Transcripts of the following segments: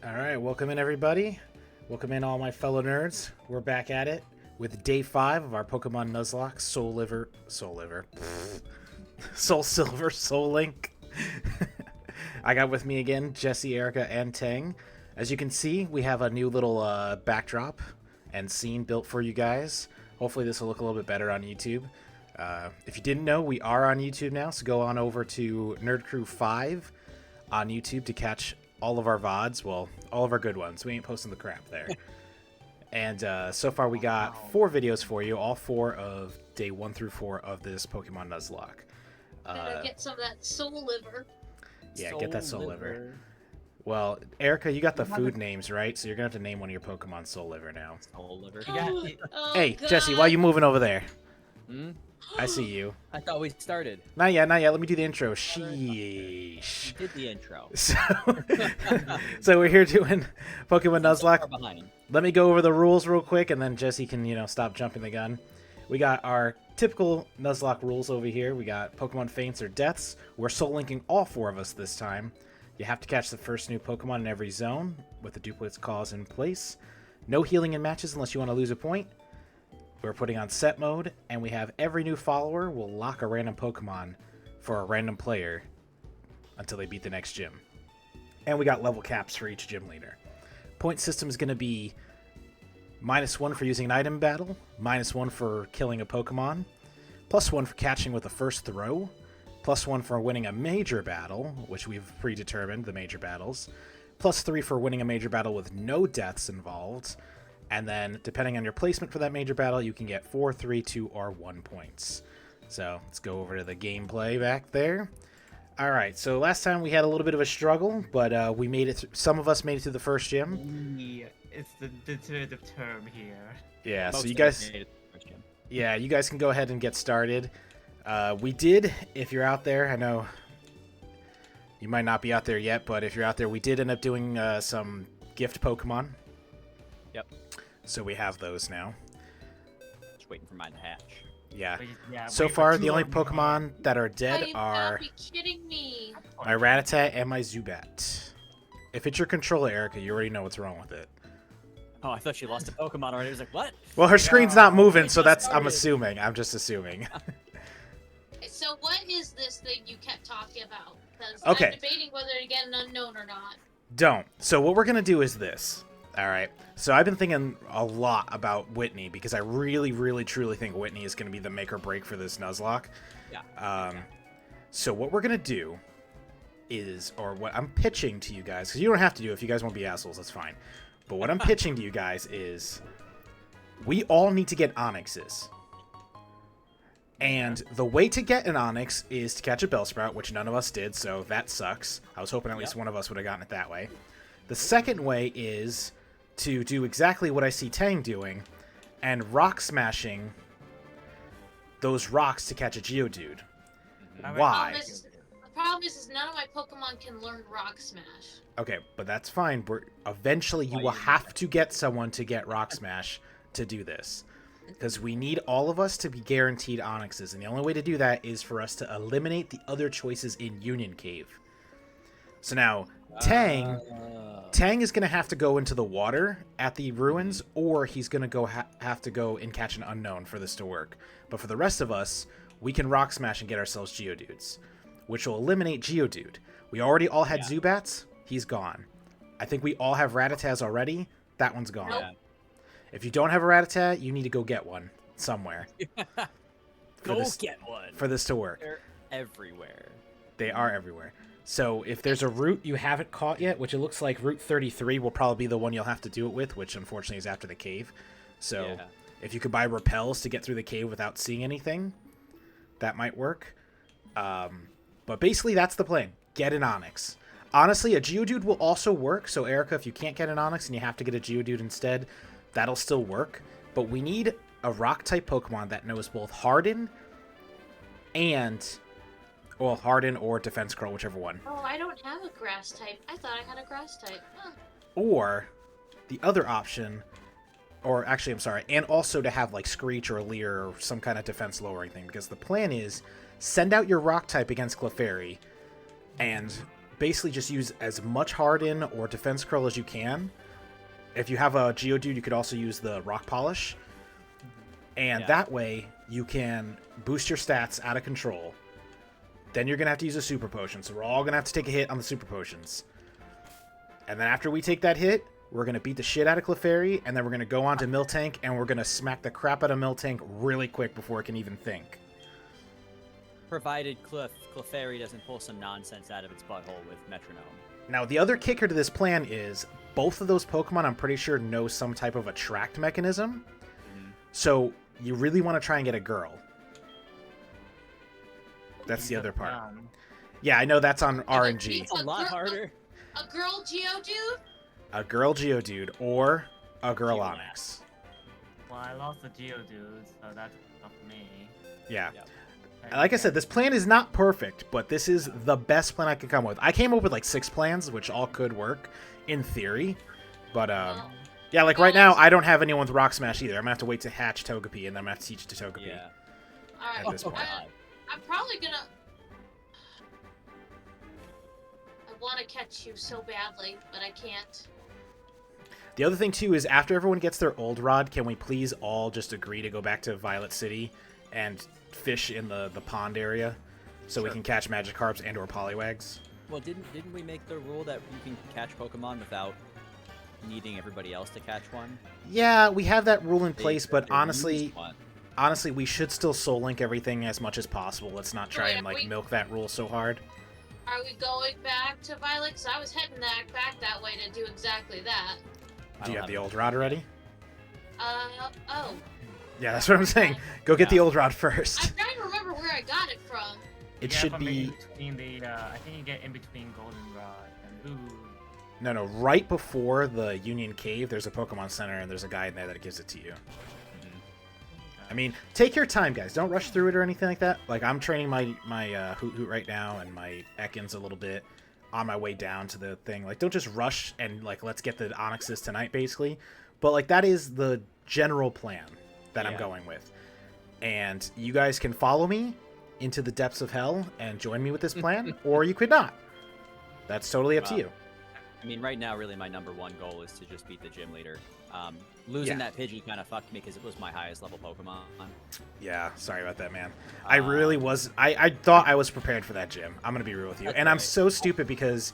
All right, welcome in everybody. Welcome in all my fellow nerds. We're back at it with day 5 of our Pokemon Nuzlocke Soul Silver, Soul Link. I got with me again Jesse, Erica, and Tang. As you can see, we have a new little backdrop and scene built for you guys. Hopefully this will look a little bit better on YouTube. If you didn't know, we are on YouTube now, so go on over to Nerd Crew 5 on YouTube to catch all of our VODs. Well, all of our good ones. We ain't posting the crap there. And so far we got 4 videos for you, all 4 of day 1 through 4 of this Pokemon Nuzlocke. Better get some of that soul liver. Yeah, get that soul liver. Well, Erica, you got the food names, right? So you're going to have to name one of your Pokemon Soul Liver now. Soul liver. Oh, Hey, God. Jesse, why are you moving over there? Hmm? I see you. I thought we started. Not yet, not yet. Let me do the intro. Sheesh. We did the intro. So we're here doing Pokemon Far Nuzlocke. behind. Let me go over the rules real quick, and then Jesse can, stop jumping the gun. We got our typical Nuzlocke rules over here. We got Pokemon Faints or Deaths. We're soul linking all 4 of us this time. You have to catch the first new Pokemon in every zone with the duplicate calls in place. No healing in matches unless you want to lose a point. We're putting on set mode, and we have every new follower will lock a random Pokemon for a random player until they beat the next gym. And we got level caps for each gym leader. Point system is going to be -1 for using an item battle, -1 for killing a Pokemon, +1 for catching with the first throw, +1 for winning a major battle, which we've predetermined the major battles, +3 for winning a major battle with no deaths involved, and then depending on your placement for that major battle, you can get 4, 3, 2, or 1 points. So let's go over to the gameplay back there. All right, so last time we had a little bit of a struggle, but we made it. Some of us made it to the first gym. Yeah, it's the definitive term here. Yeah, so Most you of guys, us made it to the first gym. yeah, you guys can go ahead and get started. We did, if you're out there, I know you might not be out there yet, but if you're out there, we did end up doing some gift Pokemon. Yep. So we have those now. Just waiting for mine to hatch. Yeah. But yeah, So wait for far, 2 the only of them. Pokemon that are dead You are gotta be kidding me. my Rattata and my Zubat. If it's your controller, Erica, you already know what's wrong with it. Oh, I thought she lost a Pokemon already. I was like, what? Well, her screen's not moving, so just that's, I'm started. assuming. I'm just assuming. So what is this thing you kept talking about? 'Cause Okay. I'm debating whether to get an unknown or not. Don't. So what we're going to do is this. All right. So I've been thinking a lot about Whitney because I really, really, truly think Whitney is going to be the make or break for this Nuzlocke. Yeah. So what we're going to do is, or what I'm pitching to you guys, because you don't have to do it. If you guys want to be assholes, that's fine. But what I'm pitching to you guys is we all need to get Onyxes. And the way to get an Onyx is to catch a Bellsprout, which none of us did, so that sucks. I was hoping at least one of us would have gotten it that way. The second way is to do exactly what I see Tang doing, and rock smashing those rocks to catch a Geodude. Why? The problem is none of my Pokemon can learn Rock Smash. Okay, but that's fine. Eventually you will have to get someone to get Rock Smash to do this. Because we need all of us to be guaranteed Onyxes, and the only way to do that is for us to eliminate the other choices in Union Cave. So now, Tang is going to have to go into the water at the ruins, or he's going to go have to go and catch an unknown for this to work. But for the rest of us, we can Rock Smash and get ourselves Geodudes, which will eliminate Geodude. We already all had Zubats. He's gone. I think we all have Rattatas already. That one's gone. Yeah. If you don't have a Rattata, you need to go get one somewhere. Go get one. For this to work. They're everywhere. They are everywhere. So if there's a route you haven't caught yet, which it looks like Route 33 will probably be the one you'll have to do it with, which unfortunately is after the cave. So if you could buy repels to get through the cave without seeing anything, that might work. But basically that's the plan. Get an Onyx. Honestly, a Geodude will also work. So Erica, if you can't get an Onyx and you have to get a Geodude instead, that'll still work. But we need a Rock-type Pokemon that knows both Harden and... Well, Harden or Defense Curl, whichever one. Oh, I don't have a Grass type. I thought I had a Grass type. Huh. Or the other option, or actually, I'm sorry, and also to have like Screech or Leer or some kind of defense lowering thing, because the plan is send out your Rock type against Clefairy and basically just use as much Harden or Defense Curl as you can. If you have a Geodude, you could also use the Rock Polish. And that way, you can boost your stats out of control. Then you're going to have to use a Super Potion, so we're all going to have to take a hit on the Super Potions. And then after we take that hit, we're going to beat the shit out of Clefairy, and then we're going to go on to Miltank, and we're going to smack the crap out of Miltank really quick before it can even think. Provided Clefairy doesn't pull some nonsense out of its butthole with Metronome. Now, the other kicker to this plan is both of those Pokemon, I'm pretty sure, know some type of attract mechanism. So you really want to try and get a girl. That's the other part. Yeah, I know that's on RNG. It's a lot harder. A girl Geodude? A girl Geodude or a girl Onix. Well, I lost the Geodude, so that's up to me. Yeah. Like I said, this plan is not perfect, but this is the best plan I could come with. I came up with like 6 plans, which all could work in theory. But, yeah, like right now, I don't have anyone with Rock Smash either. I'm going to have to wait to hatch Togepi, and then I'm going to have to teach it to Togepi. Yeah. Alright, At this point. I'm probably gonna... I want to catch you so badly, but I can't. The other thing, too, is after everyone gets their old rod, can we please all just agree to go back to Violet City and fish in the pond area so we can catch Magikarps and or Poliwags? Well, didn't we make the rule that you can catch Pokemon without needing everybody else to catch one? Yeah, we have that rule in place, but They honestly, used one. we should still Soul Link everything as much as possible. Let's not try and like milk that rule so hard. Are we going back to Violet? 'Cause I was heading back that way to do exactly that. Do you have the old rod already? Oh. Yeah, that's what I'm saying. Go get the old rod first. I'm trying to remember where I got it from. It should from be... in between the, I think you get in between Goldenrod and Ooh. No, right before the Union Cave, there's a Pokemon Center, and there's a guy in there that gives it to you. I mean, take your time, guys. Don't rush through it or anything like that. Like, I'm training my Hoot Hoot right now and my Ekans a little bit on my way down to the thing. Like, don't just rush and, like, let's get the Onyxes tonight, basically. But, like, that is the general plan that I'm going with. And you guys can follow me into the depths of hell and join me with this plan, or you could not. That's totally up to you. I mean, right now, really, my number one goal is to just beat the gym leader. Losing that Pidgey kind of fucked me because it was my highest level Pokemon. Yeah, sorry about that, man. I really was... I thought I was prepared for that gym. I'm going to be real with you. And I'm so stupid because...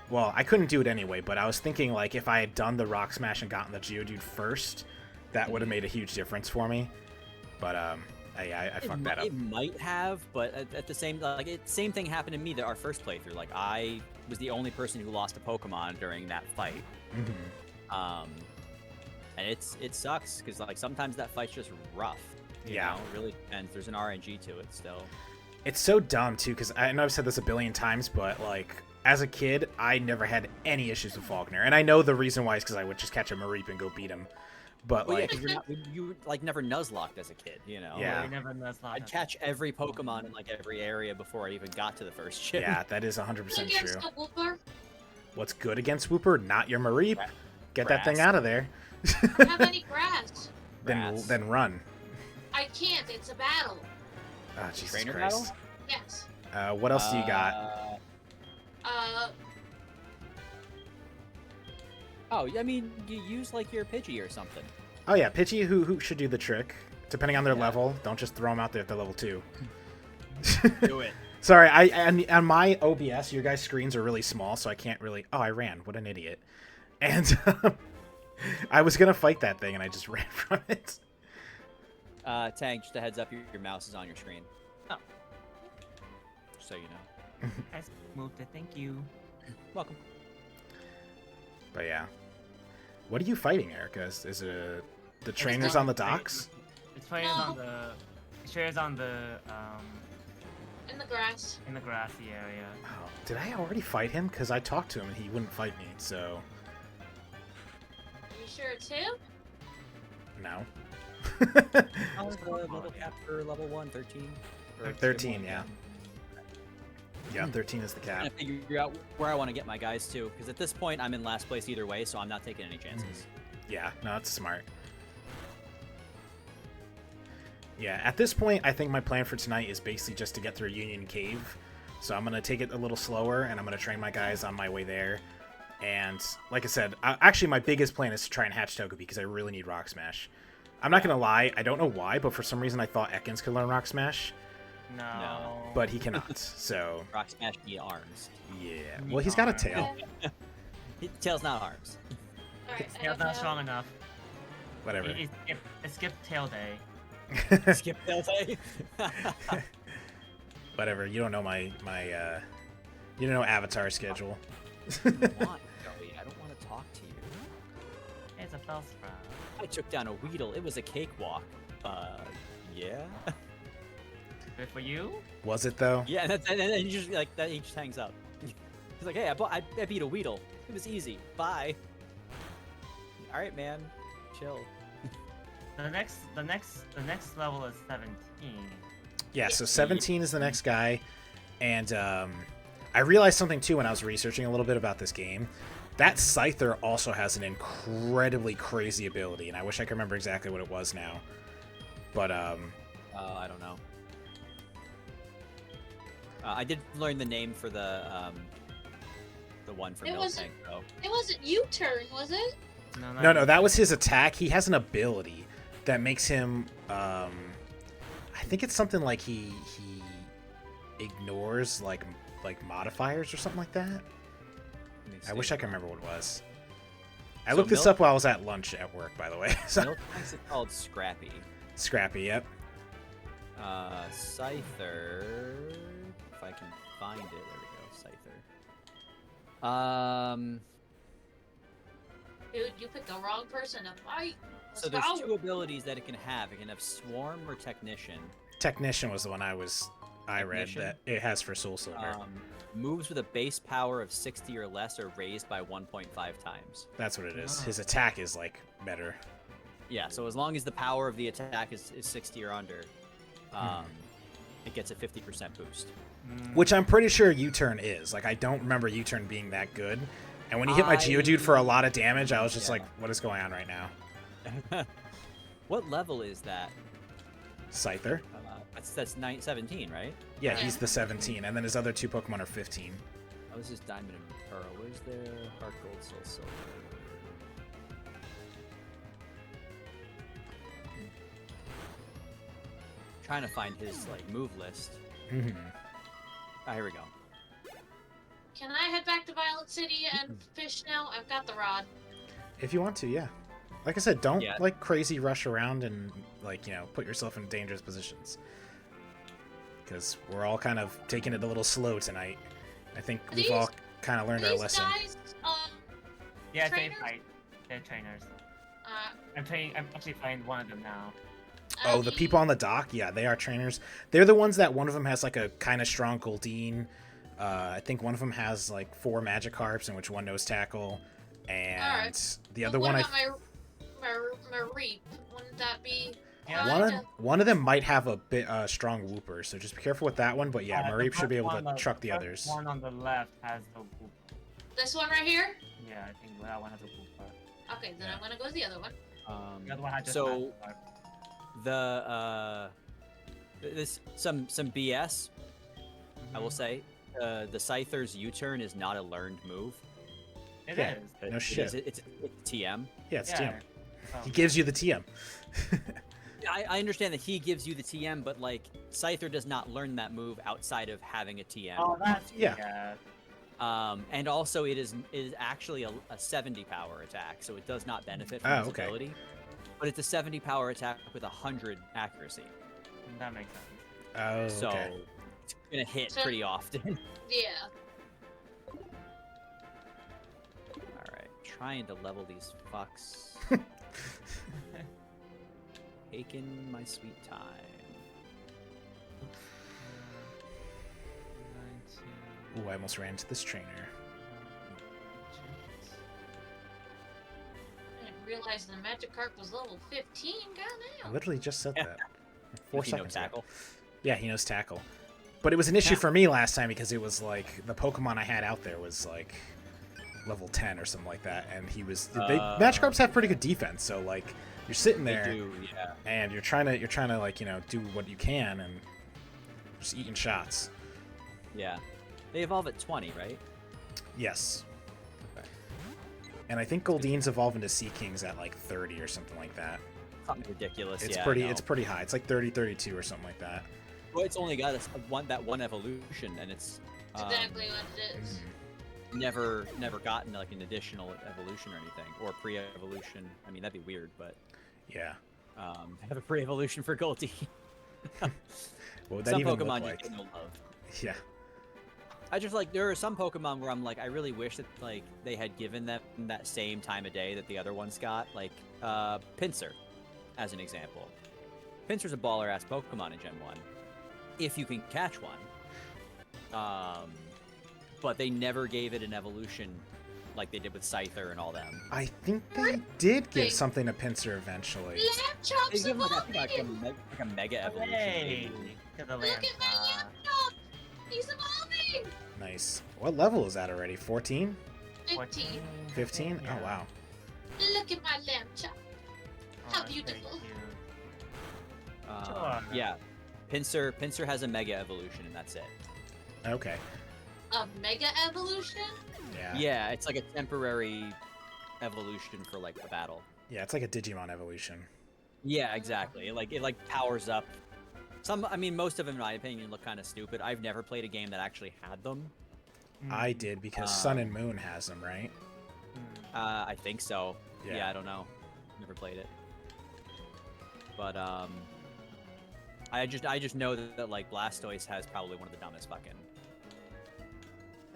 Well, I couldn't do it anyway, but I was thinking, like, if I had done the Rock Smash and gotten the Geodude first, that would have made a huge difference for me. But, I fucked that up. It might have, but at the same... Like, same thing happened to me our first playthrough. Like, I was the only person who lost a Pokemon during that fight. And it sucks because like sometimes that fight's just rough. You know? It really depends. There's an RNG to it still. It's so dumb too because I know I've said this a billion times, but like as a kid, I never had any issues with Faulkner, and I know the reason why is because I would just catch a Mareep and go beat him. But like, you like never Nuzlocked as a kid, you know? Yeah. Never Nuzlocked. I'd catch every Pokemon in like every area before I even got to the first gym. Yeah, that is 100% true. Wooper? What's good against Wooper? Not your Mareep. Get that thing out of there. I don't have any grass. Then run. I can't. It's a battle. Oh, Jesus Trainer Christ. battle? Yes. What else do you got? Oh, I mean, you use like your Pidgey or something. Oh yeah, Pidgey who should do the trick, depending on their level. Don't just throw them out there if they're level 2. Do it. Sorry, on my OBS, your guys' screens are really small, so I can't really... Oh, I ran. What an idiot. And I was going to fight that thing, and I just ran from it. Tank, just a heads up, your mouse is on your screen. Oh. Just so you know. I moved it. Thank you. Welcome. But yeah. What are you fighting, Erica? Is it the trainers on the docks? It's trainers on the... Trainers on the, In the grass. in the grassy area. Oh, did I already fight him? Because I talked to him and he wouldn't fight me, so... You sure it's him? No. How was the level cap for level 1, 13? 13, yeah. Yeah, 13 is the I'm cap. trying to figure out where I want to get my guys to, because at this point I'm in last place either way, so I'm not taking any chances. Yeah, no, that's smart. Yeah, at this point, I think my plan for tonight is basically just to get through Union Cave. So I'm going to take it a little slower, and I'm going to train my guys on my way there. And like I said, actually my biggest plan is to try and hatch Togepi because I really need Rock Smash. I'm not going to lie, I don't know why, but for some reason I thought Ekans could learn Rock Smash, No. but he cannot. So, Rock Smash need arms. yeah. Well, he's got a tail. Tail's not arms. Alright, I Tail's have, not strong enough. Whatever. It skipped tail day. Skip tail day. Whatever. You don't know my you don't know Avatar schedule. I don't want, Joey. I don't want to talk to you. It's a Bellsprout. I took down a Weedle. It was a cakewalk. Yeah. Good for you. Was it though? Yeah, and then he just like that. He just hangs up. He's like, hey, I beat a Weedle. It was easy. Bye. All right, man. Chill. The next level is 17. Yeah, so 17 is the next guy, and I realized something too when I was researching a little bit about this game. That Scyther also has an incredibly crazy ability, and I wish I could remember exactly what it was now. But I don't know. I did learn the name for the one for It Miltank, though. It wasn't U-turn, was it? no, that was his attack. He has an ability that makes him. I think it's something like he ignores like modifiers or something like that. I wish I could remember what it was. I looked this up while I was at lunch at work, by the way. So. Miltank's called Scrappy. Scrappy, yep. Scyther. If I can find it, there we go. Scyther. Dude, you picked the wrong person to fight. So there's two abilities that it can have. It can have Swarm or Technician. Technician was the one I read Technician? that it has for Soul Silver. Moves with a base power of 60 or less are raised by 1.5 times. That's what it is. His attack is like better. Yeah, so as long as the power of the attack is 60 or under, it gets a 50% boost. Which I'm pretty sure U-turn is. Like, I don't remember U-turn being that good. And when he hit my Geodude for a lot of damage, I was just like, what is going on right now? What level is that? Scyther? That's 17, right? Yeah, he's the 17, and then his other two Pokemon are 15. Oh, this is Diamond and Pearl. Where's their Heart Gold, Soul Silver? Trying to find his like move list. Ah, here we go. Can I head back to Violet City and fish now? I've got the rod. If you want to, yeah. Like I said, don't Yeah. like crazy rush around and like, put yourself in dangerous positions. Because we're all kind of taking it a little slow tonight. I think we've all kind of learned our These lesson. guys, Yeah, trainers? They're trainers. uh, I'm actually playing one of them now. Oh, the people on the dock? Yeah, they are trainers. They're the ones that one of them has like a kind of strong Goldeen. I think one of them has like 4 Magikarps, in which one knows Tackle. And Alright. the other what one, about my Reap? Wouldn't that be? Yeah. one of them might have a bit strong Wooper, so just be careful with that one. But yeah, The Mareep should be able first to truck the others. One on the left has the whoop. This one right here? Yeah, I think that one has a whoop. Okay, then Yeah. I'm gonna go to the other one. The other one has just So Magikarp. this some BS. I will say the Scyther's U-turn is not a learned move. It Yeah. is. No shit. It's TM. Yeah, it's Yeah. TM. Oh. He gives you the TM. I understand that he gives you the TM, but like Scyther does not learn that move outside of having a TM. Oh, that's Yeah. And also it is actually a 70 power attack, so it does not benefit from Oh, its okay. ability. But it's a 70 power attack with 100 accuracy, That makes sense. Oh, so okay. it's gonna hit So- pretty often. Yeah. All right, trying to level these fucks. Taking my sweet time. Ooh, I almost ran into this trainer. I didn't realize the Magikarp was level 15. I Goddamn. literally just said that. 4 Does he know seconds ago. tackle? Yeah, he knows Tackle. But it was an issue for me last time because it was like the Pokemon I had out there was like level 10 or something like that, and he was. Magikarps have pretty good defense, so like you're sitting They there do, yeah. and you're trying to like do what you can and just eating shots. Yeah. They evolve at 20, right? Yes. Okay. And I think Goldeen's evolve into Sea Kings at like 30 or something like that. Something ridiculous. It's yeah, I pretty. know. It's pretty high. It's like 30, 32 or something like that. Well, it's only got that one evolution, and it's Exactly what it is. never gotten like an additional evolution or anything, or pre-evolution. I mean, that'd be weird, but Yeah. have a pre-evolution for Goldie. What would that Some even Pokemon look like? you get no love. Yeah. I just like there are some Pokemon where I'm like, I really wish that like they had given them that same time of day that the other ones got, like Pinsir, as an example. Pinsir's a baller ass Pokemon in Gen 1, if you can catch one. But they never gave it an evolution like they did with Scyther and all them. I think they did give Wait. something to Pinsir eventually. They Lapchop's give them like, I think, evolving! like a mega evolution. Hey, maybe. to the Look lamp. at my laptop! He's evolving! Nice. What level is that already? 14? 15. 15? Yeah. Oh, wow. Look at my lamp chop. How that's pretty beautiful. cute. Yeah, Pinsir has a mega evolution, and that's it. Okay. A mega evolution? Yeah. Yeah, it's like a temporary evolution for like a battle. Yeah, it's like a Digimon evolution. Yeah, exactly. It like powers up. I mean, most of them, in my opinion, look kind of stupid. I've never played a game that actually had them. I did because Sun and Moon has them, right? I think so. Yeah. Yeah, I don't know. Never played it. But I just know that like Blastoise has probably one of the dumbest fucking.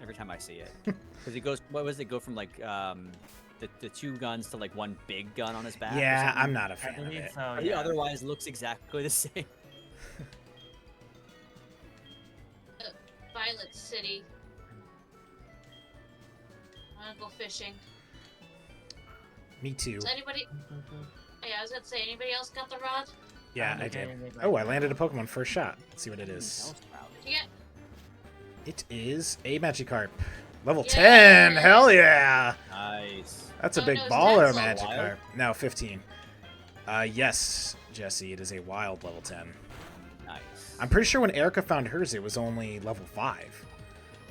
Every time I see it, because it goes. What was it? Go from like the two guns to like one big gun on his back. or Yeah, something? I'm not a I fan of believe it. so. He Yeah. otherwise looks exactly the same. Violet City. I wanna go fishing. Me too. Does anybody... Hey, I was gonna say, anybody else got the rod? Yeah, I Okay, did. like, Oh, I landed a Pokemon first shot. Let's see what it is. Did you get... It is a Magikarp. Level Yeah. 10! Hell yeah! Nice. That's a Oh, big no, is baller that so Magikarp. wild? No, 15. Yes, Jesse, it is a wild level 10. Nice. I'm pretty sure when Erica found hers, it was only level 5.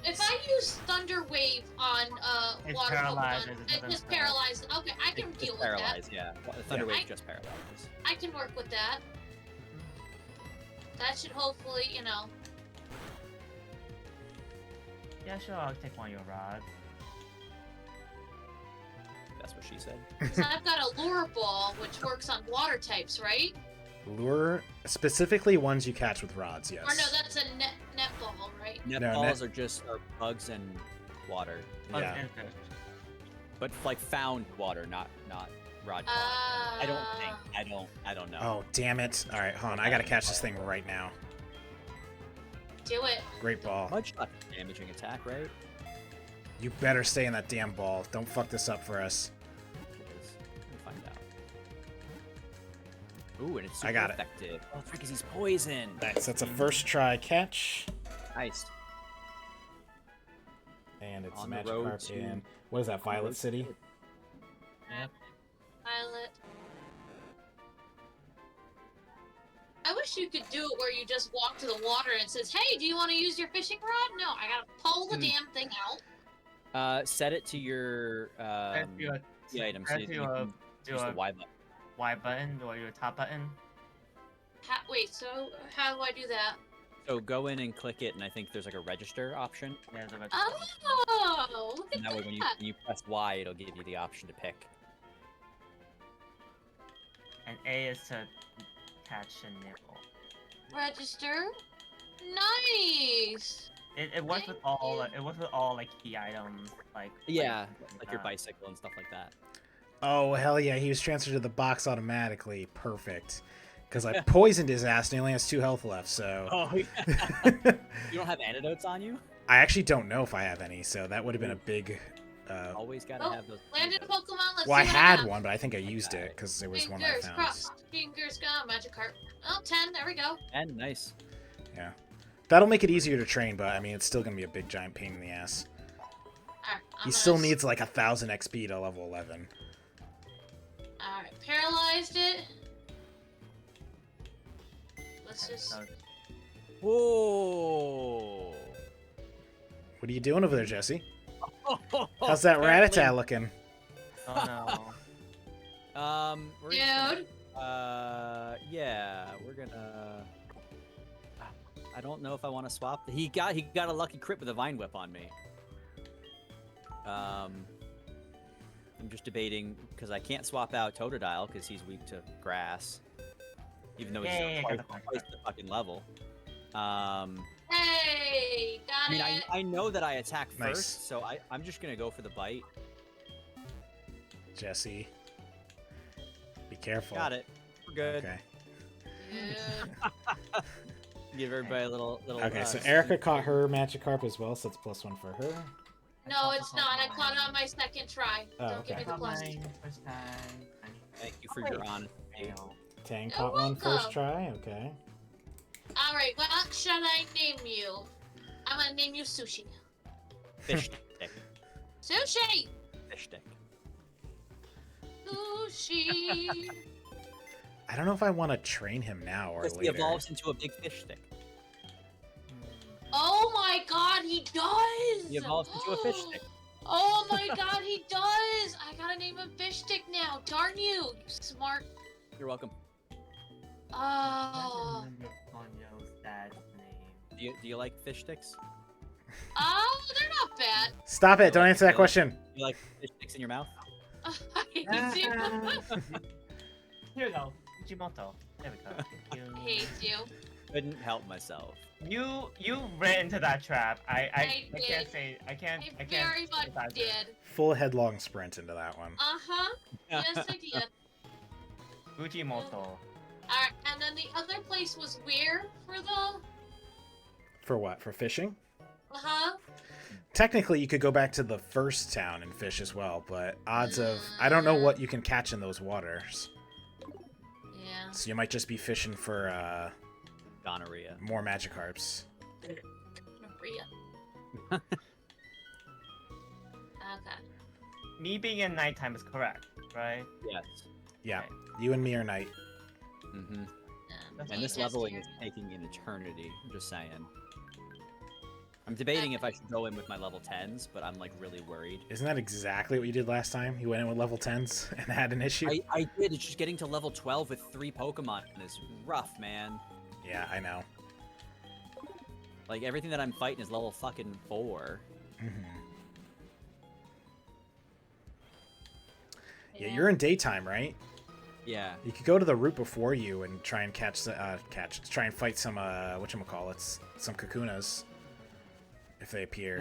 If I use Thunder Wave on It's water paralyzed, Pokemon, it it doesn't just spell. paralyzed. Okay, I can It's deal with that. paralyzed, yeah. Well, the Thunder Yeah. Wave just paralyzes. I can work with that. That should hopefully, you know... Yeah, sure. I'll take one of your rods. That's what she said. Because I've got a Lure Ball, which works on water types, right? Lure, specifically ones you catch with rods, yes. Or no, that's a net ball, right? Net No, balls are bugs and water, Bugs Yeah. and fish. but like found water, not rod caught. I don't think. I don't know. Oh, damn it. Alright, hold on. I gotta catch this thing right now. Do it. Great ball. Much not damaging attack, right? You better stay in that damn ball. Don't fuck this up for us. It is. We'll find out. Ooh, and it's super I got it. effective. Oh, it's because he's poisoned. Nice. That's a first try catch. Nice. And it's On the road Magikarp to- in... What is that, Violet City? Yep. Violet. I wish you could do it where you just walk to the water and it says, "Hey, do you want to use your fishing rod?" No, I gotta pull the damn thing out. Set it to your Press your- the item so press you your- can do use the a Y button. Y button or your top button. Wait, so how do I do that? So go in and click it, and I think there's like a register option. There's a Oh, look at And that way, when you press Y, it'll give you the option to pick. And A is to catch and nibble. Register. Nice. It works with all. It works with all like key items. Like Yeah, like your bicycle and stuff like that. Oh, hell yeah. He was transferred to the box automatically. Perfect. Because I poisoned his ass and he only has 2 health left, so... Oh, yeah. You don't have antidotes on you? I actually don't know if I have any, so that would have been a big... Always gotta Oh, have those. Landed a antidotes. Pokemon. Let's Well, I see what had have. one, but I think I used it because it was one I Fingers found. crossed. Fingers gone. Magikarp. Oh, 10. There we go. And nice. Yeah. That'll make it easier to train, but I mean, it's still going to be a big giant pain in the ass. Alright, He still needs like 1,000 XP to level 11. Alright, paralyzed it. Let's just. So Whoa! What are you doing over there, Jesse? How's that Rattata looking? Oh We're Dude. yeah, we're gonna. I don't know if I want to swap. He got a lucky crit with a vine whip on me. I'm just debating because I can't swap out Totodile because he's weak to grass, even though he's Yay, I got the twice the fucking level. Hey, got I mean, it. I know that I attack Nice. first, so I'm just gonna go for the bite. Jesse. Be careful. Got it. We're good. Okay. Dude. Give everybody a little. Okay, so Erica caught her Magikarp as well, so that's +1 for her. No, it's not. I caught it on my second try. Oh, Don't give okay. me the plus. First time. Thank you for your honesty. Fail. Tang You're caught one first welcome. try. Okay. All right, what should I name you? I'm gonna name you Sushi. Fish stick. Sushi. Fish stick. Sushi. I don't know if I want to train him now or Because he later. evolves into a big fish stick. Oh my God, he does. He evolves into a fish stick. Oh my God, he does. I gotta name him Fish Stick now. Darn you, you smart. You're welcome. Oh. Ponyo's dad's name. Do you like fish sticks? Oh, they're not bad. Stop it! Don't answer that question. Do you like fish sticks in your mouth? I hate you. Here you go. Ichimoto. There we go. Thank you. I hate you. Couldn't help myself. You ran into that trap. I I can't did. say I can't I I can't very much sympathize with it. did. Full headlong sprint into that one. Uh-huh. Yes, I did. Fujimoto. Alright, and then the other place was where for the... For what? For fishing? Uh-huh. Technically, you could go back to the first town and fish as well, but odds of... I don't know what you can catch in those waters. Yeah. So you might just be fishing for Gonorrhea. more Magikarps. Maria. Okay. Me being in nighttime is correct, right? Yes. Yeah, Okay. you and me are night. Mm-hmm. That's And this Just leveling here. is taking an eternity. I'm just saying. I'm debating if I should go in with my level 10s, but I'm like really worried. Isn't that exactly what you did last time? You went in with level 10s and had an issue? I did. It's just getting to level 12 with 3 Pokemon is rough, man. Yeah, I know. Like everything that I'm fighting is level fucking 4. Mhm. Yeah, you're in daytime, right? Yeah. You could go to the route before you and try and try and fight some whatchamacallits, some Kakunas, if they appear.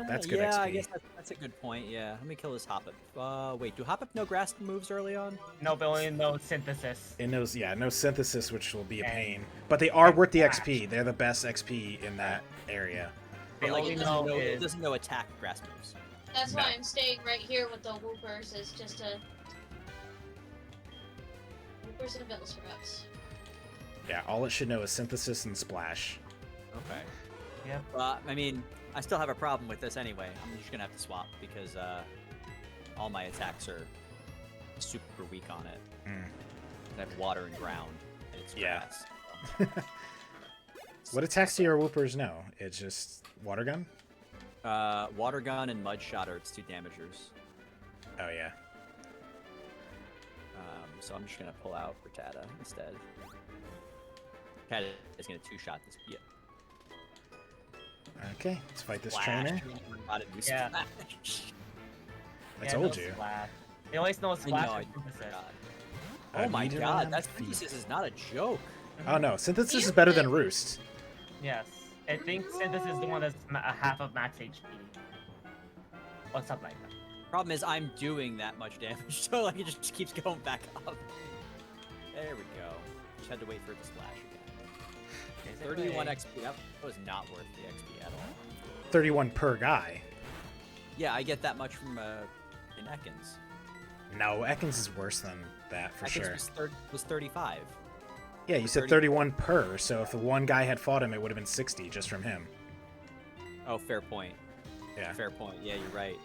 That's good Yeah, I XP. guess that's a good point. Yeah. Let me kill this Hoppip. Wait, do Hoppip know grass moves early on? No, but only no synthesis. It knows, yeah, no synthesis, which will be a And- pain. But they are worth the Flash. XP. They're the best XP in that area. They But, like, only it doesn't know it is doesn't know attack grass moves. That's No. why I'm staying right here with the Whoopers, is just to... Whoopers and Bellsproutes. Yeah, all it should know is synthesis and splash. Okay. Yep. I mean, I still have a problem with this anyway. I'm just gonna have to swap because all my attacks are super weak on it. Mm. I have water and ground, and it's Yeah. grass. What attacks do your whoopers know? It's just water gun? Water gun and mud shot are its 2 damagers. Oh yeah. So I'm just gonna pull out Rattata instead. Rattata is gonna 2-shot this. Yeah. Okay, let's fight this Splash. trainer. Got it, we Yeah. splash. I yeah, told no you. Splash. They always know I splash know, I and synthesis. forgot. I Oh my need it god, on that feet. synthesis is not a joke. Oh no, synthesis is better than roost. Yes. I think synthesis is the one that's a half of max HP. Or something like that. Problem is, I'm doing that much damage, so like it just keeps going back up. There we go. Just had to wait for it to splash again. 31 XP. That was not worth the XP at all. 31 per guy. Yeah, I get that much from in Ekans. No, Ekans is worse than that for Ekans sure. was 35. Yeah, you said 30. 31 per, so if the one guy had fought him, it would have been 60 just from him. Oh, fair point. Yeah. Fair point. Yeah, you're right.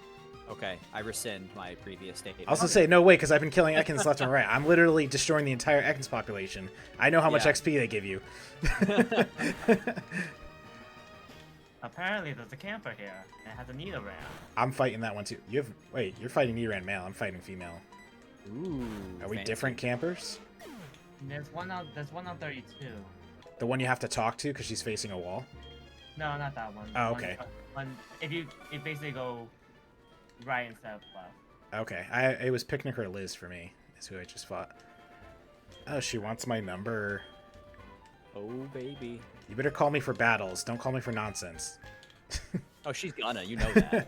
Okay, I rescind my previous statement. I also say, no way, because I've been killing Ekans left and right. I'm literally destroying the entire Ekans population. I know how much Yeah. XP they give you. Apparently, there's a camper here. And it has a Nidoran. I'm fighting that one too. Wait, you're fighting Nidoran male. I'm fighting female. Ooh. Are we fancy. different campers? There's one on 32. The one you have to talk to because she's facing a wall? No, not that one. Oh, okay. If you basically go right instead of left. Okay, it was Picnic or Liz for me. Is who I just fought. Oh, she wants my number. Oh, baby. You better call me for battles. Don't call me for nonsense. Oh, she's gonna. You know that.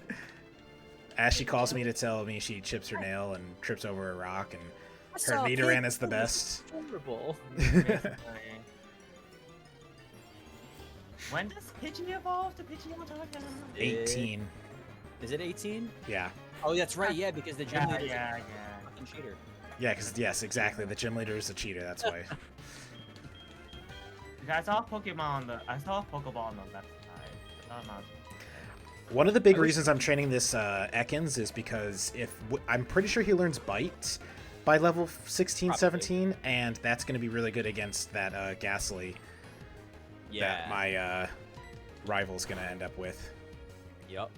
As she calls me to tell me she chips her nail and trips over a rock and What's her up, Nidoran kid? is the best. Horrible. When does Pidgey evolve to Pidgeotto? 18. Is it 18? Yeah. Oh, that's right. Yeah, because the gym Yeah, leader is yeah, a yeah. fucking cheater. Yeah, because, yes, exactly. The gym leader is a cheater. That's why. I saw I saw a Pokeball on the left side. I thought about One of the big reasons I'm training this Ekans is because I'm pretty sure he learns Bite by level 16, Probably. 17, and that's going to be really good against that Ghastly Yeah. that my rival's going to end up with. Yep.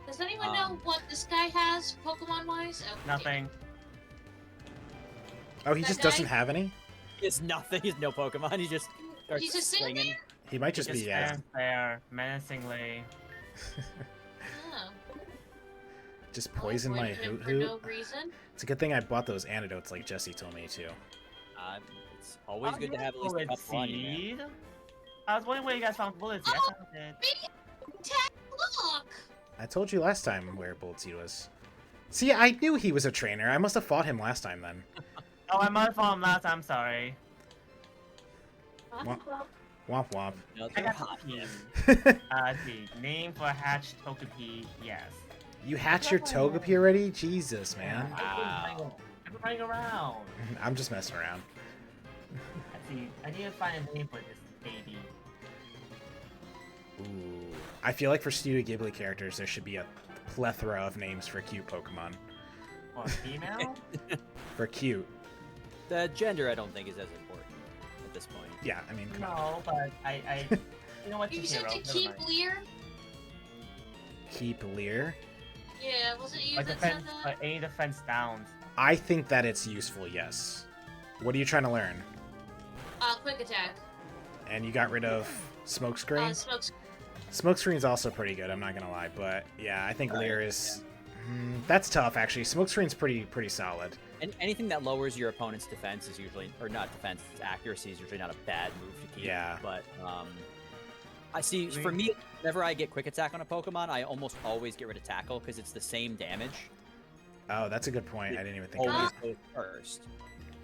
Does anyone know what this guy has, Pokemon-wise? Oh, nothing. Oh, he That just guy? doesn't have any? He has nothing. He has no Pokemon. He just starts He's just sitting swinging. there? He might just He be, just yeah. stands there menacingly. Oh. Just poison my Avoided him Hoot for Hoot. no reason. It's a good thing I bought those antidotes like Jesse told me to. It's always good to have at least a Bullet couple on you, man. seed. I was wondering where you guys found bullets. Yes, I did. Look! I told you last time where Bullet Seed was. See, I knew he was a trainer. I must have fought him last time then. Oh, I might have found him last time. Sorry. Womp womp. No, I they're got hot. Togepi. Let's see. Name for hatched Togepi. Yes. You hatched your Togepi already? Jesus, man. I've been running around. I'm just messing around. Let's see. I need to find a name for this baby. Ooh. I feel like for Studio Ghibli characters, there should be a plethora of names for cute Pokemon. For female? For cute. The gender, I don't think, is as important at this point. Yeah, I mean, come on. No, but I you know what? You said Chihiro, to never keep mind. Lear? Keep Lear. Yeah, wasn't it you Like that defense, said that? like any defense downs. I think that it's useful, yes. What are you trying to learn? Quick attack. And you got rid of Smokescreen? Smokes. Smokescreen's also pretty good, I'm not gonna lie, but yeah, I think Lear is... that's tough, actually. Smokescreen's pretty solid. And anything that lowers your opponent's defense is usually, or not defense, its accuracy is usually not a bad move to keep. Yeah. But I see. For me, whenever I get quick attack on a Pokemon, I almost always get rid of tackle because it's the same damage. Oh, that's a good point. I didn't even think of Always that. goes first.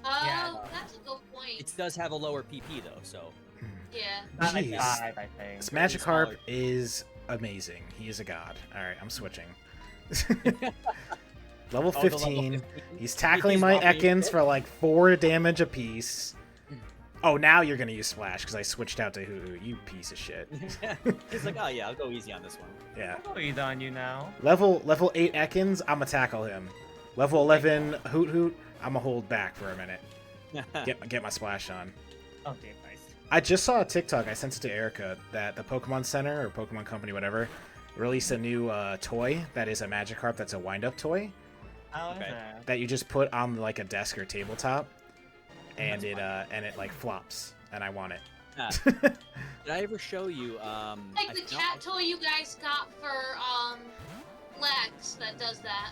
Oh, Yeah. that's a good point. It does have a lower PP though, so Yeah. Not like Jeez. 5, I think. This Magikarp smaller. is amazing. He is a god. Alright, I'm switching. Level Oh, the 15. 15? He's tackling He's my not being Ekans hit? for like 4 damage apiece. Oh, now you're gonna use Splash because I switched out to Hoo-Hoo. You piece of shit. He's like, oh yeah, I'll go easy on this one. Yeah. I'll go easy on you now. Level 8 Ekans, I'ma tackle him. Level 11 Hoot Hoot, I'ma hold back for a minute. Get my Splash on. Oh, dear Christ. I just saw a TikTok, I sent it to Erica, that the Pokemon Center, or Pokemon Company, whatever, released a new toy that is a Magikarp that's a wind-up toy How is Okay. that? that you just put on like a desk or tabletop, and That's it like flops, and I want it. Ah, did I ever show you? Like I the don't- cat toy you guys got for Lex that does that.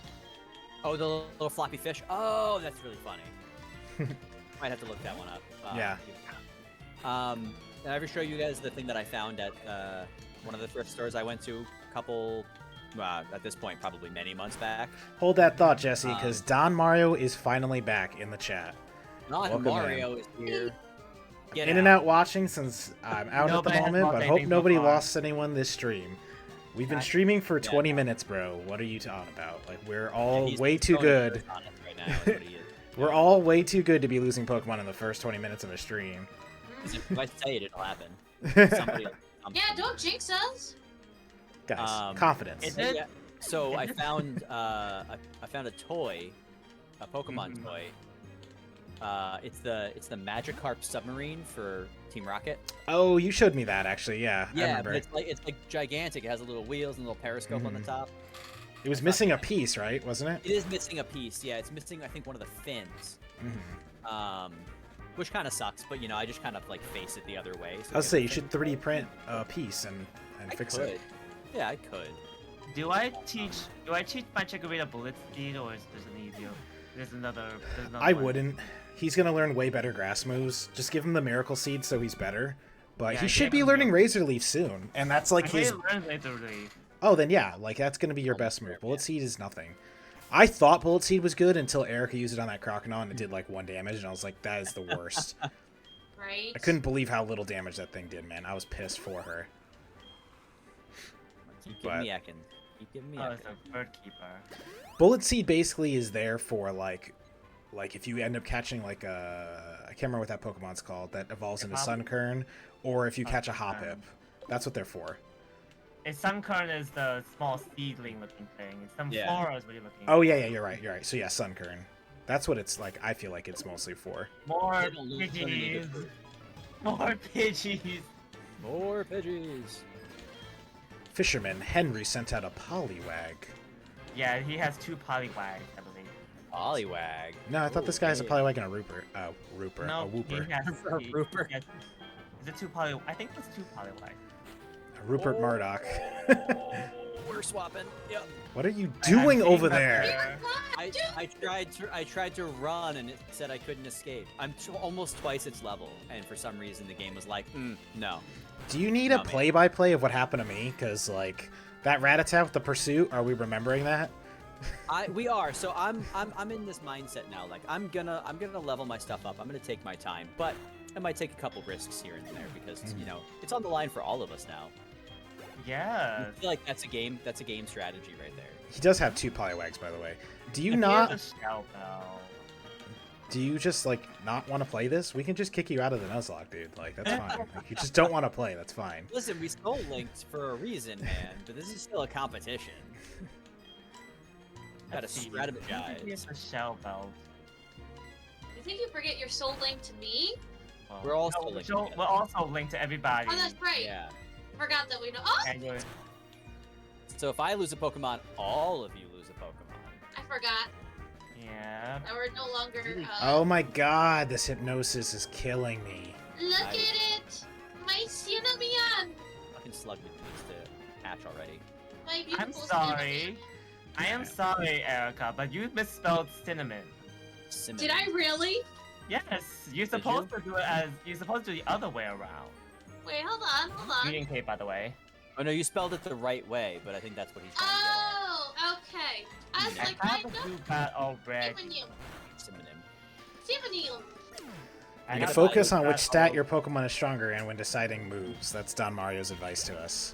Oh, the little floppy fish. Oh, that's really funny. Might have to look that one up. Yeah. Did I ever show you guys the thing that I found at one of the thrift stores I went to a couple, at this point, probably many months back? Hold that thought, Jesse, because Don Mario is finally back in the chat. Not Welcome Mario is here. Get In and out watching since I'm out Nobody at the has moment, lost but hope anything so nobody far. lost anyone this stream. We've been streaming for Yeah. 20 minutes, bro. What are you talking about? Like, we're all He's way too throwing good. dirt on us right now, is what he is. We're all way too good to be losing Pokemon in the first 20 minutes of a stream. If I say it, it'll happen. Somebody will do Yeah, something. don't jinx us. Guys, confidence. Is So, it? yeah, so I found I found a toy, a Pokemon Mhm. toy, It's the Magikarp submarine for Team Rocket. Oh, you showed me that actually. Yeah, I Yeah, remember. but it's like gigantic. It has a little wheels and a little periscope on the Mhm. top. It was missing a piece, right? Wasn't it? It is missing a piece. Yeah, it's missing I think one of the fins. Mhm. Which kind of sucks, but I just kind of like face it the other way. So I was say you should 3D print a piece and I fix could. it. Yeah, I could. Do I teach my Chikorita bullet speed, or is there's an easier? There's another I one. wouldn't. He's gonna learn way better grass moves. Just give him the Miracle Seed so he's better. But Yeah, he should give be him learning the- Razor Leaf soon, and that's like I his. already learned Laser Leaf. Oh, then yeah, like that's gonna be your best move. Bullet Seed is nothing. I thought Bullet Seed was good until Erica used it on that Crocodile and it did like 1 damage, and I was like, that is the worst. Right? I couldn't believe how little damage that thing did, man. I was pissed for her. Keep But- giving me Ekin. Keep giving me Oh, Ekin. it's a bird keeper. Bullet Seed basically is there for like if you end up catching like a I can't remember what that Pokemon's called that evolves into Hop? Sunkern, or if you catch a Sunkern. Hoppip. That's what they're for. Sunkern is the small seedling looking thing. Some Yeah. flora is really looking. Oh yeah, you're right. So yeah, Sunkern. That's what it's like. I feel like it's mostly for. More They don't look any Pidgeys. good. More Pidgeys. More Pidgeys. Fisherman Henry sent out a Poliwag. Yeah, he has 2 Poliwags, I believe. Poliwag. No, I thought this guy has a Okay. Poliwag and a Rooper. Rooper. No, A Wooper. he has. A he- Rooper. he has- Is it 2 Poliwag? I think it's 2 Poliwags. A Rupert Murdoch. We're swapping. Yep. What are you I have doing seen over that there? there. I tried to run and it said I couldn't escape. I'm almost twice its level, and for some reason the game was like, no. Do you need a No, man. play-by-play of what happened to me? Because like that Rattata with the pursuit. Are we remembering that? We are. So I'm in this mindset now. Like I'm gonna level my stuff up. I'm gonna take my time, but I might take a couple risks here and there because it's on the line for all of us now. Yeah. I feel like that's a game strategy right there. He does have 2 Poliwags, by the way. Do you If he not? has a Shell Bell. Do you just like not want to play this? We can just kick you out of the Nuzlocke, dude. Like that's fine. Like, you just don't want to play. That's fine. Listen, we stole linked for a reason, man, but this is still a competition. Gotta Let's see. He strategize. has a Shell Bell. You think you forget your soul link to me? Well, We're also no, linked we're together. also linked to everybody. Oh, that's right. Yeah. Forgot that we know. Oh, And you're- So if I lose a Pokemon, all of you lose a Pokemon. I forgot. yeah. That we're no longer. Oh my god, this hypnosis is killing me. Look I- at it! My Cinnamon! Fucking Slugman needs to hatch already. My beautiful I'm sorry. Cinnamon. I am sorry, Erica, but you misspelled cinnamon. Cinnamon. Did I really? Yes, you're Did supposed to do it as you're supposed to do the other way around. Wait, hold on. Reading tape, by the way. Oh no, you spelled it the right way, but I think that's what he's trying Oh, okay. I was Yeah. like, I I have a know. blue bat already. Cinnamon. to get. Cinnamon. Cinnamon. I You have a focus blue on which bat stat al- your Pokemon is stronger in when deciding moves. That's Don Mario's advice to us.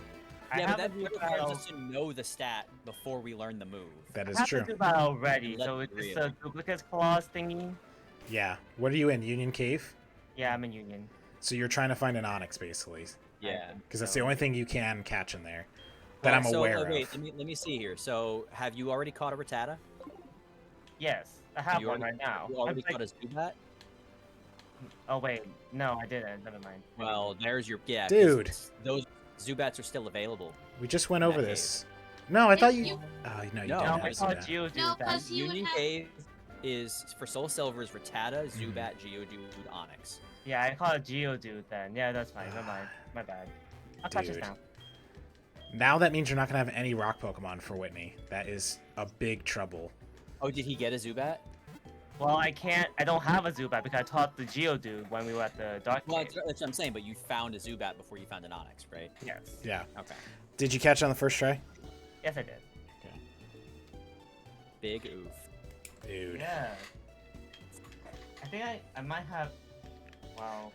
I Yeah, have but a that blue requires bat us to know the stat before we learn the move. That I is have true. to do that already, Let so me it's read just a duplicate clause thingy. Yeah. What are you in? Union Cave? Yeah, I'm in Union. So you're trying to find an Onyx, basically. Yeah. Because that's the only thing you can catch in there that I'm so, aware wait, of. let me see here. So, have you already caught a Rattata? Yes, I have You one already- right now. You already I'm caught a Zubat? Oh wait, no, I didn't. Never mind. Well, there's your 'cause Dude. Those Zubats are still available. We just went over Okay. this. No, I thought If you. you- Oh, no, you No, didn't no, have I a thought Zubat. you do No, that. 'cause he would Union have- Cave is for Soul Silver is Rattata, Mhm. Zubat, Geodude, Onyx. Yeah, I call it Geodude then. Yeah, that's fine. Never mind. My bad. I'll touch this Dude. now. Now that means you're not going to have any rock Pokemon for Whitney. That is a big trouble. Oh, did he get a Zubat? Well, I can't. I don't have a Zubat because I taught the Geodude when we were at the Dark Well, Cave. that's what I'm saying, but you found a Zubat before you found an Onyx, right? Yes. Yeah. Okay. Did you catch it on the first try? Yes, I did. Big oof. Dude. Yeah. I think I might have. Wow.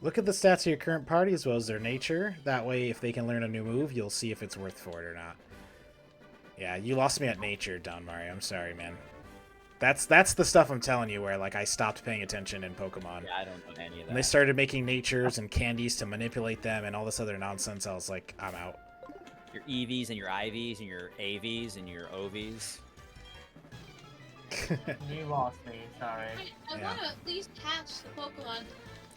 Look at the stats of your current party as well as their nature. That way, if they can learn a new move, you'll see if it's worth for it or not. Yeah, you lost me at nature, Don Mario. I'm sorry, man. That's the stuff I'm telling you where, like, I stopped paying attention in Pokemon. Yeah, I don't know any of When they that. started making natures and candies to manipulate them and all this other nonsense, I was like, I'm out. Your EVs and your IVs and your AVs and your OVs. You lost me. Sorry. I Yeah. want to at least hatch the Pokemon.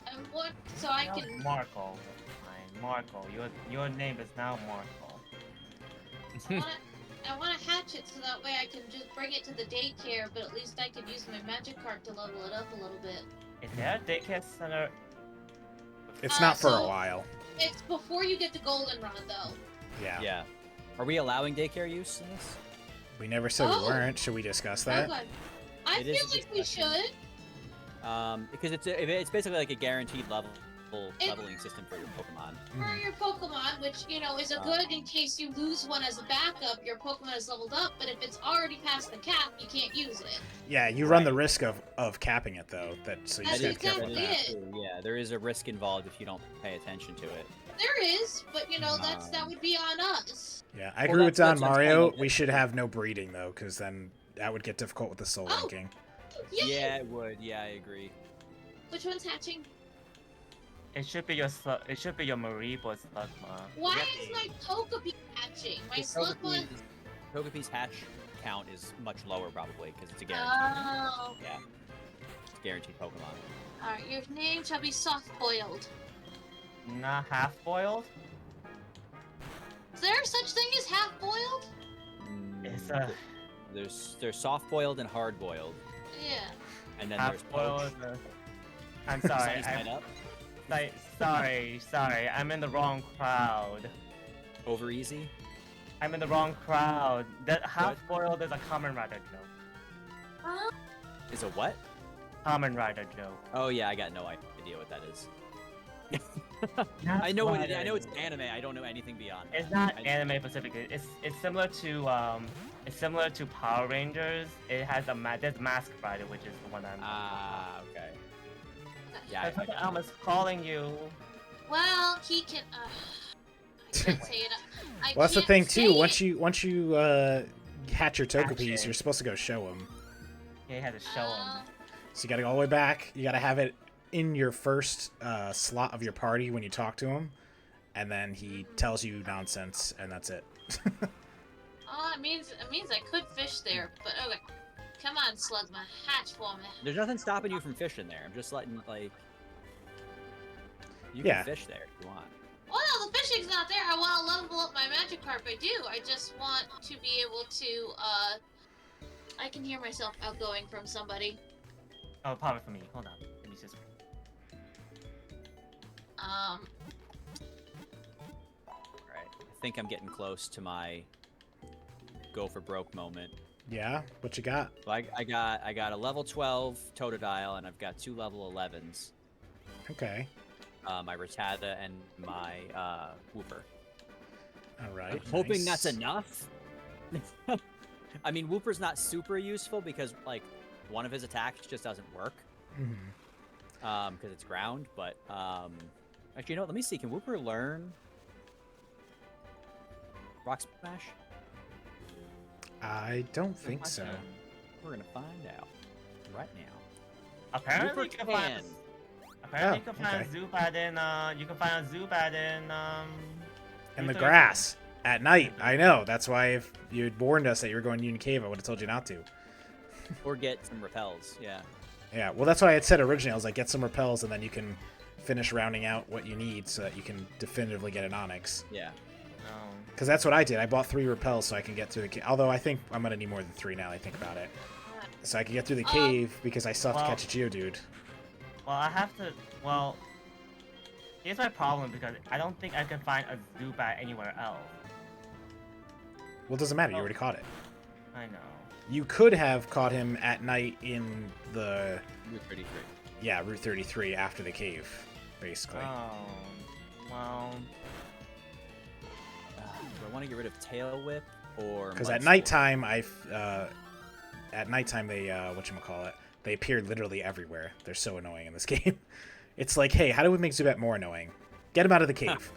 And what? So I Now can. Marco. Fine, Marco. Your name is now Marco. I want to hatch it so that way I can just bring it to the daycare, but at least I can use my magic card to level it up a little bit. Is there a daycare center? It's not for a so- while. It's before you get the Goldenrod, though. Yeah. Yeah. Are we allowing daycare use in this? We never said Oh. we weren't. Should we discuss that? Okay. I It feel is a like we discussion. should. Because it's basically like a guaranteed It- leveling system for your Pokemon. For Mhm. your Pokemon, which, you know, is a good in case you lose one as a backup, your Pokemon is leveled up, but if it's already past the cap, you can't use it. Yeah, you run the risk of capping it though. So you That's should have careful with exactly that. it. Yeah, there is a risk involved if you don't pay attention to it. There is, but, you know, that would be on us. Yeah, I Well, agree with Don that's what I'm Mario. saying. We should have no breeding though, because then that would get difficult with the soul Oh. linking. Yay! Yeah, it would. Yeah, I agree. Which one's hatching? It should be your Maribo Slugma. Why is my Togepi hatching? My Slugma. Togepi's hatch count is much lower probably because it's a guaranteed. Oh. Yeah, it's a guaranteed Pokemon. Alright, your name shall be Soft Boiled. Not half boiled. Is there such thing as half boiled? It's There's soft boiled and hard boiled, Yeah. and then half there's boiled. I'm poached. sorry. Sunny side up. Sorry. I'm in the wrong crowd. Over easy. I'm in the wrong crowd. That half boiled is a Common Rider joke. Huh? Is a what? Common Rider joke. Oh yeah, I got no idea what that is. I know what it is. I know it's anime. I don't know anything beyond. It's not I- anime specifically. It's similar to Power Rangers. It has there's Mask Rider, which is the one I'm. Ah, okay. Yeah, Professor Elm is calling you. Well, he can. I can't say it. I Well, that's the can't thing say too. it. Once you hatch your Togepi's, it. you're supposed to go show them. Yeah, he had to show him. So you gotta go all the way back. You gotta have it in your first slot of your party when you talk to him, and then he tells you nonsense, and that's it. Oh, it means I could fish there, but okay. Come on, Slugma, hatch for me. There's nothing stopping you from fishing there. I'm just letting like. You Yeah. can fish there if you want. Well, no, the fishing's not there. I want to level up my magic carp. I do. I just want to be able to. I can hear myself outgoing from somebody. Oh, probably for me. Hold on. Let me just. Right. I think I'm getting close to my go for broke moment. Yeah. What you got? So I got a level 12 Totodile and I've got 2 level 11s. Okay. My Rattata and my Wooper. All right. I'm hoping nice. that's enough. I mean, Wooper's not super useful because like one of his attacks just doesn't work Mhm. because it's ground. But actually, you know what? Let me see. Can Wooper learn Rock Smash? I don't think so. We're gonna find out right now. Apparently, Wooper you can find. can. Apparently, Oh, you can find okay. a Zubat in. You can find a Zubat In the Route grass at night. I know. That's why if you'd warned us that you were going to Unicave, I would have told you not to. Or get some repels. Yeah. Yeah. Well, that's why I had said originally. I was like, get some repels, and then you can finish rounding out what you need so that you can definitively get an Onyx. Yeah. 33. Oh. Because that's what I did. I bought 3 repels so I can get through the cave. Although I think I'm going to need more than 3 now that I think about it. So I can get through the cave because I still have to Well- catch a Geodude. Well, I have to. Well, here's my problem because I don't think I can find a Zubat anywhere else. Well, it doesn't matter. You Oh. already caught it. I know. You could have caught him at night in the, Route 33. yeah, Route 33 after the cave, basically. Oh. Well. Do I want to get rid of Tail Whip or? Because Mud at Sword? nighttime, they whatchamacallit, they appear literally everywhere. They're so annoying in this game. It's like, hey, how do we make Zubat more annoying? Get him out of the cave.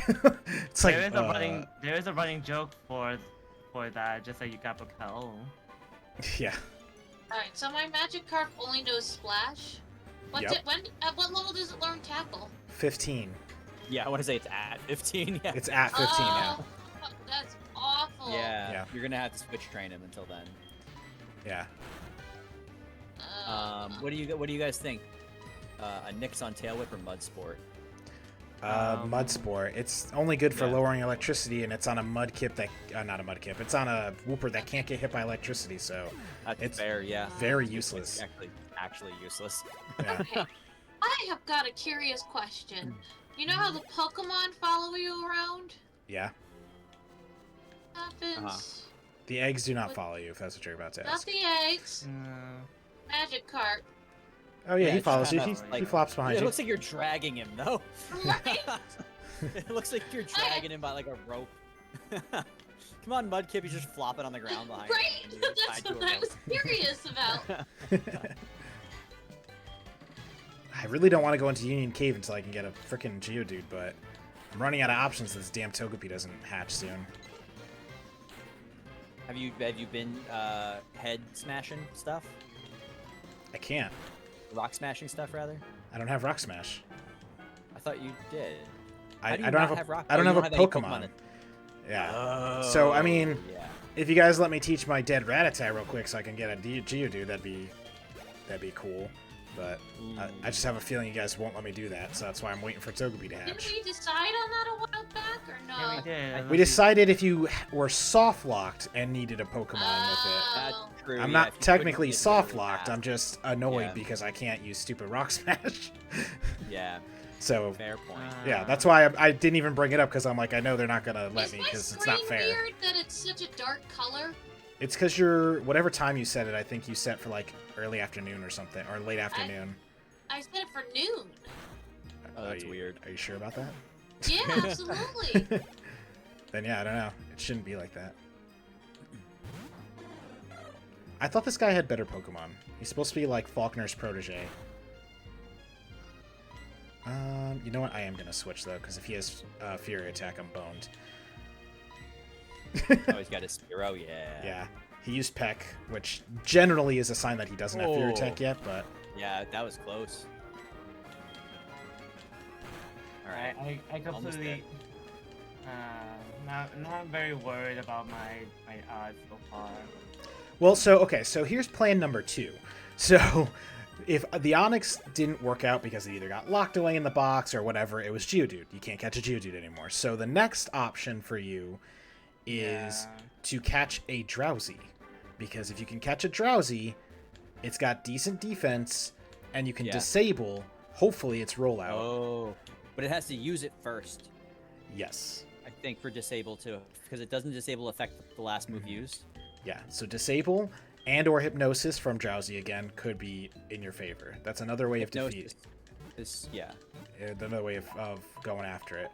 It's like, There is a running joke for that. Just like you got Propel. yeah. Alright, so my magic carp only knows Splash. Yep. At what level does it learn Tackle? 15. Yeah, I want to say it's at 15. Yeah. It's at 15 now. Oh, that's awful. Yeah. Yeah. You're gonna have to switch train him until then. Yeah. What do you guys think? A Nix on Tail Whip or Mud Sport? Mud Sport. It's only good for Yeah. lowering electricity, and it's on a mud kip that not a mud kip. It's on a Whooper that can't get hit by electricity, so That's It's fair, yeah. very useless. Actually useless. Yeah. Okay. I have got a curious question. You know how the Pokemon follow you around? Yeah. Happens. The eggs do not follow you, if that's what you're about to Not ask. the eggs. Magic Carp. Oh yeah, he it's follows you. kinda He like- flops behind It you. looks like you're dragging him though. Right? It looks like you're dragging him by like a rope. Come on, Mudkip, he's just flopping on the ground behind Right? you. and you're That's tied to a what I rope. was curious about. I really don't want to go into Union Cave until I can get a frickin' Geodude, but I'm running out of options so this damn Togepi doesn't hatch soon. Have you been head smashing stuff? I can't. Rock smashing stuff rather? I don't have Rock Smash. I thought you did. I How do you don't not have a, have Rock- I don't oh, have you a don't have any Pokemon. Pokemon Yeah. So I mean, yeah. if you guys let me teach my dead Rattata real quick so I can get a Geodude, that'd be cool. But I just have a feeling you guys won't let me do that, so that's why I'm waiting for Togepi to Didn't hatch. we decide on that a while back, or no? Yeah, we did. We decided if you were soft locked and needed a Pokemon with Oh. That's true. it. I'm yeah, not if you couldn't technically get soft really locked. fast. I'm just annoyed Yeah. because I can't use stupid Rock Smash. Yeah, So fair point. yeah, that's why I didn't even bring it up because I'm like I know they're not gonna let Is me my because it's not screen fair. weird that it's such a dark color? It's because you're whatever time you set it. I think you set for like early afternoon or something or late afternoon. I set it for noon. Oh, that's Are you- weird. Are you sure about that? Yeah, absolutely. Then yeah, I don't know. It shouldn't be like that. I thought this guy had better Pokemon. He's supposed to be like Faulkner's protege. You know what? I am gonna switch though, because if he has Fury Attack, I'm boned. Oh, he's got his Spearow, yeah. Yeah, he used Peck, which generally is a sign that he doesn't have Fury Oh. Attack yet, but Yeah, that was close. Alright. I Almost completely not very worried about my odds so far. well, so here's plan number 2. So if the Onyx didn't work out because it either got locked away in the box or whatever, it was Geodude. You can't catch a Geodude anymore. So the next option for you is to catch a Drowsy. Because if you can catch a Drowsy, it's got decent defense, and you can Yeah. disable, hopefully, its rollout. Oh, but it has to use it first, Yes. I think, for disable too, because it doesn't disable affect the last move used. Yeah, so disable and or Hypnosis from Drowsy again could be in your favor. That's another way of defeat. Yeah. Another way of going after it.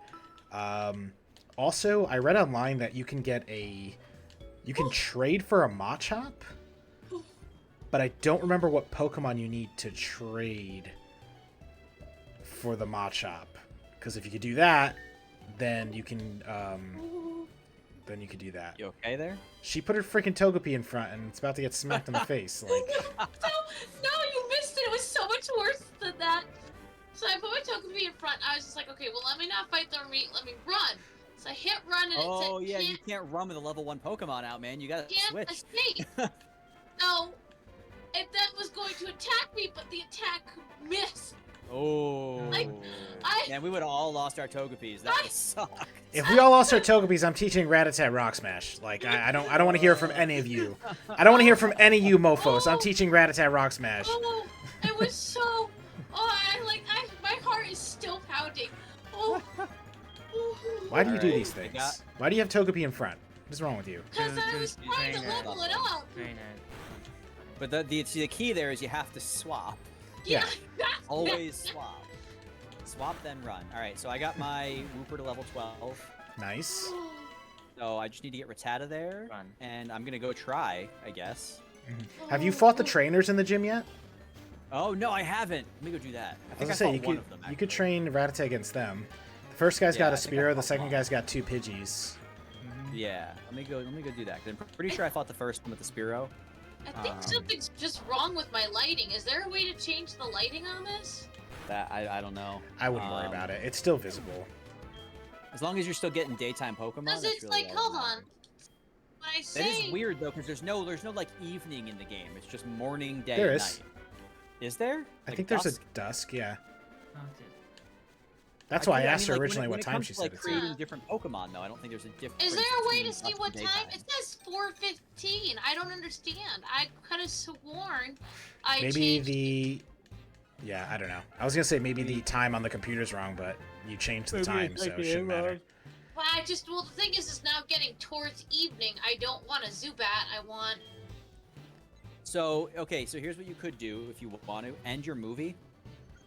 Also, I read online that you can get you can trade for a Machop, but I don't remember what Pokemon you need to trade for the Machop. Because if you could do that, then you can do that. You okay there? She put her freaking Togepi in front, and it's about to get smacked in the face. Like, No, you missed it. It was so much worse than that. So I put my Togepi in front. I was just like, okay, well, let me not fight the meat. Let me run. So I hit run, and Oh it said, yeah, you can't, can't run with a level 1 Pokemon out, man. You gotta can't switch. escape. So it then was going to attack me, but the attack missed. Oh. Like, Man, we would have all lost our Togepis. That would suck. if we all lost our Togepis, I'm teaching Rattata Rock Smash. Like, I don't want to hear from any of you. I don't want to hear from any of you mofos. I'm teaching Rattata Rock Smash. Oh, it was so. My heart is still pounding. Oh. Why do you do Alright, these I things? got- Why do you have Togepi in front? What's wrong with you? Because I was Just trying to train it. level it up. Train it. But the key there is you have to swap. Yeah. Always swap. Swap, then run. All right, so I got my Wooper to level 12. Nice. So I just need to get Rattata there, Run. and I'm gonna go try, I guess. Have you fought the trainers in the gym yet? Oh no, I haven't. Let me go do that. I I was think gonna I say fought you one could of them. you could actually. train Rattata against them. The first guy's Yeah, got a I think I Spearow, the fought second one. guy's got 2 Pidgeys. Yeah, let me go do that. 'Cause I'm pretty sure I fought the first one with the Spearow. I think something's just wrong with my lighting. Is there a way to change the lighting on this? That I don't know. I wouldn't worry about it. It's still visible. As long as you're still getting daytime Pokemon. Because that's it's really like, all that hold on. matters. When I That say is weird though, because there's no like evening in the game. It's just morning, day, There and is. night. Is there? I Like think there's a dusk? dusk, yeah. Oh, dude. That's why I mean, asked her like, originally when what it time comes she to, said like it's creating different Pokemon, though. I don't think there's a difference. Is there a way to between see dusk what and time? daytime. It says 4:15. I don't understand. I could have sworn I Maybe changed. the... Yeah, I don't know. I was gonna say maybe the Maybe- time on the computer's wrong, but you changed the Maybe time, it's so like it shouldn't matter. Well, well, the thing is now getting towards evening. I don't want a Zubat. I want. So, okay, so here's what you could do if you want to end your movie.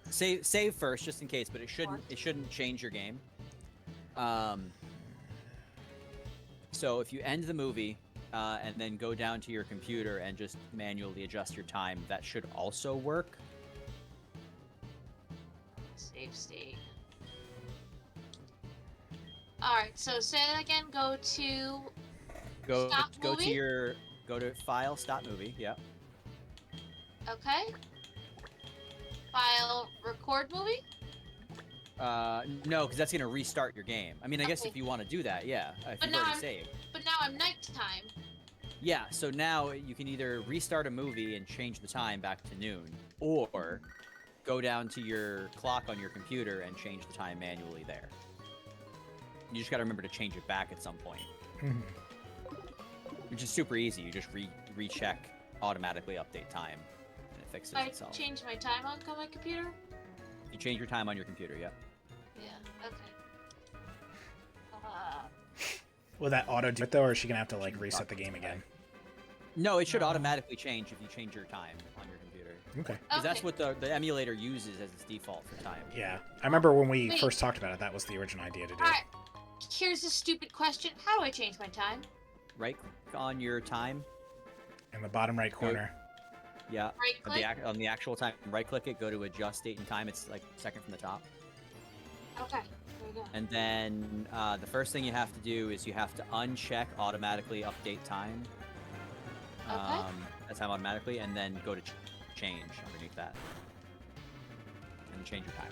Save first, just in case, but it shouldn't change your game. So if you end the movie and then go down to your computer and just manually adjust your time, that should also work. Save state. Alright, so say that again. Go to. Stop movie? Go to file, stop movie. Yeah. Okay. File, record movie? No, because that's gonna restart your game. I mean, I guess Okay. if you want to do that, yeah. If But you've now already I'm- saved. But now I'm nighttime. Yeah, so now you can either restart a movie and change the time back to noon, or go down to your clock on your computer and change the time manually there. You just gotta remember to change it back at some point, Mhm. which is super easy. You just recheck, automatically update time, and it fixes I itself. changed my time on my computer? You change your time on your computer, yeah. Yeah, okay. Will that auto do it though, or is she gonna have to like reset the game again? No, it should automatically change if you change your time on your computer. Okay. Because that's Okay. what the emulator uses as its default for time. Yeah, I remember when we Wait. first talked about it. That was the original idea to do. Alright. Here's a stupid question. How do I change my time? Right click on your time. In the bottom right corner. Yeah. Right click? On the actual time, right click it, go to adjust date and time. It's like second from the top. Okay, there we go. And then the first thing you have to do is you have to uncheck automatically update time. Okay. That time automatically, and then go to change underneath that. And change your time.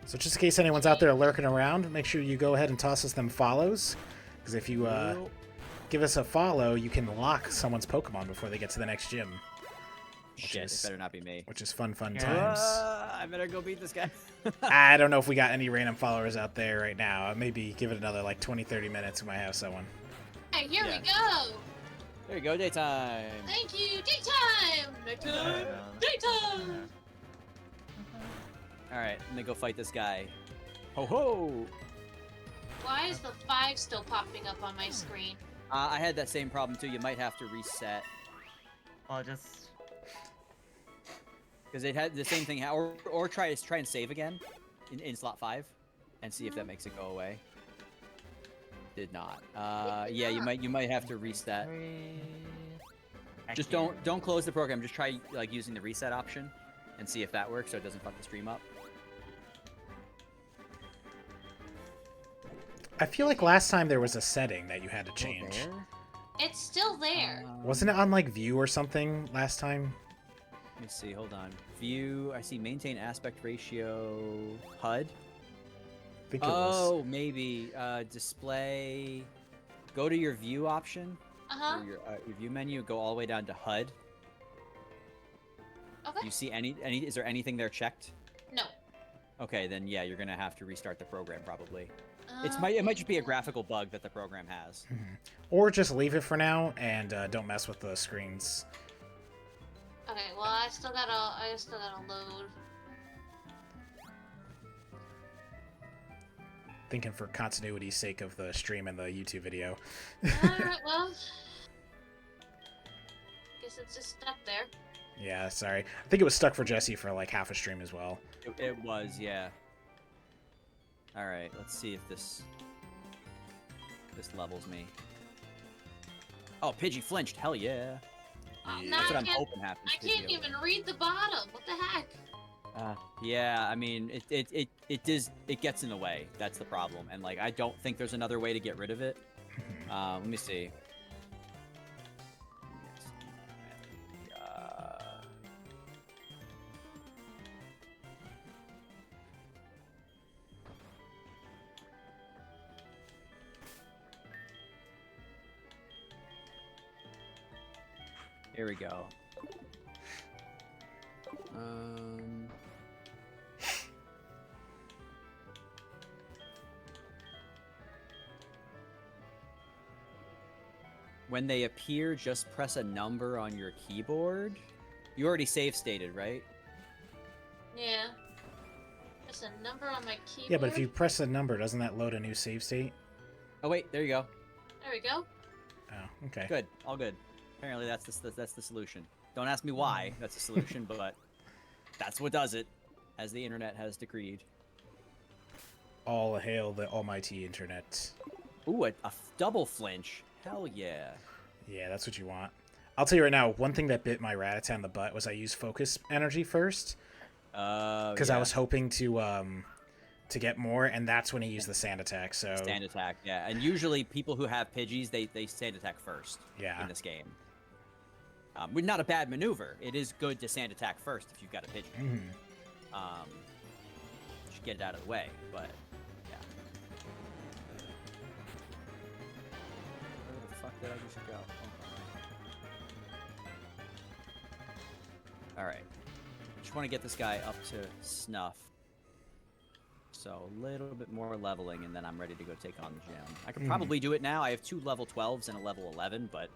So just in case anyone's out there lurking around, make sure you go ahead and toss us them follows. Because if you give us a follow, you can lock someone's Pokemon before they get to the next gym. Shit, is- it better not be me. Which is fun Yeah. times. I better go beat this guy. I don't know if we got any random followers out there right now. Maybe give it another like 20-30 minutes, we might have someone. Hey, here Yeah. we go! There you go, daytime. Thank you! Daytime! Nighttime! Daytime! Alright, let me go fight this guy. Ho ho! Why is the 5 still popping up on my screen? I had that same problem too. You might have to reset. Well, just Because it had the same thing, or try and save again in slot 5, and see if that makes it go away. Did not. Yeah, you might have to reset. Just don't close the program. Just try like using the reset option, and see if that works, so it doesn't fuck the stream up. I feel like last time there was a setting that you had to change. It's still there. Wasn't it on like view or something last time? Let me see. Hold on. View. I see. Maintain aspect ratio. HUD. I think it was. Oh, maybe. Display. Go to your view option. Uh-huh. Or your view menu. Go all the way down to HUD. Okay. You see any? Is there anything there checked? No. Okay, then yeah, you're gonna have to restart the program probably. It might just be a graphical bug that the program has. Mhm. Or just leave it for now and don't mess with the screens. Okay, well I still gotta load. Thinking for continuity's sake of the stream and the YouTube video. Alright, well. Guess it's just stuck there. Yeah, sorry. I think it was stuck for Jesse for like half a stream as well. It was, yeah. All right, let's see if this levels me. Oh, Pidgey flinched. Hell yeah. Now That's what I I'm can't, hoping happens. I can't even read the bottom. What the heck? Yeah, I mean, it gets in the way. That's the problem, and like I don't think there's another way to get rid of it. Let me see. Here we go. When they appear, just press a number on your keyboard. You already save stated, right? Yeah. There's a number on my keyboard. Yeah, but if you press a number, doesn't that load a new save state? Oh wait, there you go. There we go. Oh, okay. Good, all good. Apparently that's the solution. Don't ask me why that's the solution, but that's what does it, as the internet has decreed. All hail the almighty internet. Ooh, a double flinch. Hell yeah. Yeah, that's what you want. I'll tell you right now, one thing that bit my Rattata in the butt was I used focus energy first. Because I was hoping to get more, and that's when he used the sand attack. So Stand attack, yeah. And usually people who have Pidgeys, they stand attack first Yeah. in this game. Not a bad maneuver. It is good to sand attack first if you've got a Pidgey. Just get it out of the way, but yeah. Where the fuck did I just go? Oh. Alright. Just want to get this guy up to snuff. So a little bit more leveling, and then I'm ready to go take on the gym. I could probably do it now. I have 2 level 12s and a level 11, but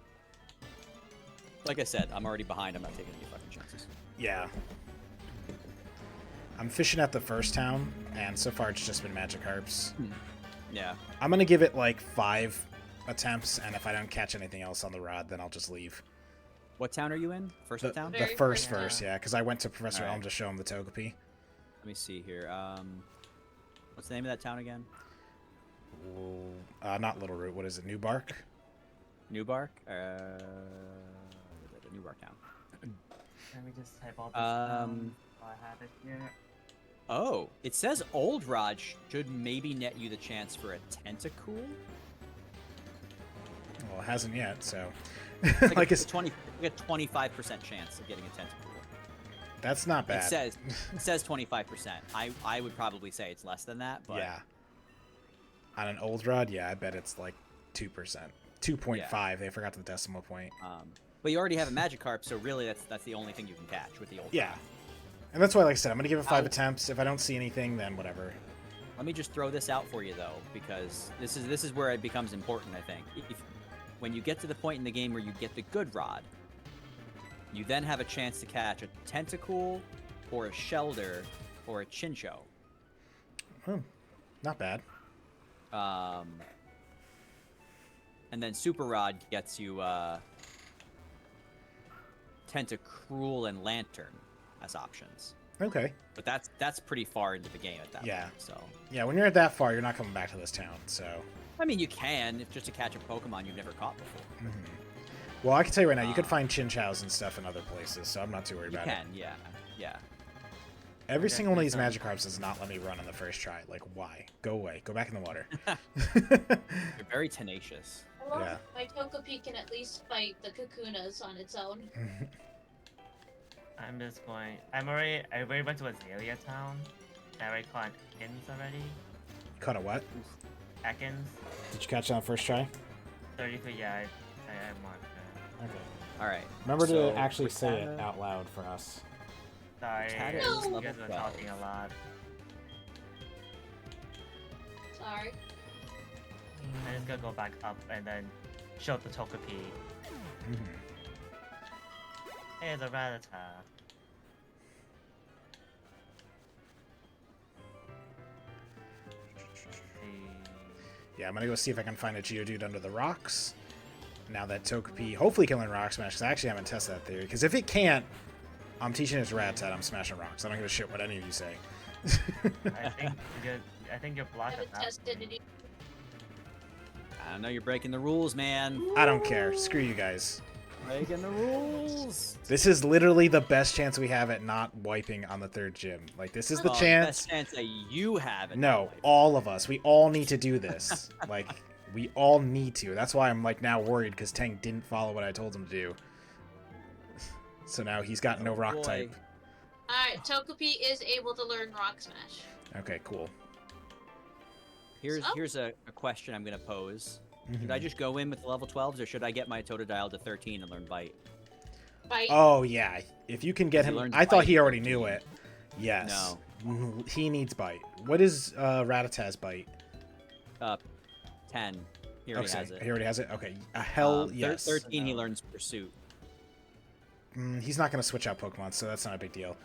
like I said, I'm already behind. I'm not taking any fucking chances. yeah. I'm fishing at the first town, and so far it's just been Magikarps. Yeah. I'm going to give it like 5 attempts, and if I don't catch anything else on the rod, then I'll just leave. What town are you in? First The, town? the Very first, first yeah, because I went to Professor Alright. Elm to show him the Togepi. Let me see here. What's the name of that town again? Not Little Root, what is it, New Bark? Newbark? Newbark town. Let me just type all this down. I have it here. Oh, it says Old Rod should maybe net you the chance for a Tentacool? Well, it hasn't yet, so... Like, like a, it's, 20, like a 25% chance of getting a Tentacool. that's not bad. It says 25%. I would probably say it's less than that, but Yeah. On an old rod, yeah, I bet it's like 2%. 2.5, they forgot the decimal point. but you already have a Magikarp, so really that's the only thing you can catch with the Old Yeah. Rod. And that's why, like I said, I'm going to give it 5 Ow. attempts. If I don't see anything, then whatever. Let me just throw this out for you though, because this is where it becomes important, I think. When you get to the point in the game where you get the good rod, you then have a chance to catch a Tentacool, or a Shelder, or a Chinchou. Oh, not bad. And then Super Rod gets you Tentacruel and Lantern as options. Okay. But that's pretty far into the game at that Yeah. point. So Yeah, when you're at that far, you're not coming back to this town, so... I mean, you can if just to catch a Pokemon you've never caught before. Well, I can tell you right now, you could find Chinchows and stuff in other places, so I'm not too worried You about can, yeah. it. Every Okay, single one of these makes Magikarps does not let me run on the first try. Like, why? Go away. Go back in the water. You're very tenacious. I love Yeah. my Togepi can at least fight the Kakunas on its own. I'm just going. I already went to Azalea Town. I already caught Ekans already. Caught a what? Ekans. Did you catch it on the first try? 33, yeah, I marked it. Okay. All right. Remember so to actually say it Rattata- out loud for us. Sorry, Rattata is you level guys were 12. talking a lot. Sorry. I'm just gonna go back up and then show the Togepi. Hey, the Rattata. Yeah, I'm gonna go see if I can find a Geodude under the rocks. Now that Togepi hopefully can learn Rock Smash, because I actually haven't tested that theory. Because if it can't, I'm teaching it to Rattata, I'm smashing rocks. I don't give a shit what any of you say. I think you're I blocked haven't at that. tested it. I don't know, you're breaking the rules, man. I don't care. Screw you guys. Breaking the rules. This is literally the best chance we have at not wiping on the third gym. Like, this is the Well, chance. Best chance that you have it. No, all of us. We all need to do this. Like, we all need to. That's why I'm, like, now worried, because Tank didn't follow what I told him to do. So now he's got no rock boy. type. Alright, Togepi is able to learn Rock Smash. Okay, cool. Here's a question I'm gonna pose. Should I just go in with level 12s, or should I get my Totodile to 13 and learn Bite? Bite. Oh yeah, if you can get He him. learns I thought bite he at already 13. knew it. Yes. No. He needs bite. What is Rattatas bite? 10. He already Okay, has it. he already has it. Okay, hell yes. 13, he learns Pursuit. He's not gonna switch out Pokemon, so that's not a big deal.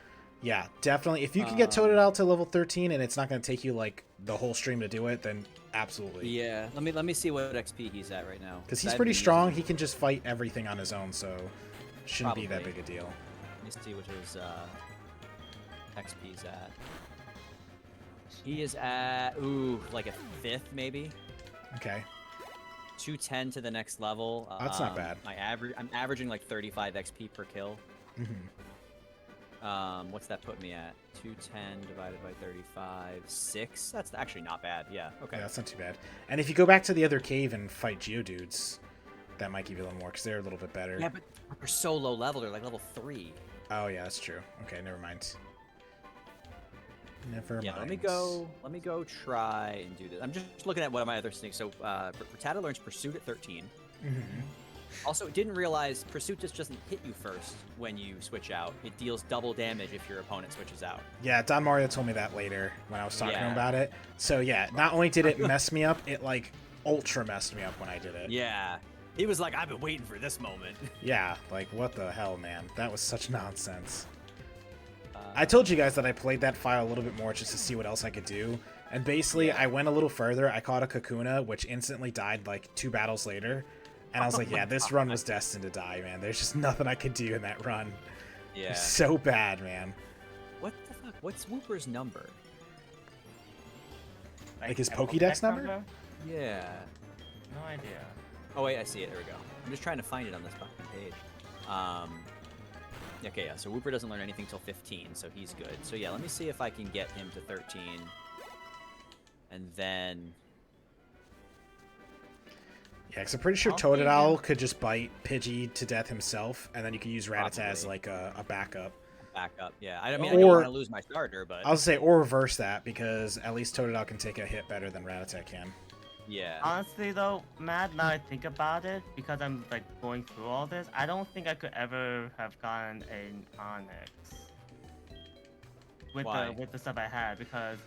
Yeah, definitely. If you can get Totodile to level 13 and it's not gonna take you like the whole stream to do it, then absolutely. Yeah, let me see what XP he's at right now. Because he's I've pretty been strong. using- He can just fight everything on his own, so shouldn't be that Probably. big a deal. Let me see what his XP's at. He is at like a 5th maybe. Okay. 210 to the next level. That's not bad. I'm averaging like 35 XP per kill. Mm-hmm. What's that put me at? 210 divided by 35, 6. That's actually not bad. Yeah. Okay. Yeah, that's not too bad. And if you go back to the other cave and fight Geodudes, that might give you a little more because they're a little bit better. Yeah, but they're so low level. They're like level 3. Oh yeah, that's true. Okay, never mind. Never Yeah, mind. let me go try and do this. I'm just looking at what my other sneaks. So, Rattata learns Pursuit at 13. Mm-hmm. Also, didn't realize Pursuit just doesn't hit you first when you switch out. It deals double damage if your opponent switches out. Yeah, Don Mario told me that later when I was talking to him Yeah. about it. So yeah, not only did it mess me up, it like ultra messed me up when I did it. Yeah. He was like, I've been waiting for this moment. Yeah, like what the hell, man? That was such nonsense. I told you guys that I played that file a little bit more just to see what else I could do. And basically, Yeah. I went a little further. I caught a Kakuna, which instantly died like 2 battles later. And I was like, yeah, this run was destined to die, man. There's just nothing I could do in that run. It Yeah. was so bad, man. What the fuck? What's Wooper's number? Like his a Pokédex number? Yeah. No idea. Oh wait, I see it. There we go. I'm just trying to find it on this fucking page. Okay, yeah. So Wooper doesn't learn anything till 15, so he's good. So yeah, let me see if I can get him to 13, and then Yeah, because I'm pretty sure I'll see Totodile could just bite Pidgey to death himself, and then you could use Rattata as Probably. like a backup. back up. Yeah. I mean, I don't Or- want to lose my starter, but I was gonna say, or reverse that, because at least Totodile can take a hit better than Rattata can. yeah. Honestly though, Matt, now I think about it, because I'm like going through all this, I don't think I could ever have gotten an Onyx with Why? the stuff I had, because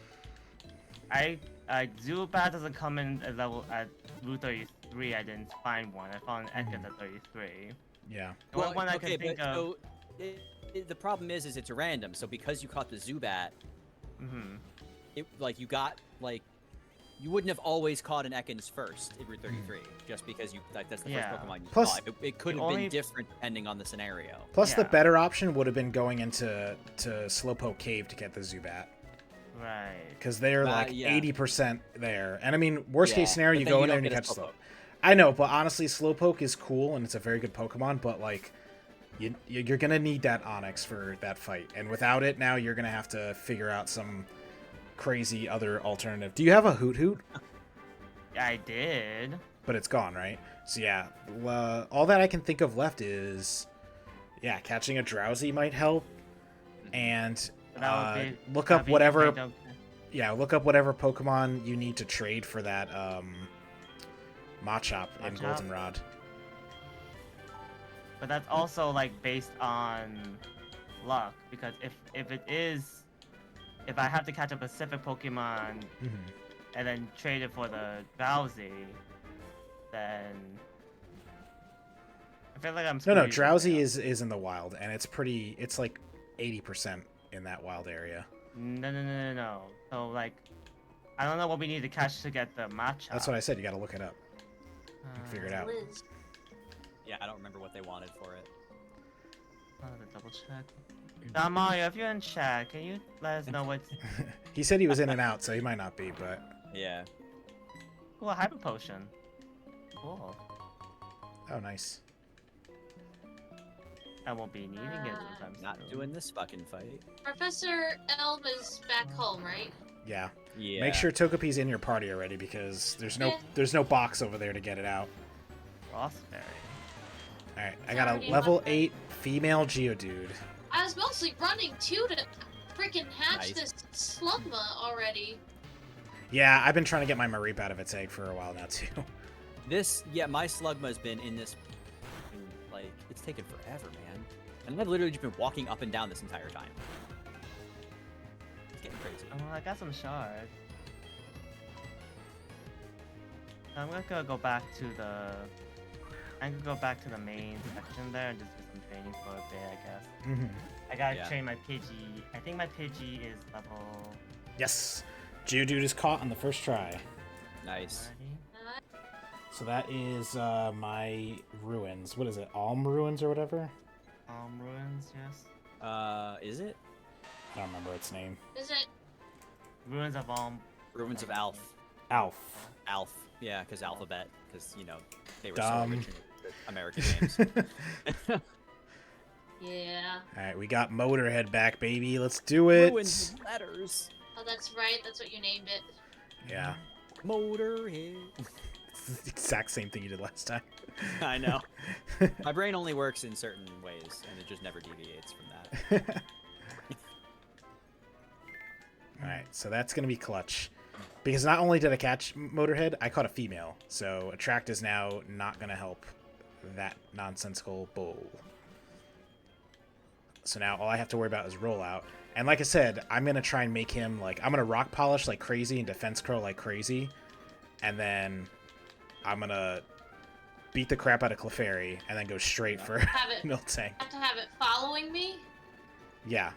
Zubat doesn't come in at Route 33. I didn't find one. I found Ekans at 33. Yeah. The only one I can think of. so the problem is it's random. So because you caught the Zubat, Mhm. it like you got like you wouldn't have always caught an Ekans first in Route 33 just because you like that's the Yeah. first Pokemon you Plus- caught. It could The have been only- different depending on the scenario. Plus, the Yeah. better option would have been going into Slowpoke Cave to get the Zubat, Right. because they're That- like yeah. 80% there. And I mean, worst case Yeah, scenario, but you then go you in there don't and you get catch a Slowpoke. Slowpoke. I know, but honestly, Slowpoke is cool and it's a very good Pokemon, but like, you're gonna need that Onix for that fight, and without it, now you're gonna have to figure out some crazy other alternative. Do you have a Hoot Hoot? I did. But it's gone, right? So yeah, all that I can think of left is, yeah, catching a Drowsy might help, and That would be- look that'd up be whatever. great, okay. Yeah, look up whatever Pokemon you need to trade for that Machop in Machop? Goldenrod. But that's also like based on luck, because if I have to catch a specific Pokemon Mhm. and then trade it for the Drowsy, then I feel like I'm No, no, screwed Drowsy right is in the wild, and it's like 80% in that wild area. now. No. So like, I don't know what we need to catch to get the Machop. That's what I said. You got to look it up. Figure it out. Liz. Yeah, I don't remember what they wanted for it. To double check. Now, Mario, if you're in chat, can you let us know what's... He said he was in and out, so he might not be, but Yeah. Cool, a Hyper Potion. Cool. oh, nice. I won't be needing it anytime Not soon. doing this fucking fight. Professor Elm is back home, right? Yeah. Yeah. Make sure Togepi's in your party already, because Yeah. there's no box over there to get it out. Frostberry. All right, I got a Already level unlocked. 8 female Geodude. I was mostly running to freaking hatch Nice. this Slugma already. Yeah, I've been trying to get my Mareep out of its egg for a while now too. This, yeah, my Slugma's been in this fucking like it's taken forever, man. And I've literally just been walking up and down this entire time. It's getting crazy. Oh, I got some shards. I'm gonna go back to the. I can go back to the main section there and just do some training for a bit, I guess. Mhm. I gotta Yeah. train my Pidgey. I think my Pidgey is level Yes. Geodude is caught on the first try. Nice. 30. So that is my ruins. What is it? Alm ruins or whatever? Ruins, yes. Is it? I don't remember its name. Is it? Ruins of Ruins of Alf. Alf. Alf. Yeah, because Alphabet. Because, you know, they were Dumb. so original with American names. Yeah. Alright, we got Motorhead back, baby. Let's do it. Ruins of letters. Oh, that's right. That's what you named it. Yeah. Motorhead. It's the exact same thing you did last time. I know. My brain only works in certain ways, and it just never deviates from that. Alright, so that's going to be clutch. Because not only did I catch Motorhead, I caught a female. So Attract is now not going to help that nonsensical bull. So now all I have to worry about is rollout. And like I said, I'm going to try and make him like... I'm going to Rock Polish like crazy and Defense Curl like crazy. And then I'm going to beat the crap out of Clefairy and then go straight for Have it. Miltank. Have to have it following me. Yeah.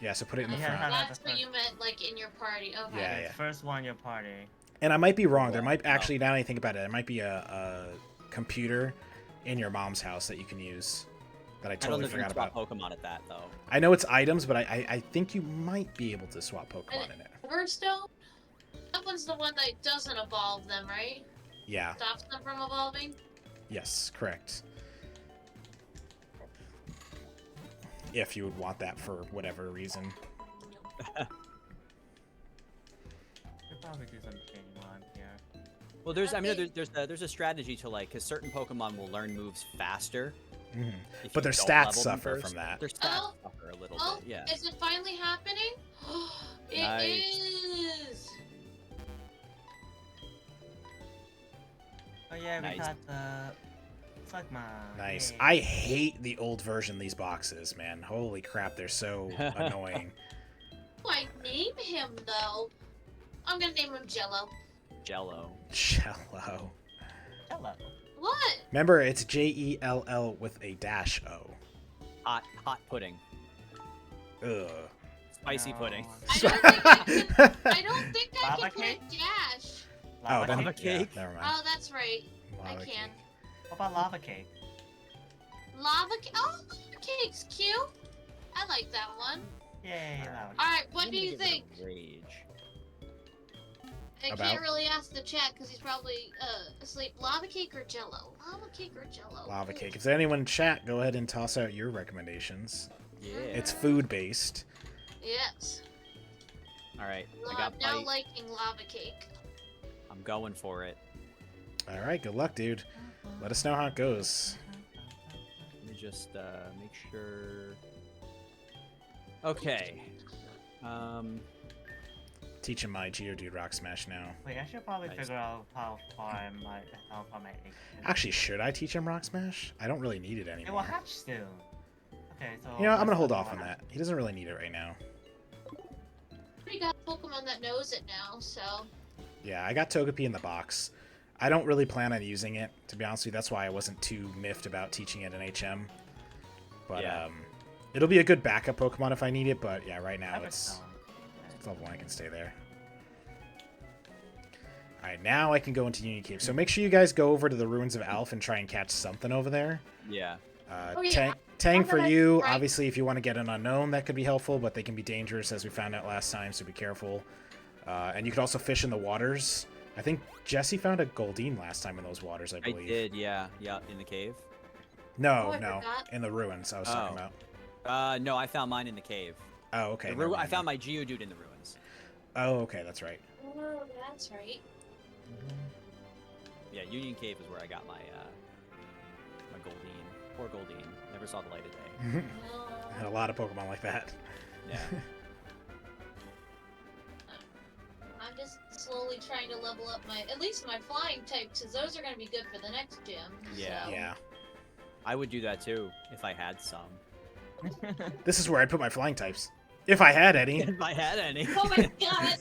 Yeah, so put it in the Yeah, front. have that That's the what first- you meant, like in your party. Okay. Yeah, yeah. First one in your party. And I might be wrong. There might Wow. actually, now that I think about it, there might be a computer in your mom's house that you can use that I I don't totally know if you can forgot swap about. Pokemon at that, though. I know it's items, but I think you might be able to swap Pokemon in it. Riverstone? That one's the one that doesn't evolve them, right? Yeah. Stops them from evolving? Yes, correct. If you would want that for whatever reason. Could probably do some training on here. Well, there's, I mean, Okay. there's a strategy to like, because certain Pokemon will learn moves faster. Mhm. if But you their don't stats level them suffer first. from that. Their stats Oh. suffer a little Oh, bit, yeah. is it finally happening? It Nice. is. Oh yeah, we Nice. got the Slugma. Nice. Yay. I hate the old version of these boxes, man. Holy crap, they're so annoying. Oh, I name him though. I'm gonna name him Jello. Jello. Jello. Hello. What? Remember, it's Jell with a dash O. Hot pudding. Ugh. Spicy pudding. I don't think I can. I don't think I Lava can put a cake? dash. Oh, Lava then Lava cake? cake? Yeah, never mind. Oh, that's right. Lava I can. cake. What about lava cake? Lava cake. Oh, lava cake's cute. I like that one. Yay, Alright. lava cake. All right, what I'm do gonna you get rid think? of Rage. I About? can't really ask the chat because he's probably asleep. Lava cake or Jello? Lava cake or Jello? Lava cake. If there's anyone in chat, go ahead and toss out your recommendations. Yeah. It's food based. Yes. All right. I I'm got now Bite. liking lava cake. I'm going for it. All right, good luck, dude. Let us know how it goes. Let me just make sure. Okay. Teaching my Geodude Rock Smash now. Wait, I should probably Nice. figure out how far my egg is. Actually, should I teach him Rock Smash? I don't really need it It will anymore. hatch soon. Okay, so. You know, I'm gonna let's hold go off on that. He doesn't really need it right now. We got Pokemon that knows it now, so. Yeah, I got Togepi in the box. I don't really plan on using it, to be honest with you. That's why I wasn't too miffed about teaching it in HM. But Yeah. it'll be a good backup Pokemon if I need it. But yeah, right now Epic it's Stone. level 1. I can stay there. All right, now I can go into Union Cave. So make sure you guys go over to the Ruins of Alph and try and catch something over there. Yeah. Oh, yeah. Tang for Alright, you. right. Obviously, if you want to get an unknown, that could be helpful, but they can be dangerous, as we found out last time, so be careful. And you could also fish in the waters. I think Jesse found a Goldeen last time in those waters, I I believe. did, yeah. Yeah, in the cave. No, Oh, I no, forgot. in the ruins I was talking Oh. about. No, I found mine in the cave. Oh, okay. The never I mind found my Geodude in the ruins. then. Oh, okay, that's right. Oh, that's right. Yeah, Union Cave is where I got my my Goldeen. Poor Goldeen. Never saw the light of day. No. Had a lot of Pokemon like that. Yeah. I'm just slowly trying to level up at least my flying type, because those are going to be good for the next gym. Yeah. So. Yeah. I would do that too if I had some. This is where I'd put my flying types. If I had any. If I had any. Oh my god!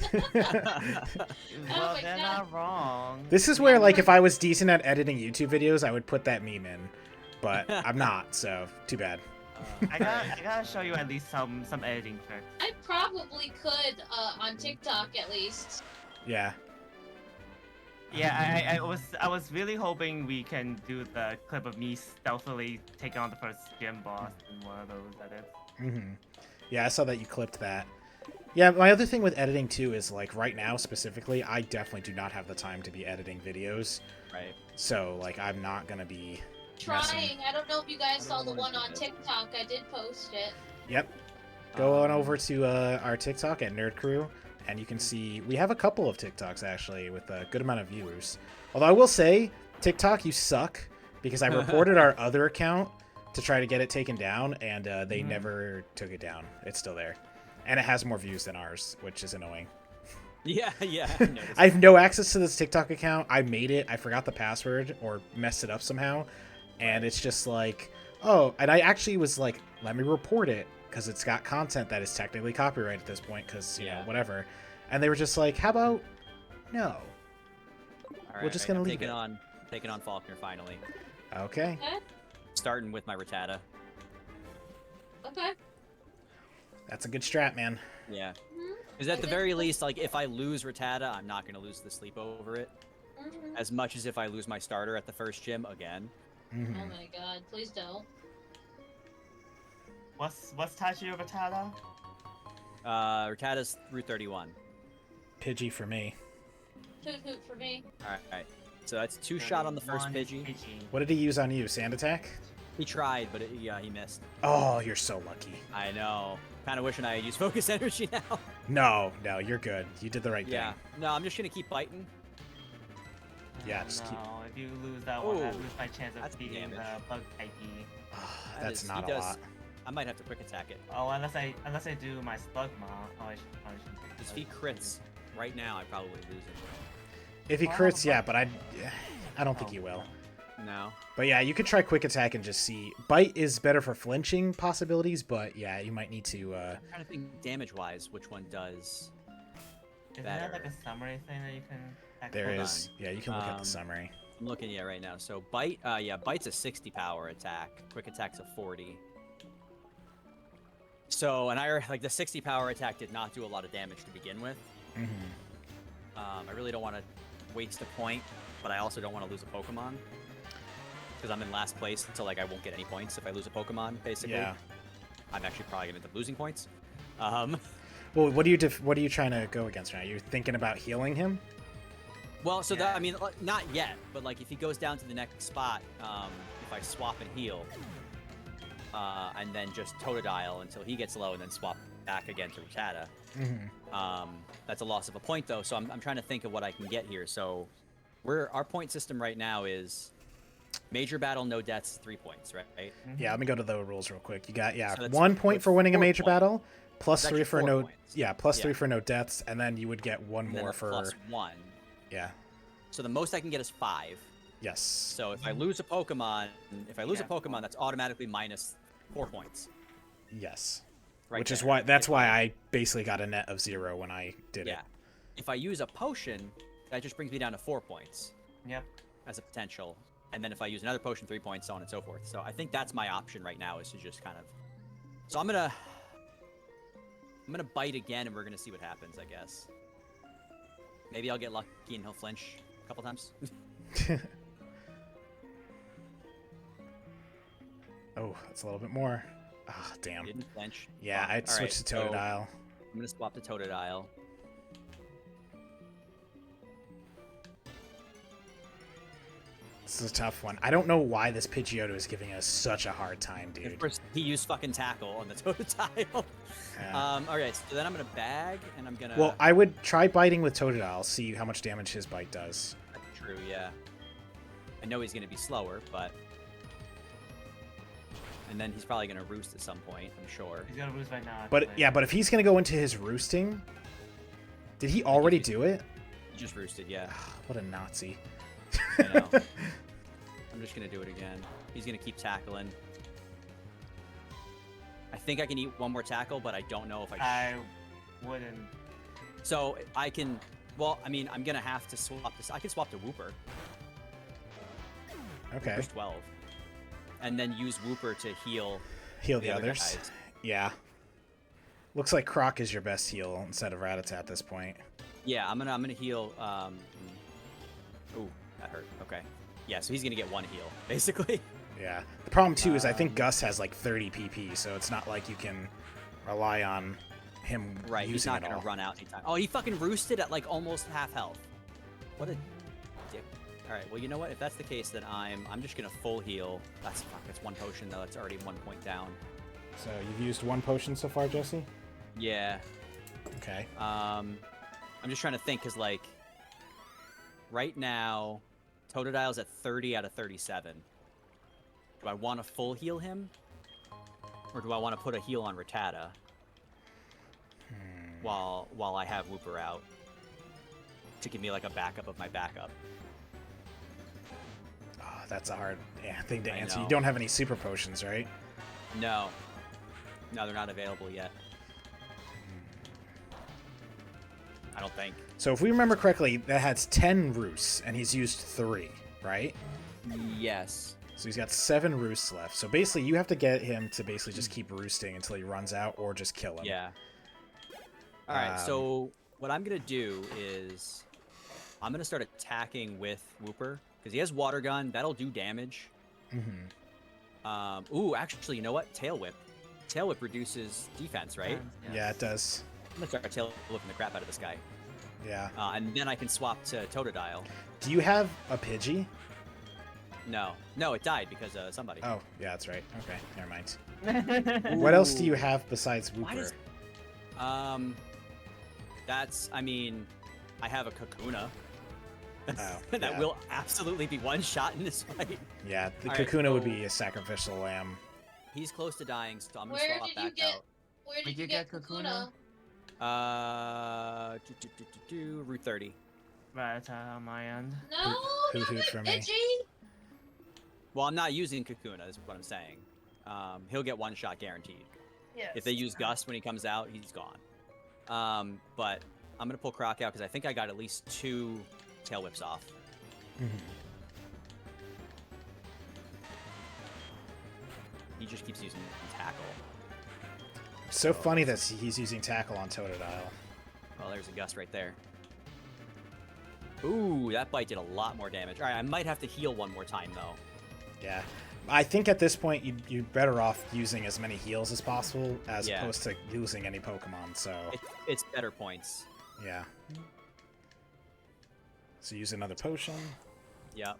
Well, my they're God. not wrong. This is where, like, if I was decent at editing YouTube videos, I would put that meme in. But I'm not, so too bad. I gotta show you at least some editing tricks. I probably could on TikTok at least. Yeah. Yeah, I was really hoping we can do the clip of me stealthily taking on the first gym boss in one of those edits. Mm-hmm. Yeah, I saw that you clipped that. Yeah, my other thing with editing, too, is, like, right now, specifically, I definitely do not have the time to be editing videos. Right. So, like, I'm not gonna be... Trying. I don't know if you guys saw the one on TikTok. I did post it. Yep. Go on over to our TikTok at Nerd Crew, and you can see we have a couple of TikToks actually with a good amount of viewers. Although I will say, TikTok, you suck, because I reported our other account to try to get it taken down, and they never took it down. It's still there, and it has more views than ours, which is annoying. Yeah, yeah. I have no access to this TikTok account. I made it. I forgot the password or messed it up somehow. And it's just like, oh, and I actually was like, let me report it because it's got content that is technically copyrighted at this point because, you know, whatever. And they were just like, how about no? All We're just going to leave it. Taking on Faulkner finally. Okay. Okay. Starting with my Rattata. Okay. That's a good strat, man. Yeah. Because at the very least, like, if I lose Rattata, I'm not going to lose the sleep over it. As much as if I lose my starter at the first gym again. Mm-hmm. Oh my god, please don't. What's Tachi over Rattata? Rattata's Route 31. Pidgey for me. Hoot hoot for me. Alright. So that's 2 shot on the first Pidgey. What did he use on you? Sand attack? He tried, but yeah, he missed. Oh, you're so lucky. I know. Kind of wishing I had used Focus Energy now. No, you're good. You did the right Yeah. thing. No, I'm just going to keep biting. Yeah, just keep... No, if you lose that one, I Ooh, lose my chance that's of beating damage. the bug typey. That That's is- not he a does- lot. I might have to quick attack it. Oh, unless I do my Slugma. Oh, I shouldn't do If he crits right now, I probably lose him. If he Oh, crits, yeah, but- but I don't think he will. No. But yeah, you could try quick attack and just see. Bite is better for flinching possibilities, but yeah, you might need to. I'm trying to think damage-wise which one does. Isn't that like better. a summary thing that you can? There Hold is. Yeah, you can look at the summary. I'm looking at it right now. So bite, yeah, bite's a 60 power attack. Quick attack's a 40. So, and like the 60 power attack did not do a lot of damage to begin with. I really don't want to waste a point, but I also don't want to lose a Pokemon. Because I'm in last place, so like I won't get any points if I lose a Pokemon, basically. Yeah. I'm actually probably gonna end up losing points. Well, what are you trying to go against right now? You're thinking about healing him? Well, so that, I mean, not yet, but like if he goes down to the next spot, if I swap and heal, and then just Totodile until he gets low and then swap back again to Rattata. That's a loss of a point though, so I'm trying to think of what I can get here. So our point system right now is major battle, no deaths, 3 points, right? Yeah, let me go to the rules real quick. You got So that's 1 point for winning a 4 major points. battle, plus It's 3 actually for 4 no points. plus Yeah. 3 for no deaths, and then you would get one And then more a for +1. yeah. So the most I can get is 5. Yes. So if I lose a Pokemon, that's automatically minus 4 points. Yes. Right Which is there. why that's why I basically got a net of 0 when I did Yeah. If I use a potion, that just brings me down to 4 points Yep. as a potential. And then if I use another potion, 3 points, so on and so forth. So I think that's my option right now, is to just kind of. So I'm gonna bite again, and we're gonna see what happens, I guess. Maybe I'll get lucky and he'll flinch a couple times. it. Oh, that's a little bit more. Ah, damn. Didn't flinch. Yeah, Fuck. I'd All switch right, to so Totodile. I'm gonna swap to Totodile. This is a tough one. I don't know why this Pidgeotto is giving us such a hard time, Of dude. course, he used fucking tackle on the Totodile. Yeah. All right, so then I'm gonna bag, and I'm gonna. Well, I would try biting with Totodile, see how much damage his bite does. That's true, yeah. I know he's gonna be slower, but. And then he's probably gonna roost at some point, I'm sure. He's gonna lose right now. But actually. yeah, but if he's gonna go into his roosting, did he already do it? He just roosted, yeah. What a Nazi. I know. I'm just gonna do it again. He's gonna keep tackling. I think I can eat one more tackle, but I don't know if I wouldn't. So I can. Well, I mean, I'm gonna have to swap this. I can swap to Whooper. Okay. Whooper's 12, and then use Whooper to heal. Heal the other others. guys. Yeah. Looks like Croc is your best heal instead of Rattata at this point. Yeah, I'm gonna heal. Ooh, that hurt. Okay. Yeah, so he's gonna get one heal, basically. Yeah. The problem too is I think Gus has like 30 PP, so it's not like you can rely on him Right, he's using not it gonna all. run out anytime. Oh, he fucking roosted at like almost half health. What a dick. All right, well, you know what? If that's the case, then I'm just gonna full heal. That's one potion though. It's already 1 point down. So you've used one potion so far, Jesse? Yeah. Okay. I'm just trying to think, cause like right now, Totodile's at 30 out of 37. Do I want to full heal him, or do I want to put a heal on Rattata while I have Whooper out to give me like a backup of my backup? Oh, that's a hard thing to I answer. You know. don't have any super potions, right? No, they're not available yet. I don't think. So if we remember correctly, that has 10 roosts, and he's used 3, right? Yes. So he's got 7 roosts left. So basically, you have to get him to basically just keep roosting until he runs out, or just kill him. Yeah. All right. So what I'm gonna do is I'm gonna start attacking with Whooper because he has Water Gun. That'll do damage. Mm-hmm. Ooh, actually, you know what? Tail Whip. Tail Whip reduces defense, right? Yeah, it does. I'm gonna start tail whipping the crap out of this guy. Yeah. And then I can swap to Totodile. Do you have a Pidgey? No, it died because somebody. Oh, yeah, that's right. Okay, never mind. What else do you have besides Why Whooper? Does, I mean, I have a Kakuna. Oh, that yeah. will absolutely be one shot in this fight. Yeah, the All right, Kakuna would so- be a sacrificial lamb. He's close to dying, so I'm gonna Where swap did you back get? out. Where did you get Kakuna? Route 30. Right on my end. No, Hoot not hoot my for me. Pidgey. Well, I'm not using Kakuna, is what I'm saying. He'll get one shot guaranteed. Yes. If they use Gust when he comes out, he's gone. But I'm gonna pull Croc out because I think I got at least 2 tail whips off. Mhm. He just keeps using tackle. So funny that he's using tackle on Totodile. Well, there's a Gust right there. Ooh, that bite did a lot more damage. All right, I might have to heal one more time though. Yeah. I think at this point you're better off using as many heals as possible as Yeah. opposed to losing any Pokemon. So It's better points. yeah. So use another potion. Yep.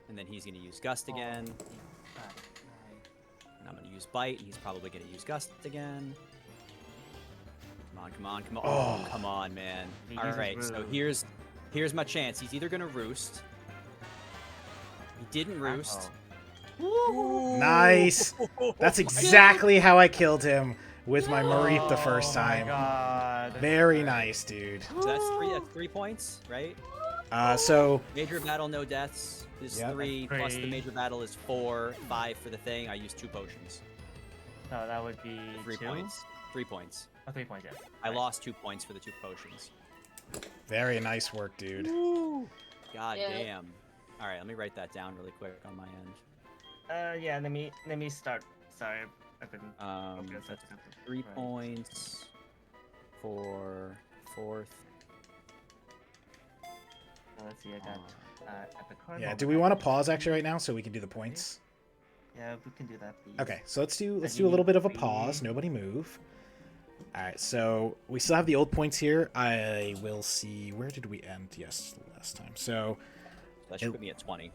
And then he's gonna use Gust again. And I'm gonna use Bite, and he's probably gonna use Gust again. Come on, come on, come on. Oh, Oh. come on, man. He All uses right, so Roost. here's my chance. He's either gonna Roost. He didn't Roost. Nice. That's Oh my exactly how I killed him with my Mareep the first Oh my time. god. Very nice, dude. So that's 3 points, right? So Major battle, no deaths is Yep. 3, That's plus the three. major battle is 4, 5 for the thing. I used 2 potions. No, that would be 3 2? points. 3 points. Oh, 3 points, yeah. I Right. lost 2 points for the 2 potions. very nice work, dude. God Yeah. damn. All right, let me write that down really quick on my end. Yeah, let me start. Sorry, I've been. That's Right. 3 points for 4th. Let's see, I got Epic Card. Yeah. Do we want to pause actually right now so we can do the points? Yeah, we can do that, please. Okay. So let's do And a you little need bit of a 3. pause. Nobody move. All right. So we still have the old points here. I will see. Where did we end? Yes, last time. So That should It- put me at 20.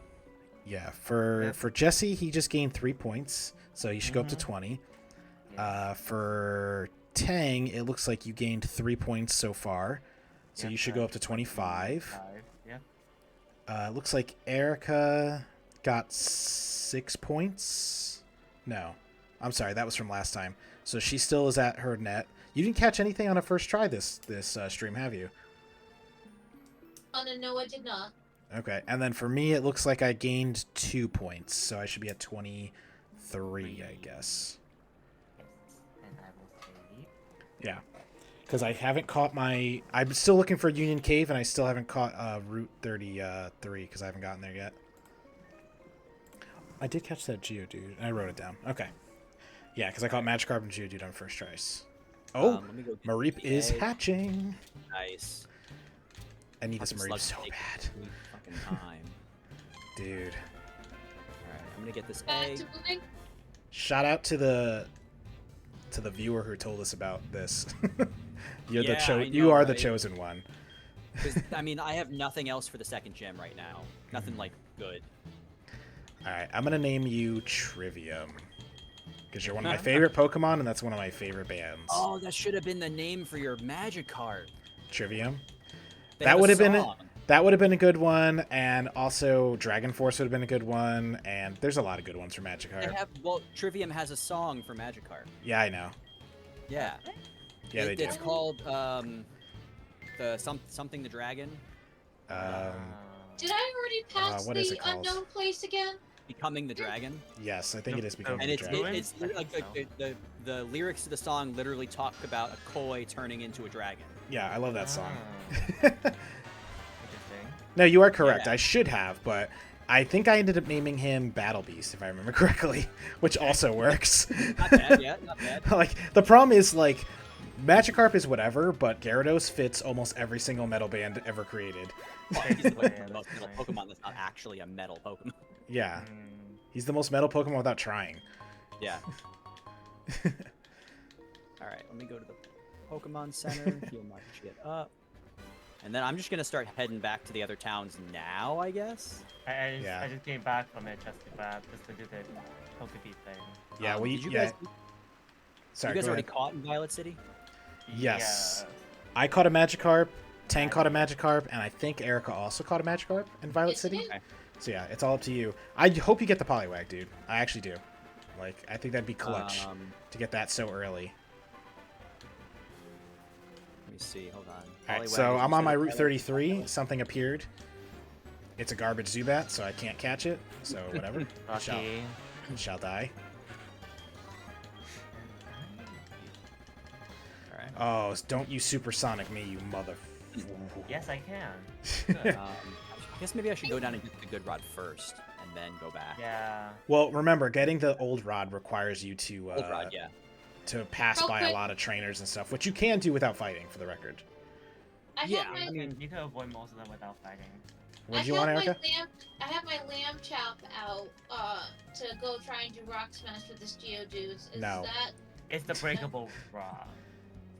yeah, for Yep. for Jesse, he just gained 3 points, so you should go up to Mhm. 20. Yes. For Tang, it looks like you gained 3 points so far, so Yep, you should go up to 25. 5, yeah. It looks like Erica got 6 points. No, I'm sorry, that was from last time. So she still is at her net. You didn't catch anything on a first try this stream, have you? Oh, no, I did not. Okay, and then for me, it looks like I gained 2 points, so I should be at 23, I guess. Yes. And I will save. Yeah, because I haven't caught my. I'm still looking for Union Cave, and I still haven't caught Route 33 because I haven't gotten there yet. I did catch that Geodude, and I wrote it down. Okay. Yeah, because I caught Magikarp and Geodude on first tries. Oh, Let me go get Mareep the is egg. hatching. Nice. I need this Fucking Mareep slug so take bad. sweet fucking time. Dude. Alright, I'm gonna get this Back egg. to moving. Shout out to the viewer who told us about this. You're Yeah, I you know, are the right? chosen one. 'Cause, I mean, I have nothing else for the second gym right now. Nothing like good. Alright, I'm gonna name you Trivium. Because you're one of my favorite Pokemon, and that's one of my favorite bands. Oh, that should have been the name for your Magikarp. Trivium. They That have a would have been song. that would have been a good one, and also Dragon Force would have been a good one, and there's a lot of good ones for They Magikarp. have, well, Trivium has a song for Magikarp. Yeah, I know. Yeah. Yeah, they do. It's called something the dragon. Um, Did I already pass what is the it called? unknown place again? Becoming the dragon. yes, I think it is becoming And a it's dragon. it's like the lyrics to the song literally talk about a koi turning into a dragon. Yeah, I love that song. Interesting. No, you are correct. Yeah. I should have, but I think I ended up naming him Battle Beast, if I remember correctly, which also works. Not bad, yeah, not bad. Like, the problem is, like, Magikarp is whatever, but Gyarados fits almost every single metal band ever created. Well, he's the most metal Pokemon that's not actually a metal Pokemon. Yeah, Mm, he's the most metal Pokemon without trying. Yeah. Alright, let me go to the Pokemon Center, heal my shit up. And then I'm just gonna start heading back to the other towns now, I guess. Yeah. I just came back from it just to do the Pokebee thing. Yeah, well, did you yeah. guys, Sorry, you guys go already ahead. caught in Violet City? Yes. Yeah. I caught a Magikarp, Tang caught a Magikarp, and I think Erica also caught a Magikarp in Violet Yes, City. it is. Okay. So yeah, it's all up to you. I hope you get the Poliwag, dude. I actually do. Like, I think that'd be clutch to get that so early. Let me see, hold on. Alright, Poliwag so is I'm on my instead of Route Violet- 33. Something appeared. It's a garbage Zubat, so I can't catch it. So whatever. It shall, Lucky. it shall die. Alright. Oh, don't you supersonic me, you mother. Yes, I can. I guess maybe I should go down and get the good rod first, and then go back. Yeah. Well, remember, getting the old rod requires you to Old rod, yeah. to pass Real by a quick. lot of trainers and stuff, which you can do without fighting, for the record. I Yeah, have my, I mean- You can avoid most of them without fighting. What I do you want, have Erica? I have my lamb chop out to go try and do rock smash with this Geodude. Is No. that It's the breakable rock.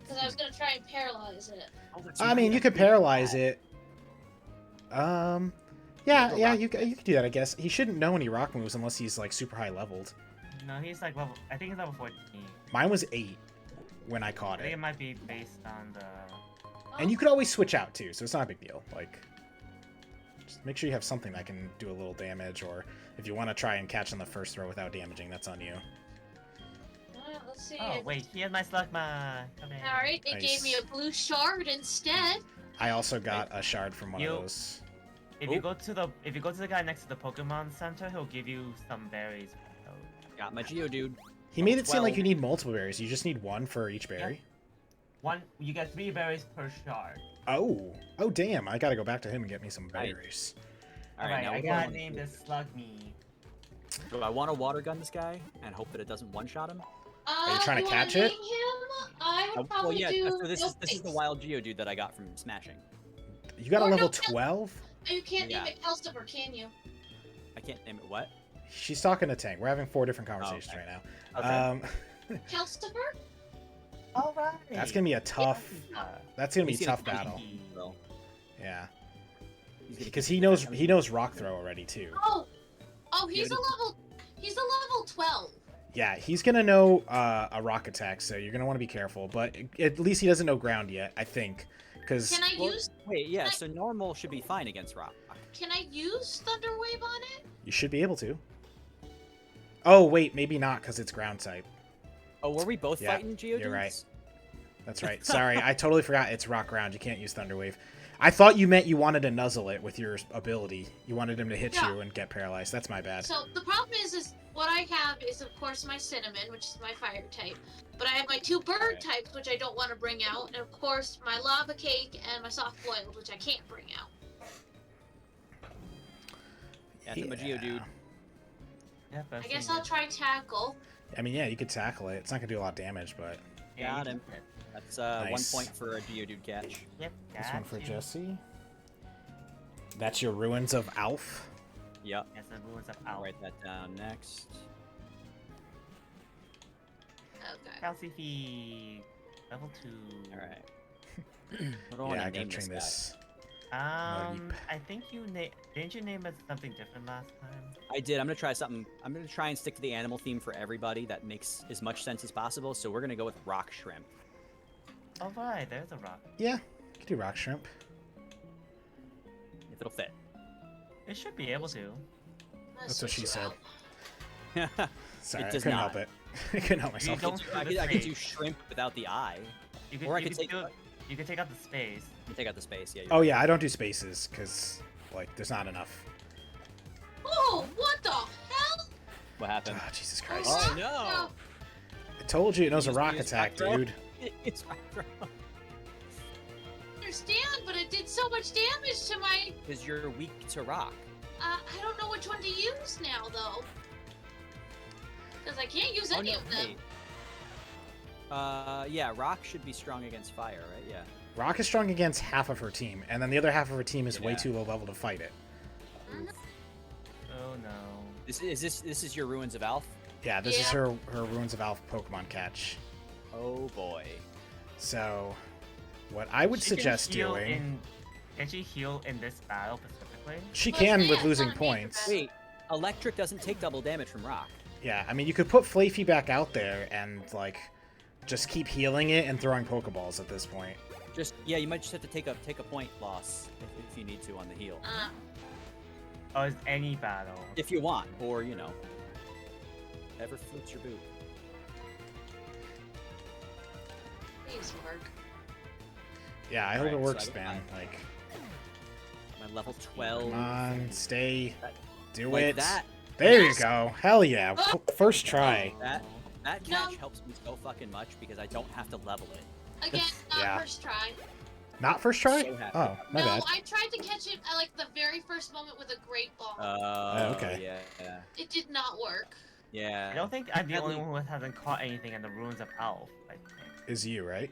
because I was gonna try and paralyze it? I mean, you could paralyze it. Yeah, yeah, you could do that, I guess. He shouldn't know any rock moves unless he's like super high leveled. No, he's like level. I think he's level 14. Mine was 8 when I caught I think it. it might be based on the. And you could always switch out too, so it's not a big deal. Like, just make sure you have something that can do a little damage, or if you want to try and catch on the first throw without damaging, that's on you. Let's see. Oh wait, he has my Slugma. Come in. All right, it gave me Nice. a blue shard instead. I also got a shard from one You- of those. If you go to the guy next to the Pokemon Center, he'll give you some berries. So, Got my Geodude. He made it seem like 12. you need multiple berries. You just need one for each berry. you get 3 berries per shard. Oh, damn! I gotta go back to him and get me some Right. berries. Alright, now I we're gotta going- name this Slugme. Do I want to water gun this guy and hope that it doesn't one-shot him? you trying to do I catch it? name Him? I would Well, probably yeah. do. So this no is the thanks. wild Geodude that I got from smashing. You got a Or no, level no. 12? You can't Yeah. name it Kelstopper, can you? I can't name it what? She's talking to Tank. We're having 4 different conversations okay. right now. Okay. Kelstopper? Alright. That's gonna be a tough. That's gonna be a He's gonna tough fight battle. me, though. Yeah, He's gonna because keep he knows Rock Throw already too. Oh, he's Yeah, a level. He's a level 12. Yeah, he's gonna know a Rock Attack, so you're gonna want to be careful. But at least he doesn't know Ground yet, I think. Because Can I Well, use? Wait, yeah. Can I- So normal should be fine against rock. Can I use Thunder Wave on it? you should be able to. Oh wait, maybe not because it's Ground type. Oh, were we both Yeah, fighting Geodudes? you're right. That's right. Sorry, I totally forgot it's Rock Ground. You can't use Thunder Wave. I thought you meant you wanted to nuzzle it with your ability. You wanted him to hit Yeah. you and get paralyzed. That's my bad. So the problem is what I have is of course my cinnamon, which is my fire type, but I have my 2 bird Right. types, which I don't want to bring out, and of course my lava cake and my soft boiled, which I can't bring out. Yeah, it's a Geodude. Yeah, but I guess I'll try tackle. I mean, yeah, you could tackle it. It's not gonna do a lot of damage, but Got him. That's Nice. 1 point for a Geodude catch. Yep, this got one for you. Jesse. That's your Ruins of Alf. Yep. Yes, the rules of I'll out. write that down next. Okay. Calcifi level 2. All right. What do I Yeah, want I to gotta name train this? this. I think you didn't you name it something different last time? I did. I'm gonna try something. I'm gonna try and stick to the animal theme for everybody. That makes as much sense as possible. So we're gonna go with rock shrimp. Oh right, there's a rock. Yeah, you could do rock shrimp. If it'll fit. It should be able to. That's what she said. I Sorry, It I does couldn't not. help it. I couldn't help You myself. don't do the could do space. shrimp without the eye. You could, Or I you could take- you could take out the space. And take out the space. Yeah. You're Oh right. yeah, I don't do spaces because like there's not enough. Oh, what the hell? What happened? Oh, Jesus Christ! Oh no! I told you it knows a Use- rock use attack, rock throw? dude. It's rock throw. I understand, but it did so much damage to my. Because you're weak to rock. I don't know which one to use now, though. Because I can't use any of them. wait. Yeah, rock should be strong against fire, right? Yeah. Rock is strong against half of her team, and then the other half of her team is way Yeah. too low level to fight it. Mhm. Oh no. This is your Ruins of Alf. Yeah, this is Yeah. her Ruins of Alpha Pokemon catch. Oh boy. So, what I would She can suggest heal doing, Can she heal in this battle specifically? she Well, can yeah, with it's losing not a major points. battle. Wait, electric doesn't take double damage from rock. Yeah, I mean you could put Flaffy back out there and like just keep healing it and throwing Pokeballs at this point. Just you might just have to take a point loss if you need to on the heal, Oh, it's any battle. if you want, or whatever floats your boot. Please work. Yeah, I hope it Alright, so works, I got man. Like, My level 12. come on, stay, do like it. that. There Yes. you go. Hell yeah. First try. That catch No. helps me so fucking much because I don't have to level it. Again, not Yeah. first try. Not first try? So happy. Oh, my No, bad. I tried to catch it at like the very first moment with a great ball. okay. Yeah. It did not work. Yeah. I don't think I'm the only Sadly- one who hasn't caught anything in the ruins of Alf. I think. Is you, right?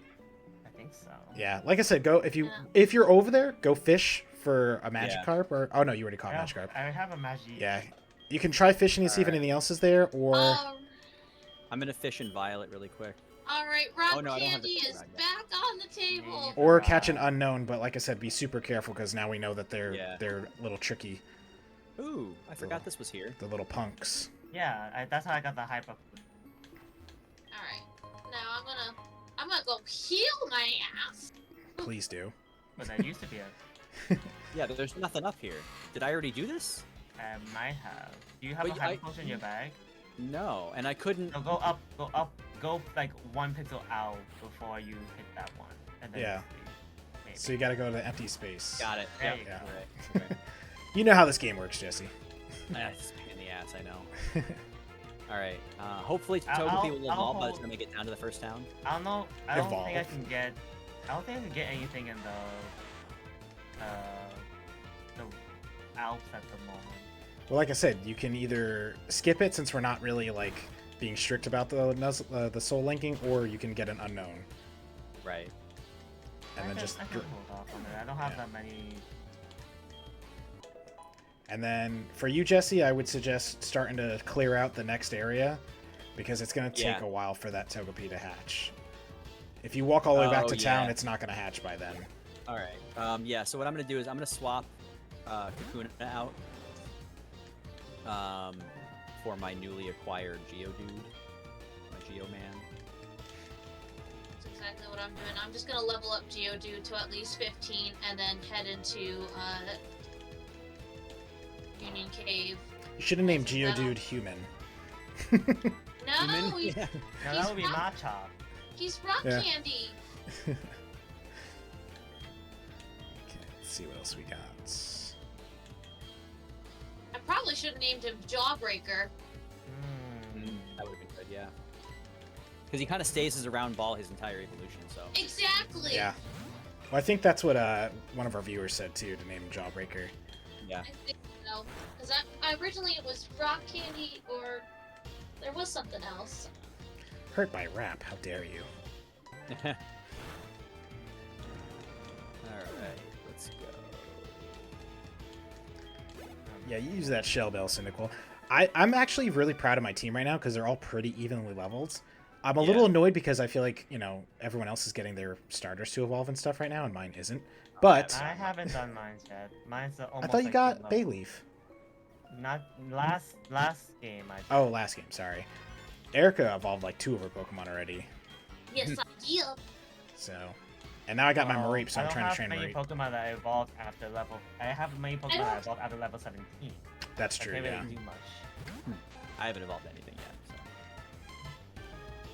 I think so. Yeah, like I said, go Yeah. if you're over there, go fish for a Magikarp or oh no, you already caught I Magikarp. have a Magi. Yeah. You can try fishing and see if Alright. anything else is there or I'm gonna fish in Violet really quick. All right, rock Oh, no, I don't have candy the is rod yet. back on the table. Yeah. or catch an unknown, but like I said, be super careful because now we know that Yeah. they're a little tricky, Ooh, I forgot this was here. the little punks. Yeah, that's how I got the hyper. All right, now I'm gonna go heal my ass. Please do. But that used to be it. Yeah, but there's nothing up here. Did I already do this? I might have. Do you have Wait, a hyper potion in your bag? No, and I couldn't. No, go up, go like 1 pixel out before you hit that one, and then Yeah. you see. Maybe. So you got to go to the empty space. Got it. There Yep. you go. Right. Okay. You know how this game works, Jesse. That's a pain in the ass, I know. All right. Hopefully I'll- Togepi will I'll evolve by the hold- time I get down to the first town. I don't know. I don't think I Evolve. can get. I don't think I can get anything in the Alps at the moment. Well, like I said, you can either skip it since we're not really like being strict about the soul linking, or you can get an unknown Right. and then just I can hold off on it. I don't have Yeah. that many. and then for you, Jesse, I would suggest starting to clear out the next area because it's going to take Yeah. a while for that Togepi to hatch. If you walk all the way back Oh, to town, yeah. it's not going to hatch by then. All right. Yeah. So what I'm gonna do is I'm gonna swap Kakuna out for my newly acquired Geodude, my Geoman. That's exactly what I'm doing. I'm just gonna level up Geodude to at least 15, and then head into Union Cave. You should have named Is that- Geodude Human. No, Human? he's, Yeah. No, He's that would be rock- Machop. he's rock Yeah. candy. Okay, see what else we got. I probably should have named him Jawbreaker. That would have been good, yeah. Because he kind of stays as a round ball his entire evolution, so. Exactly. Yeah. Well, I think that's what one of our viewers said too, to name him Jawbreaker. Yeah. I think so. Because originally it was Rock Candy, or there was something else. Hurt by rap, how dare you? Alright, let's go. Yeah, you use that shell bell, Cynical. I'm actually really proud of my team right now because they're all pretty evenly leveled. I'm a little annoyed because I feel like, everyone else is getting their starters to evolve and stuff right now, and mine isn't. But I haven't done mine yet. Mine's almost. I thought you like got level. Bayleaf. Not last game. I did. Oh, last game, sorry. Erica evolved like 2 of her Pokemon already. Yes, I did. So, and now I got my Well, Mareep, so I'm trying to train I don't have Mareep. many Pokemon that evolved after level. I have many Pokemon that evolved after level 17. That's I true, can't yeah. really do much. I haven't evolved anything yet,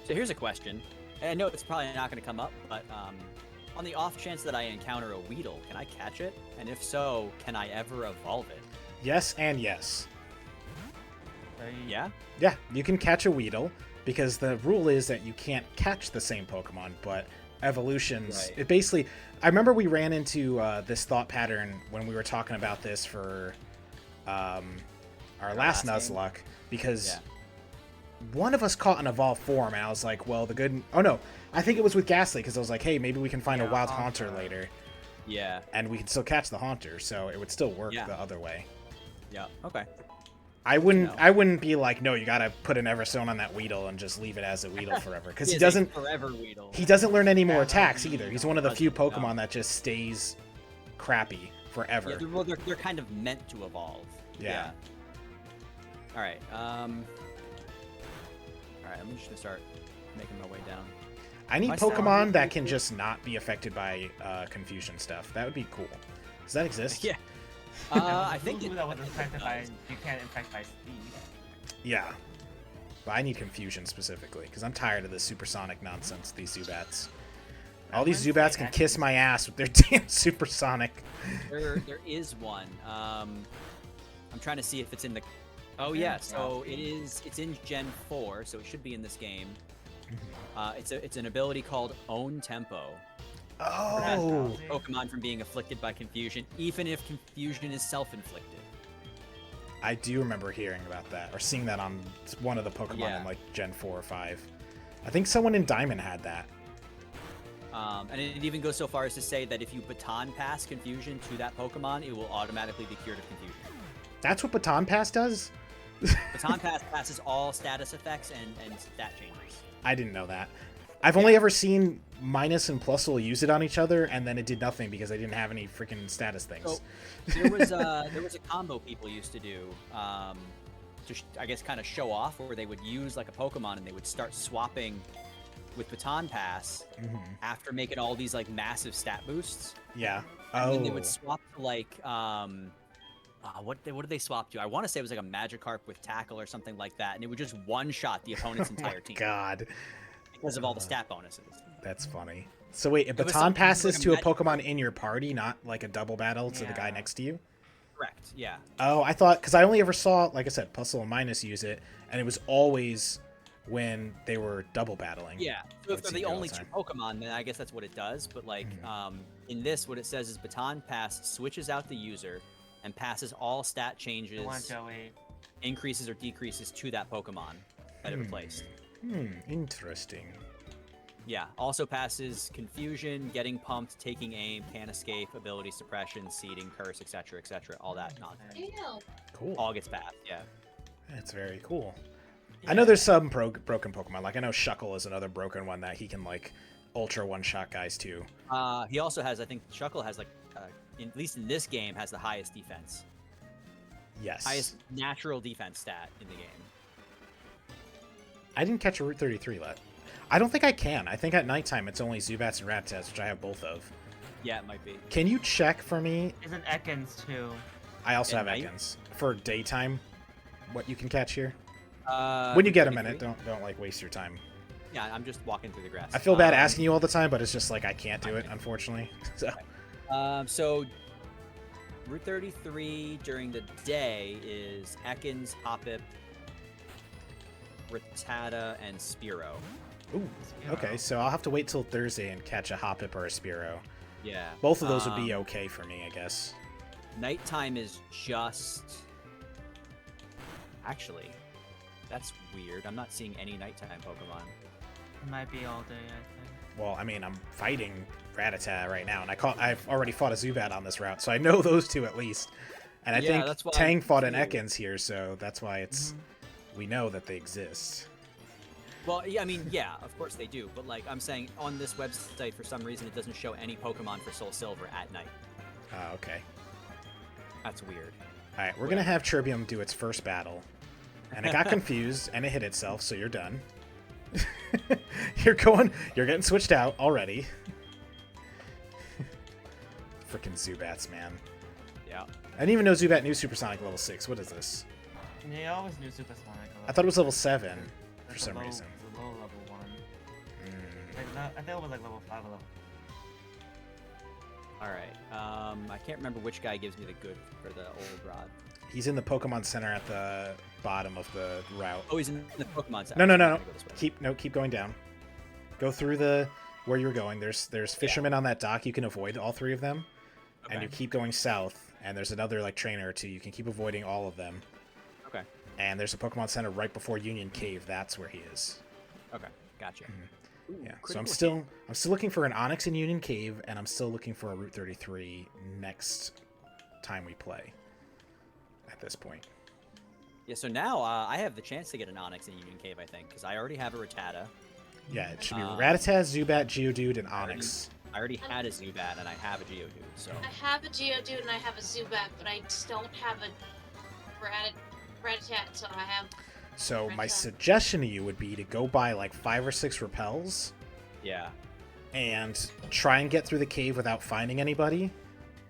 so here's a question. And I know it's probably not going to come up, but on the off chance that I encounter a Weedle, can I catch it? And if so, can I ever evolve it? Yes and yes. Yeah? Yeah, you can catch a Weedle, because the rule is that you can't catch the same Pokemon, but evolutions... Right. It basically... I remember we ran into this thought pattern when we were talking about this for our last last game? Nuzlocke, because Yeah. one of us caught an evolved form, and I was like, well, the good... Oh, no. I think it was with Ghastly, because I was like, hey, maybe we can find a Yeah, wild Haunter. Haunter later, Yeah. and we can still catch the Haunter, so it would still work Yeah. the other way. Yeah. Okay. I wouldn't. know. I wouldn't be like, no, you gotta put an Everstone on that Weedle and just leave it as a Weedle forever, because he is a doesn't. forever Weedle. He doesn't learn any more Yeah, attacks no, either. He's no, one of the few doesn't, no. Pokemon that just stays crappy forever. Yeah, they're kind of meant to evolve. Yeah. All right. All right. I'm just gonna start making my way down. I need My sound Pokemon is that really can cool. just not be affected by confusion stuff. That would be cool. Does that exist? Yeah. I think Who it, that was I think it infected by. does. You can't infect by speed. Yeah. But I need confusion specifically because I'm tired of this supersonic nonsense. These Zubats. All these wouldn't Zubats say can that kiss is- my ass with their damn supersonic. There is one. I'm trying to see if it's in the. Oh yeah, so it is. It's in Gen 4, so it should be in this game. It's an ability called Own Tempo. Oh. Pokemon from being afflicted by confusion, even if confusion is self-inflicted. I do remember hearing about that or seeing that on one of the Pokemon Yeah. in like Gen 4 or 5. I think someone in Diamond had that. And it even goes so far as to say that if you baton pass confusion to that Pokemon, it will automatically be cured of confusion. That's what Baton Pass does? Baton pass passes all status effects and stat changes. I didn't know that. I've only ever seen Minus and Plusle use it on each other, and then it did nothing because they didn't have any freaking status things. So there was a combo people used to do, I guess kind of show off, where they would use like a Pokemon and they would start swapping with Baton Pass after making all these like massive stat boosts. Yeah. And Oh. then they would swap to like what did they swap to? I want to say it was like a Magikarp with Tackle or something like that, and it would just one shot the opponent's entire team God. because of all the stat bonuses. That's funny. So wait, if was Baton something passes like a to a magic Pokemon in your party, not like a double battle to the guy Yeah. next to you? Correct. Yeah. Oh, I thought, because I only ever saw, like I said, Plusle and Minus use it, and it was always when they were double battling. Yeah. So if I'd they're see the it all only the two time. Pokemon, then I guess that's what it does. But like in this, what it says is Baton Pass switches out the user and passes all stat changes, Come on, Joey. increases or decreases to that Pokemon that it replaced. Interesting. Yeah. Also passes Confusion, Getting Pumped, Taking Aim, Can Escape, Ability Suppression, Seeding, Curse, etc., etc. All that nonsense. Damn. Cool. All gets passed. Yeah. That's very cool. I know there's some broken Pokemon. Like, I know Shuckle is another broken one that he can, like, ultra one-shot guys, too. He also has, I think, Shuckle has like, at least in this game, has the highest defense, Yes. highest natural defense stat in the game. I didn't catch a Route 33 yet. I don't think I can. I think at nighttime it's only Zubats and Rattata, which I have both of. Yeah, it might be. Can you check for me? Isn't Ekans too? I also At have night? Ekans. For daytime, what you can catch here? When When you get a minute, don't like waste your time. Yeah, I'm just walking through the grass. I feel bad asking you all the time, but it's just like I can't do it, unfortunately. So So Route 33 during the day is Ekans, Hoppip, Rattata, and Spearow. Ooh, okay, so I'll have to wait till Thursday and catch a Hoppip or a Spearow. Yeah. Both of those would be okay for me, I guess. Nighttime is just... Actually, that's weird. I'm not seeing any nighttime Pokemon. It might be all day, I think. Well, I mean, I'm fighting Rattata right now, and I've already fought a Zubat on this route, so I know those two at least. And I Yeah, think that's why Tang I'm fought an confused. Ekans here, so that's why it's we know that they exist. Well, yeah, I mean, yeah, of course they do. But, like, I'm saying on this website, for some reason, it doesn't show any Pokemon for Soul Silver at night. Oh, okay. That's weird. All right, we're gonna have Tribbium do its first battle, and it got confused and it hit itself, so you're done. You're getting switched out already. Freaking Zubats, man. Yeah. I didn't even know Zubat knew Supersonic level 6. What is this? They always knew Supersonic. I thought it was level 7 for It's a some low- reason. It's a low level one. Mm. Like, I think it was like level 5 or level. All right. I can't remember which guy gives me the good for the old rod. He's in the Pokemon Center at the bottom of the route. Oh, he's in the Pokemon Center. No, no, I'm no, gonna no. go this way. Keep going down. Go through where you're going. There's fishermen on that dock. You can avoid all 3 of them, and you Okay. keep going south. And there's another like trainer or 2. You can keep avoiding all of them. Okay. And there's a Pokemon Center right before Union Cave. That's where he is. Okay. Gotcha. Ooh, Yeah. So critical I'm hit. still looking for an Onix in Union Cave, and I'm still looking for a Route 33 next time we play. At this point. Yeah. So now I have the chance to get an Onix in Union Cave, I think, because I already have a Rattata. Yeah, it should be Um, Rattata, Zubat, Geodude, and Onix. I already had a Zubat and I have a Geodude. So I have a Geodude and I have a Zubat, but I just don't have a Rattata, so I have... So my Rattata. suggestion to you would be to go buy like 5 or 6 repels yeah. and try and get through the cave without finding anybody,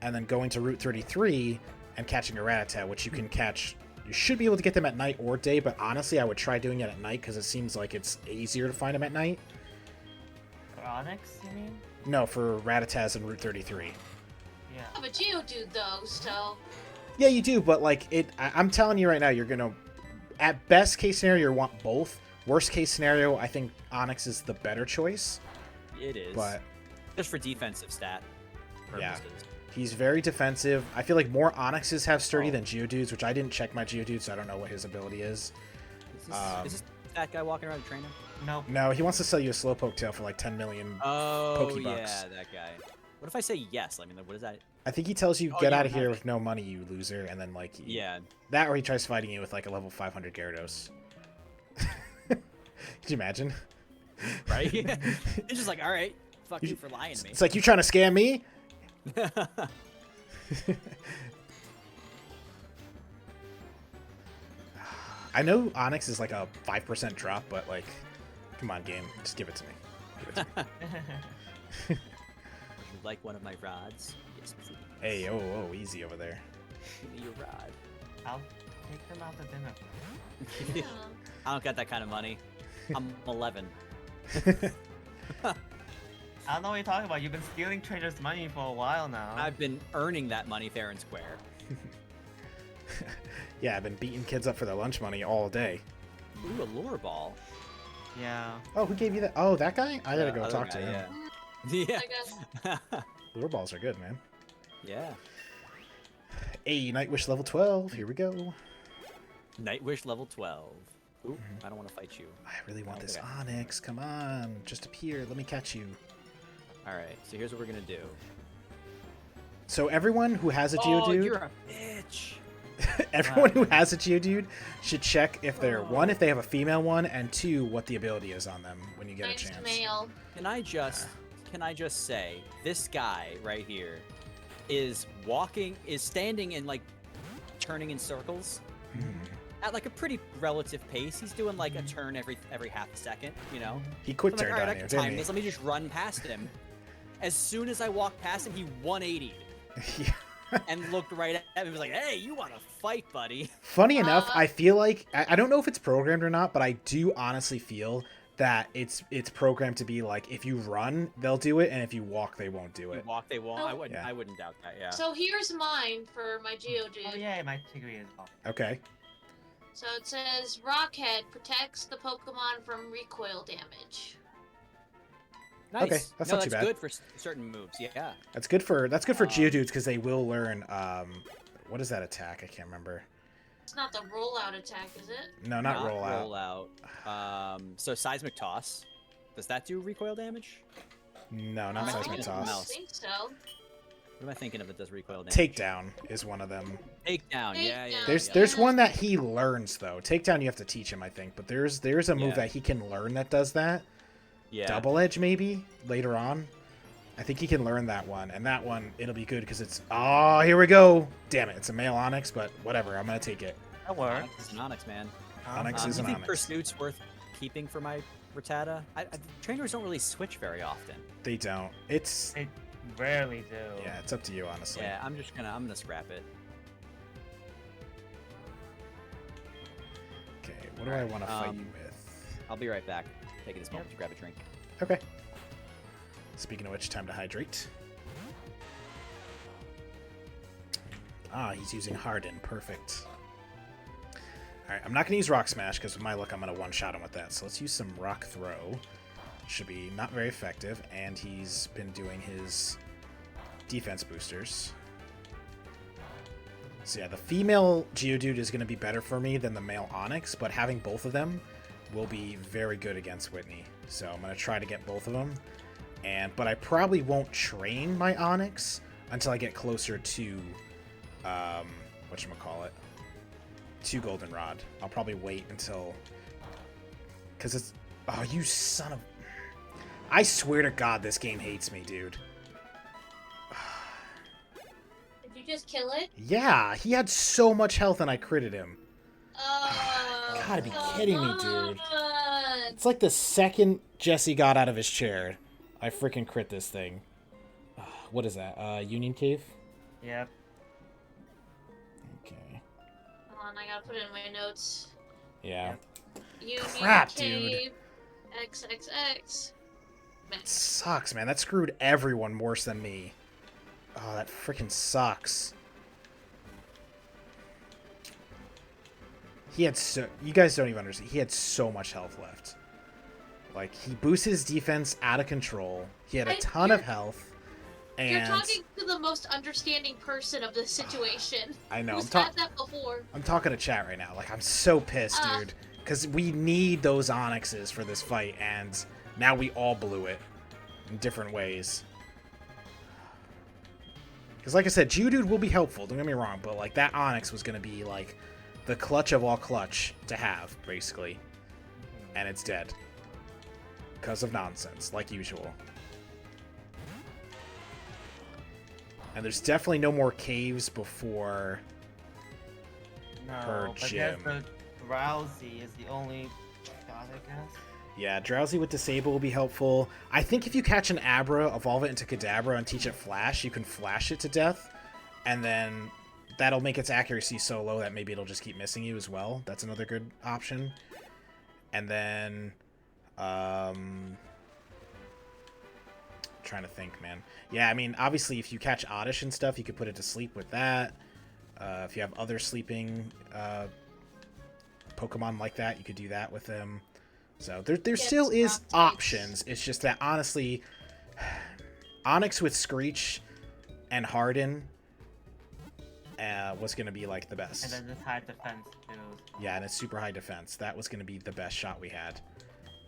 and then going to Route 33 and catching a Rattata, which you can catch. You should be able to get them at night or day, but honestly, I would try doing it at night because it seems like it's easier to find them at night. For Onyx, you mean? No, for Rattatas and Route 33. Yeah. I have a Geodude though, so... Yeah, you do, but like I'm telling you right now, you're gonna, at best case scenario, you want both. Worst case scenario, I think Onix is the better choice. It is. But just for defensive stat Yeah. purposes. he's very defensive. I feel like more Onyxes have sturdy Oh. than Geodudes, which I didn't check my Geodude, so I don't know what his ability is. Is this that guy walking around the trainer? Nope. No, he wants to sell you a Slowpoke tail for like 10 million. Oh, Pokebucks. yeah, that guy. What if I say yes? I mean, like, what is that? I think he tells you, Oh, get yeah, out of here nothing. with no money, you loser, and then like Yeah. that, or he tries fighting you with like a level 500 Gyarados. Could you imagine? Right? It's just like, all right, fuck you for lying to me. It's like, you trying to scam me? I know Onyx is like a 5% drop, but like, come on, game, just give it to me. Give it to me. You like one of my rods? Yes, please. Hey, oh, easy over there. Give me your rod. I'll take them out to dinner. Yeah. I don't got that kind of money. I'm 11. I don't know what you're talking about. You've been stealing traders' money for a while now. I've been earning that money fair and square. Yeah, I've been beating kids up for their lunch money all day. Ooh, a lure ball. Yeah. Oh, who gave you that? Oh, that guy? I gotta The go other talk guy, to him. Yeah. I guess. Lure balls are good, man. Yeah. Hey, Nightwish level 12. Here we go. Nightwish level 12. Ooh, I don't want to fight you. I really want this Okay. Onyx. Come on. Just appear. Let me catch you. Alright, so here's what we're gonna do. So everyone who has a Oh, Geodude, you're a bitch! everyone who has a Geodude should check if they're, one, if they have a female one, and two, what the ability is on them when you get a Nice chance. male. Can I just say, this guy right here is standing and like turning in circles at like a pretty relative pace. He's doing like a turn every half a second, you know? He quick I'm like, turned all right, I on you, can didn't time he? this. Let me just run past him. As soon as I walked past him, he 180'd Yeah. and looked right at me and was like, hey, you want to fight, buddy? Funny enough, I feel like I don't know if it's programmed or not, but I do honestly feel that it's programmed to be like if you run, they'll do it, and if you walk, they won't do If it. you walk, they won't. Oh. Yeah. I wouldn't doubt that. Yeah. So here's mine for my Geodude. Oh yeah, my Tigreal is off. Okay. So it says Rockhead protects the Pokemon from recoil damage. Nice. Okay, that's not too bad. good for certain moves. Yeah. That's good for Geodudes because they will learn. What is that attack? I can't remember. It's not the rollout attack, is it? No, not rollout. So seismic toss. Does that do recoil damage? No, not Am I seismic thinking of I something toss. else? think so. What am I thinking of that does recoil damage? Takedown is one of them. Takedown. Yeah. Takedown. There's one that he learns though. Takedown you have to teach him, I think. But there's a move Yeah. that he can learn that does that. Yeah. Double Edge maybe later on. I think he can learn that one, and that one it'll be good because it's here we go. Damn it, it's a male Onyx, but whatever. I'm gonna take it. That works. Onyx is an Onyx, man. Onyx Do is you an think Onyx. Pursuit's worth keeping for my Rattata? Trainers don't really switch very often. They don't. It's They rarely do. yeah. It's up to you honestly. Yeah, I'm gonna scrap it. Okay. What do I want to fight you Um, with? I'll be right back. Taking this moment to grab a drink. Okay. Speaking of which, time to hydrate. He's using Harden. Perfect. Alright, I'm not going to use Rock Smash because with my luck I'm going to one-shot him with that. So let's use some Rock Throw. Should be not very effective, and he's been doing his defense boosters. So yeah, the female Geodude is going to be better for me than the male Onyx, but having both of them will be very good against Whitney. So I'm going to try to get both of them. But I probably won't train my Onyx until I get closer to, whatchamacallit, to Goldenrod. I'll probably wait until, because it's, oh, you son of, I swear to God this game hates me, dude. Did you just kill it? Yeah, he had so much health and I critted him. Oh, Gotta be kidding me, dude. come on. It's like the second Jesse got out of his chair, I freaking crit this thing. What is that? Union Cave? Yep. Okay. Hold on, I gotta put it in my notes. Yeah. Union Crap, dude. Cave, XXX. It sucks, man. That screwed everyone worse than me. Oh, that freaking sucks. He had so... You guys don't even understand. He had so much health left. Like, he boosted his defense out of control. He had a ton of health. And... You're talking to the most understanding person of the situation. I know. Who's had that before? I'm talking to chat right now. Like, I'm so pissed, dude. Because we need those Onyxes for this fight, and now we all blew it in different ways. Because, like I said, Geodude will be helpful, don't get me wrong, but, like, that Onyx was going to be, like, the clutch of all clutch to have, basically. And it's dead. Because of nonsense, like usual. And there's definitely no more caves before her No, but gym. there's the Drowsy is the only shot, I guess. Yeah, Drowsy with Disable will be helpful. I think if you catch an Abra, evolve it into Kadabra, and teach it Flash, you can Flash it to death. And then that'll make its accuracy so low that maybe it'll just keep missing you as well. That's another good option. And then... trying to think, man. Yeah, I mean, obviously, if you catch Oddish and stuff, you could put it to sleep with that. If you have other sleeping Pokemon like that, you could do that with them. So there still is options. It's just that, honestly, Onyx with Screech and Harden was going to be, like, the best. And then this high defense, too. Yeah, and it's super high defense. That was going to be the best shot we had.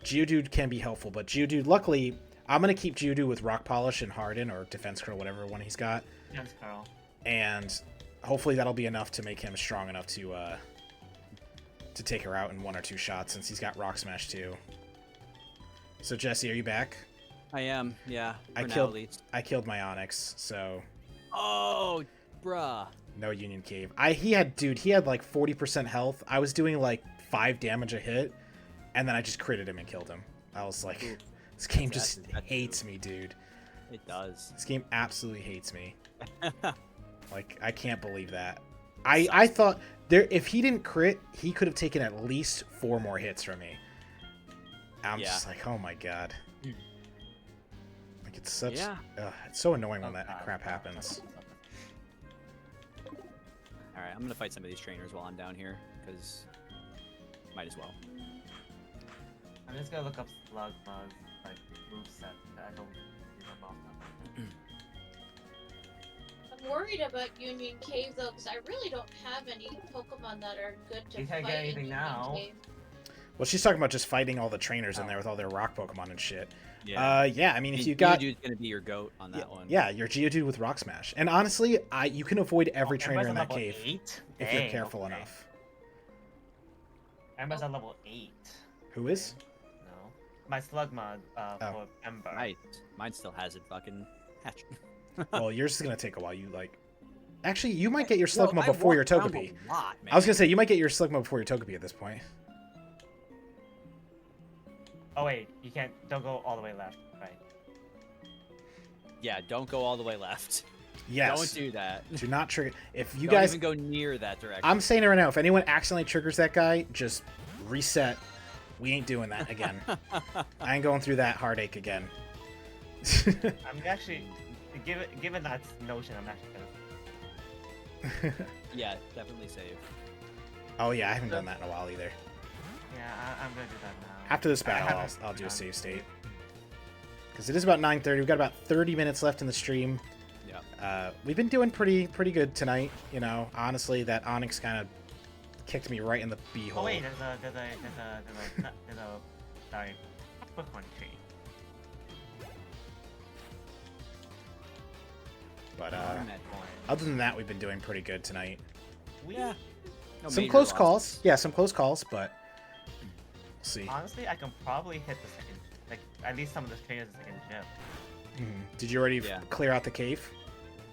Geodude can be helpful, but Geodude, luckily, I'm going to keep Geodude with Rock Polish and Harden, or Defense Curl, whatever one he's got. Defense curl. And hopefully that'll be enough to make him strong enough to take her out in 1 or 2 shots, since he's got Rock Smash too. So Jesse, are you back? I am, yeah. I for now, killed- at least. I killed my Onyx, so Oh, bruh. no Union Cave. He had like 40% health. I was doing like 5 damage a hit, and then I just critted him and killed him. I was like, Ooh. this game That's- just that's hates me, dude. It does. This game absolutely hates me. Like, I can't believe that. I thought if he didn't crit, he could have taken at least 4 more hits from me. I'm Yeah. just like, oh my god. Like it's such. Yeah. It's so annoying when Oh, that God. crap happens. All right, I'm gonna fight some of these trainers while I'm down here, because might as well. I'm just gonna look up Slugma's like moveset. I don't see them off the I'm worried about Union Cave though, because I really don't have any Pokemon that are good to You fight can't get in anything Union now. Cave. Well, she's talking about just fighting all the trainers in Oh. there with all their rock Pokemon and shit. Yeah. Yeah. I mean, if you got. Geodude's gonna be your goat on that one. Yeah, your Geodude with Rock Smash. And honestly, you can avoid every trainer in that level cave 8? if you're Dang, careful okay. enough. Ember's at level 8. Who is? No. My Slugma Oh. for Ember. Right. Mine still hasn't fucking hatched. Well, yours is gonna take a while. You like. Actually, you might get your Yo, Slugma I before your walked around Togepi. a lot, man. I was gonna say you might get your Slugma before your Togepi at this point. Oh wait, you can't. Don't go all the way left. Right. Yeah, don't go all the way left. Yes. Don't do that. Do not trigger. If you Don't guys, even go near that direction. I'm saying it right now. If anyone accidentally triggers that guy, just reset. We ain't doing that again. I ain't going through that heartache again. I'm actually, given that notion, I'm actually gonna. Yeah, definitely save. Oh yeah, I haven't done that in a while either. Yeah, I'm gonna do that now. After this I battle, haven't I'll do a done save state. save. Because it is about 9:30. We've got about 30 minutes left in the stream. Yeah. We've been doing pretty good tonight. You know, honestly, that Onyx kind of kicked me right in the beehole. Oh wait, there's a sorry, Pokemon tree. But Torment. other than that, we've been doing pretty good tonight. Yeah. No Some major close losses. calls. Yeah, some close calls, but we'll see. Honestly, I can probably hit the second, like at least some of the trainers in the second gym. Mhm. Did you already Yeah. clear out the cave?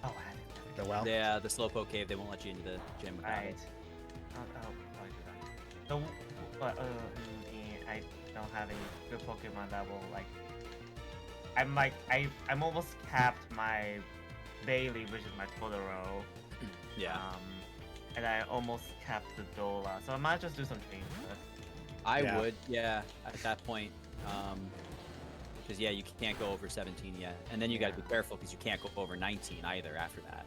Oh, I had it. The well? Yeah, the Slowpoke cave, they won't let you into the gym without Right. it. I'll probably do that. So, but I don't have any good Pokemon that will like. I'm almost capped my Bailey, which is my Totoro. Yeah. And I almost capped the Dola, so I might just do some training first. I Yeah. would, yeah, at that point. Because, yeah, you can't go over 17 yet. And then you gotta be careful because you can't go over 19 either after that.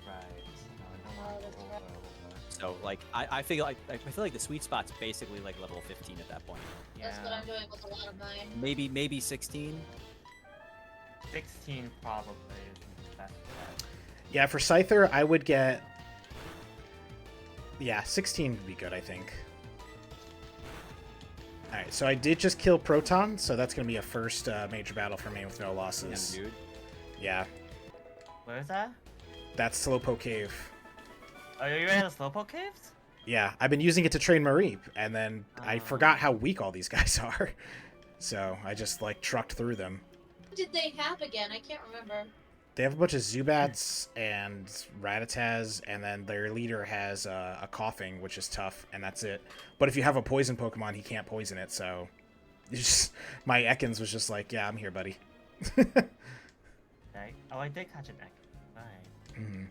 Right. No, I don't want to that's go right. over. So, like, I feel like the sweet spot's basically like level 15 at that point. That's what I'm doing with a lot of mine. Maybe 16. 16 probably is the best bet. Yeah, for Scyther, I would get. Yeah, 16 would be good, I think. Alright, so I did just kill Proton, so that's going to be a first major battle for me with no Damn, losses. dude. Yeah, Where is that? that's Slowpoke Cave. Oh, you're in the Slowpoke caves? Yeah, I've been using it to train Mareep, and then I Oh. forgot how weak all these guys are. So I just, like, trucked through them. What did they have again? I can't remember. They have a bunch of Zubats and Rattatas, and then their leader has a Coughing, which is tough, and that's it. But if you have a poison Pokemon, he can't poison it, so... my Ekans was just like, yeah, I'm here, buddy. Okay. Oh, I did catch an egg. Right. Mhm.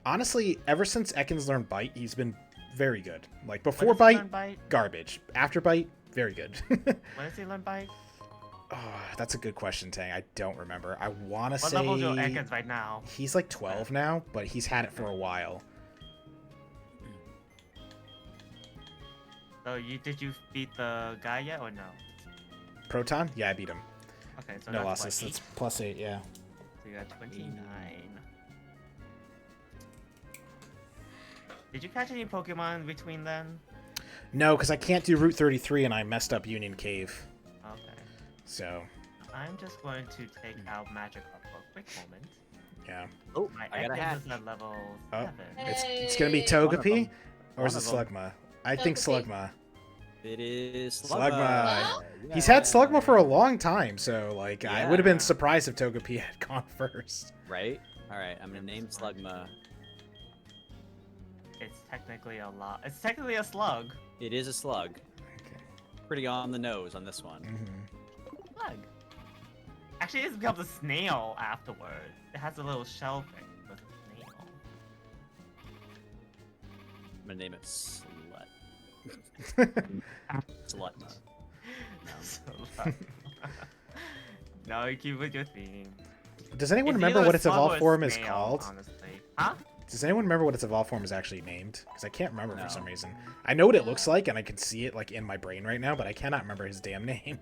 Honestly, ever since Ekans learned Bite, he's been very good. Like, When before does he Bite, learn Bite? garbage. After Bite, very good. When does he learn Bite? Oh, that's a good question, Tang. I don't remember. I want to What say... level is your Ekans right now? He's like 12 now, but he's had it for a while. So did you beat the guy yet or no? Proton? Yeah, I beat him. Okay, so No that's losses. what, That's +8, yeah. So you got 29. Did you catch any Pokemon between then? No, because I can't do Route 33 and I messed up Union Cave. Okay. So, I'm just going to take out Magikarp for a quick moment. yeah. Oh, My I got a Ekans hat. is at level Oh. 7. It's gonna be Hey. Togepi? Or is One it of 'em. Slugma? I think Togepi. Slugma. It is Slugma. Well, He's had Slugma for a long time, so, like, I would have been Yeah. surprised if Togepi had gone first. Right? Alright, I'm gonna name Slugma. It's technically a lot. It's technically a slug. It is a slug. Okay. Pretty on the nose on this one. Mhm. Slug. Actually, it's becomes a snail afterward. It has a little shell thing with a snail. I'm gonna name it Slut. Slutma. No, you keep with your theme. Does anyone It's remember either what its slug evolved or form is snail, called? Honestly. Huh? Does anyone remember what its evolved form is actually named? Because I can't remember for some No. reason. I know what it looks like, and I can see it like in my brain right now, but I cannot remember his damn name.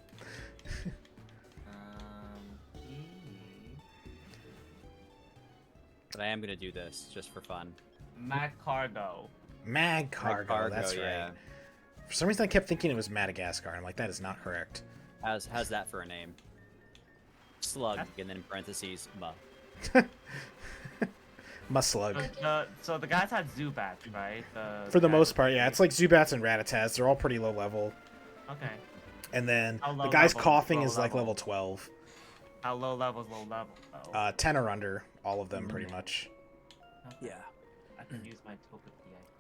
But I am gonna do this just for fun. Mad Cargo. Mag Cargo, that's right. yeah. For some reason, I kept thinking it was Madagascar. I'm like, that is not correct. How's that for a name? Slug, and then in parentheses, ma. Muslug. So the guys had Zubats, right? For the guys most with part, yeah. the- It's like Zubats and Rattatas. They're all pretty low level. Okay. And then How the low guy's level? coughing Low is like level. level 12. How low level is low level, though? 10 or under, all of them pretty much. Yeah. I can use my Togepi.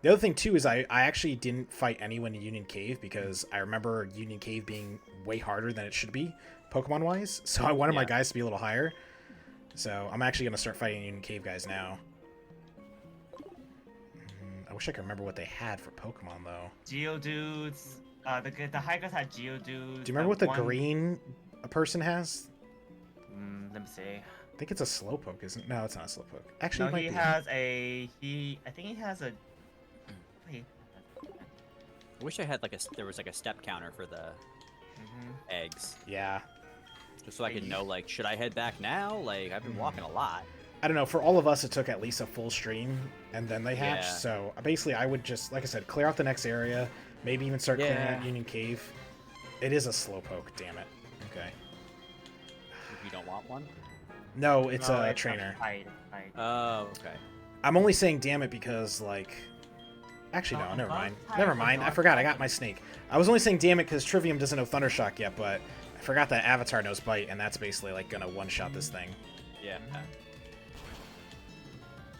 The other thing, too, is I actually didn't fight anyone in Union Cave because I remember Union Cave being way harder than it should be, Pokemon-wise. So I wanted my Yeah. guys to be a little higher. So I'm actually going to start fighting Union Cave guys now. I wish I could remember what they had for Pokemon, though. Geodudes. The hikers had Geodudes. Do you remember what the green person has? Let me see. I think it's a Slowpoke, isn't it? No, it's not a Slowpoke. Actually, No, it might he be. has a. I think he has a. Wait. I wish I had like there was like a step counter for the eggs, Yeah. just so I could know like, should I head back now? Like I've been walking a lot. I don't know. For all of us, it took at least a full stream, and then they hatched. Yeah. So basically, I would just, like I said, clear out the next area. Maybe even start clearing out Yeah. Union Cave. It is a Slowpoke, damn it. Okay. If you don't want one. No, it's No, a trainer. Hide. Oh, okay. I'm only saying damn it because, like... Actually, no, Oh, never Bug mind. type Never or mind. I Dog forgot. I got type? my snake. I was only saying damn it because Trivium doesn't know Thundershock yet, but I forgot that Avatar knows Bite, and that's basically, like, gonna one-shot this thing. Yeah.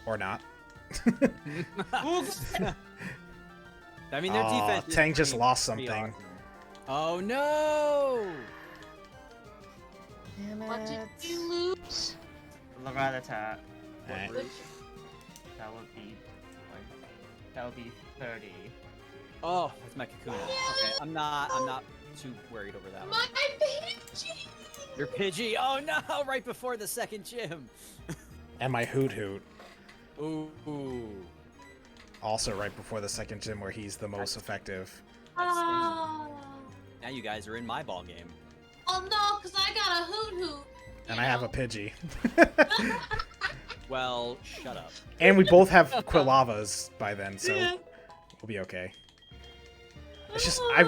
Or not. I mean, their Aw, defense. is Tang just pretty- lost pretty something. awesome. Oh no! Damn What did it. you lose? Alright. Rattata. Which- That would be. That would be 30. Oh, that's my Kakuna. Okay, I'm not too worried over that one. My Pidgey! Your Pidgey. Oh no! Right before the second gym. And my Hoot Hoot. Ooh. Also right before the second gym where he's the most effective. Oh. Now you guys are in my ball game. Oh no, because I got a hoot hoot. And I have a Pidgey. Well, shut up. And we both have Quilavas by then, so we'll be okay. It's just, I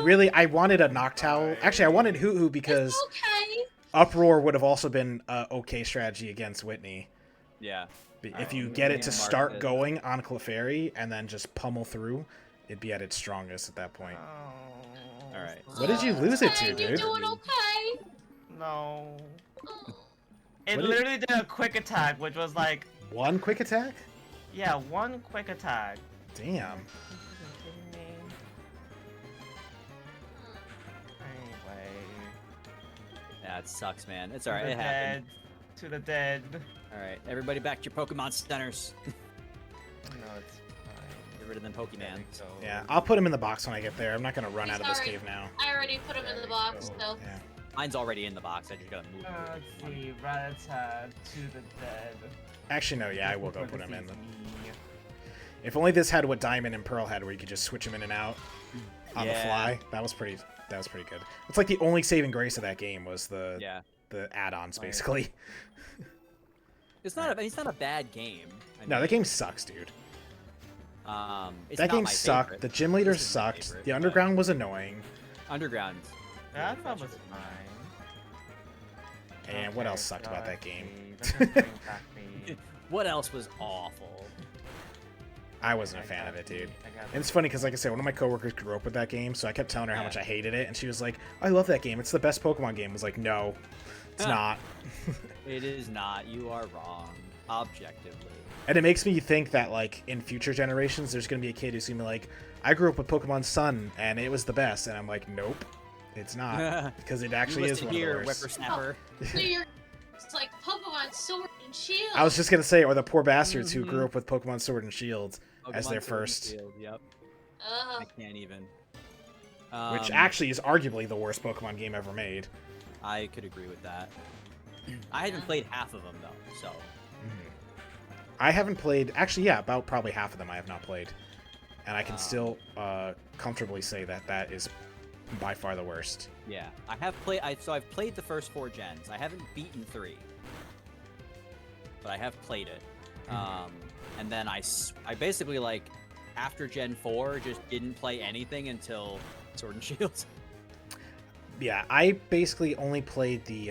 wanted a Noctowl. Actually, I wanted Hoot Hoot because It's okay. Uproar would have also been a okay strategy against Whitney. Yeah. If Oh, you get it to yeah. start Market. going on Clefairy and then just pummel through, it'd be at its strongest at that point. Oh. Alright. What did you lose it to, Hey, dude? You're doing okay. No. Oh. It What did- literally did a quick attack, which was like, One quick attack? yeah, one quick attack. Damn. Anyway. Yeah, it sucks, man. It's To alright. the It happened. dead. To the dead. Alright, everybody back to your Pokemon centers. No, it's fine. Get rid of them There Pokemon. we go. Yeah, I'll put him in the box when I get there. I'm not gonna run He's out of this already- cave now. I already put him in the box, so. Yeah. Mine's already in the box. I just gotta move it. Let's see, Rattata to the dead. Actually, no, yeah, I will go Before put him in. defeats me. If only this had what Diamond and Pearl had, where you could just switch him in and out on the Yeah. fly. That was pretty good. It's like the only saving grace of that game was the Yeah. add-ons, Right. basically. It's not a bad game. I No, mean, that game sucks, dude. It's That not game my sucked. favorite. The gym leader This is my sucked. favorite, The but- underground was annoying. Underground. That one was fine. And what Okay, else sucked about that let's game? see, let's just bring back the- What else was awful? I wasn't a I fan got of it, the- dude. I got And it's funny because, like I said, one of my coworkers grew up with that game, so I kept telling her how Yeah. much I hated it, and she was like, "I love that game. It's the best Pokemon game." I was like, "No, it's Huh. not." It is not. You are wrong. Objectively. And it makes me think that, like, in future generations, there's gonna be a kid who's gonna be like, "I grew up with Pokemon Sun, and it was the best," and I'm like, "Nope, it's not," because it actually you is listen one here, of the worst. whippersnapper. So you're. It's like Pokemon Sword and Shield. I was just gonna say, or the poor bastards who Mhm. grew up with Pokemon Sword and Shield as Pokemon their Sword and first. Shield, Yep. Ugh. I can't even. which actually is arguably the worst Pokemon game ever made. I could agree with that. I haven't played half of them though, so. I haven't played. Actually, yeah, about probably half of them I have not played, and I can still comfortably say that that is by far the worst. Yeah, I have played. So I've played the first 4 gens. I haven't beaten 3, but I have played it. And then I basically like after Gen 4 just didn't play anything until Sword and Shield. Yeah, I basically only played the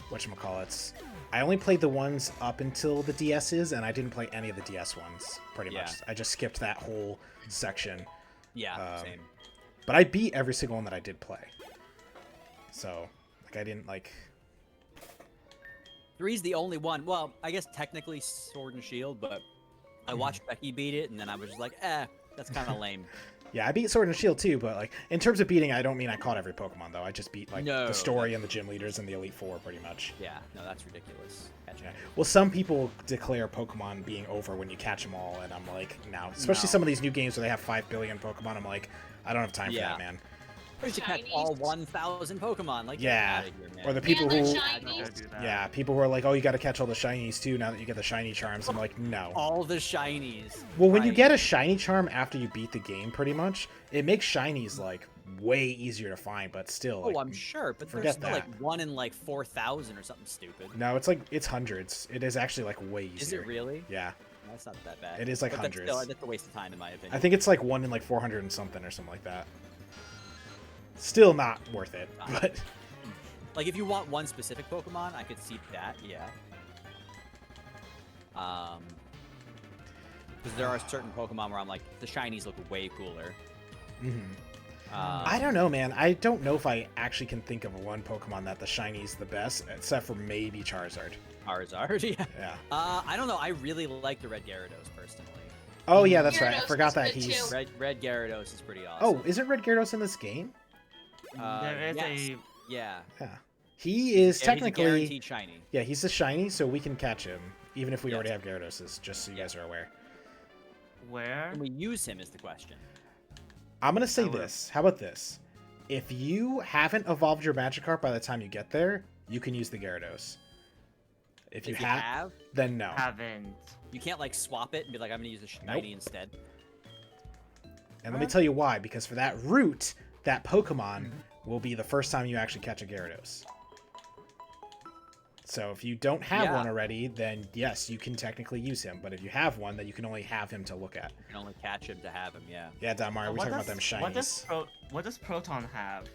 whatchamacallits. I only played the ones up until the DS's, and I didn't play any of the DS ones, pretty much. I just skipped that whole section. Yeah, same. But I beat every single one that I did play. So, like, I didn't, like... 3's the only one. Well, I guess technically Sword and Shield, but I watched Becky beat it, and then I was just like, that's kind of lame. Yeah, I beat Sword and Shield too, but like in terms of beating, I don't mean I caught every Pokemon though. I just beat like the story and the gym leaders and the Elite Four pretty much. Yeah, no, that's ridiculous. Yeah. Well, some people declare Pokemon being over when you catch them all, and I'm like, no. Especially some of these new games where they have 5 billion Pokemon. I'm like, I don't have time for that, man. Or to catch all 1,000 Pokemon, like yeah, here, or the people who, yeah, people who are like, oh, you got to catch all the shinies too. Now that you get the shiny charms, I'm like, no. All the shinies. Well, when you get a shiny charm after you beat the game, pretty much, it makes shinies like way easier to find. But still, like, I'm sure, but forget there's still that. like 1 in like 4,000 or something stupid. No, it's like it's hundreds. It is actually like way easier. Is it really? Yeah. That's not that bad. It is like but hundreds. That's a waste of time in my opinion. I think it's like 1 in like 400 and something or something like that. Still not worth it, but like if you want one specific Pokemon, I could see that, yeah. Because there are certain Pokemon where I'm like, the shinies look way cooler. I don't know, man. I don't know if I actually can think of one Pokemon that the shiny's the best, except for maybe Charizard. Charizard, yeah. Yeah. I don't know. I really like the Red Gyarados personally. Oh yeah, that's right. I Gyarados forgot is that good, he's. too. Red Gyarados is pretty awesome. Oh, isn't Red Gyarados in this game? There is yes. Yeah. Yeah. He is Yeah, technically. he's a guaranteed shiny. Yeah, he's a shiny, so we can catch him, even if we Yes. already have Gyarados. Just so you guys are aware. Where? Can we use him is the question. I'm gonna say I will. this. How about this? If you haven't evolved your Magikarp by the time you get there, you can use the Gyarados. If you have, then no. Haven't. you can't like swap it and be like, I'm gonna use the shiny instead. And let me tell you why. Because for that route, that Pokemon will be the first time you actually catch a Gyarados. So if you don't have one already, then yes, you can technically use him. But if you have one, then you can only have him to look at. You can only catch him to have him, yeah. Yeah, Damar, we're talking about them shinies. What does Proton have?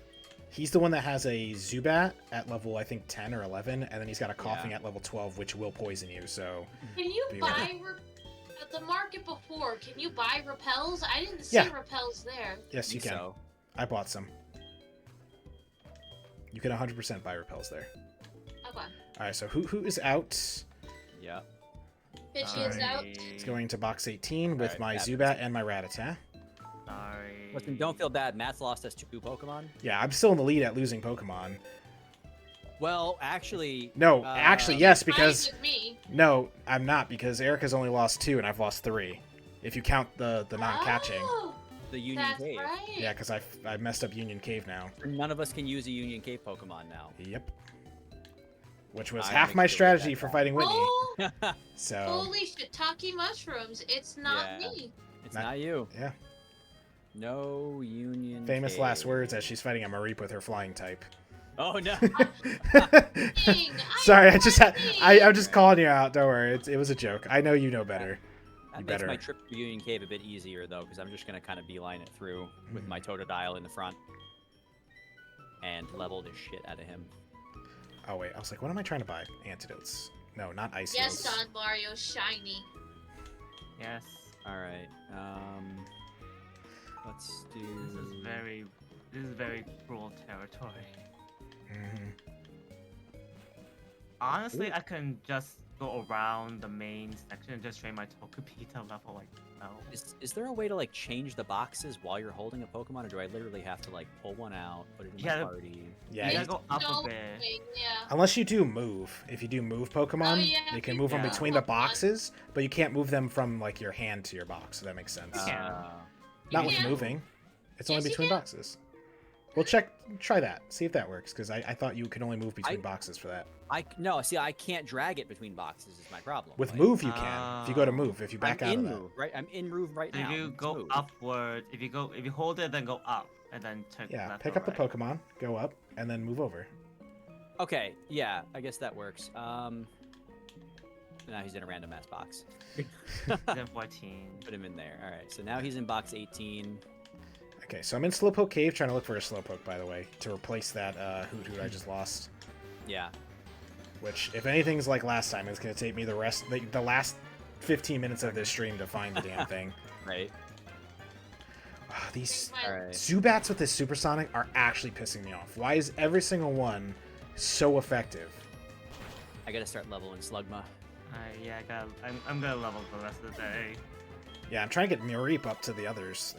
He's the one that has a Zubat at level, I think, 10 or 11, and then he's got a Coughing at level 12, which will poison you, so... Can you beware. buy... At the market before, can you buy repels? I didn't see repels there. Yes, you can. So. I bought some. You can 100% buy repels there. Okay. Alright, so who is out? Yeah. Pidgey is out. It's going to box 18 with Alright, my that Zubat and my Rattata. Sorry. Listen, don't feel bad. Matt's lost us 2 Pokemon. Yeah, I'm still in the lead at losing Pokemon. Well, actually... No, actually, yes, because... Fine with me. No, I'm not, because Erica's only lost 2, and I've lost 3. If you count the non-catching. Oh, The Union that's Cave. right. Yeah, because I messed up Union Cave now. None of us can use a Union Cave Pokemon now. Yep. Which was I half make my sure strategy that for that- fighting Whitney. Oh, So, holy shiitake mushrooms. It's not Yeah. me. It's not you. yeah. No Union Famous Cave. last words as she's fighting a Mareep with her flying type. Oh, no. Dang, Sorry, I just had funny. I'm just calling you out. Don't worry, it was a joke. I know you know better. That You makes better. my trip to Union Cave a bit easier, though, because I'm just going to kind of beeline it through with my Totodile in the front. And level the shit out of him. Oh wait, I was like, what am I trying to buy? Antidotes. No, not ice. Yes, Don Mario, shiny. Yes. Alright, let's do... This is very cruel territory. Mhm. Honestly, I can just go around the main section and just train my Togepi to level like 12. Is there a way to, like, change the boxes while you're holding a Pokemon, or do I literally have to, like, pull one out, put it in my Yeah. party? Yeah, You you- gotta go up No a bit. way, yeah. unless you do move. If you do move Pokemon, Oh, yeah, you can you move them can. between the Pokemon. boxes, but you can't move them from like your hand to your box. If that makes sense. Yeah. Not You with can. moving. It's only Yes, you between can. boxes. Well, try that. See if that works, because I thought you could only move between boxes for that. No, see, I can't drag it between boxes. Is my problem. With like, move, you can. If you go to move, if you back I'm out in of that. move, right? I'm in move right So if now. you It's go move. upward, if you hold it, then go up, and then turn Yeah, left pick or up the right. Pokemon, go up, and then move over. Okay, yeah, I guess that works. Now he's in a random ass box. Then 14. Put him in there. All right, so now he's in box 18. Okay, so I'm in Slowpoke Cave trying to look for a Slowpoke, by the way, to replace that Hoot I just lost. Yeah. Which, if anything's like last time, it's going to take me the last 15 minutes of this stream to find the damn thing. Right. These All right. Zubats with this Supersonic are actually pissing me off. Why is every single one so effective? I gotta start leveling Slugma. Yeah, I'm gonna level for the rest of the day. Yeah, I'm trying to get Murip up to the others.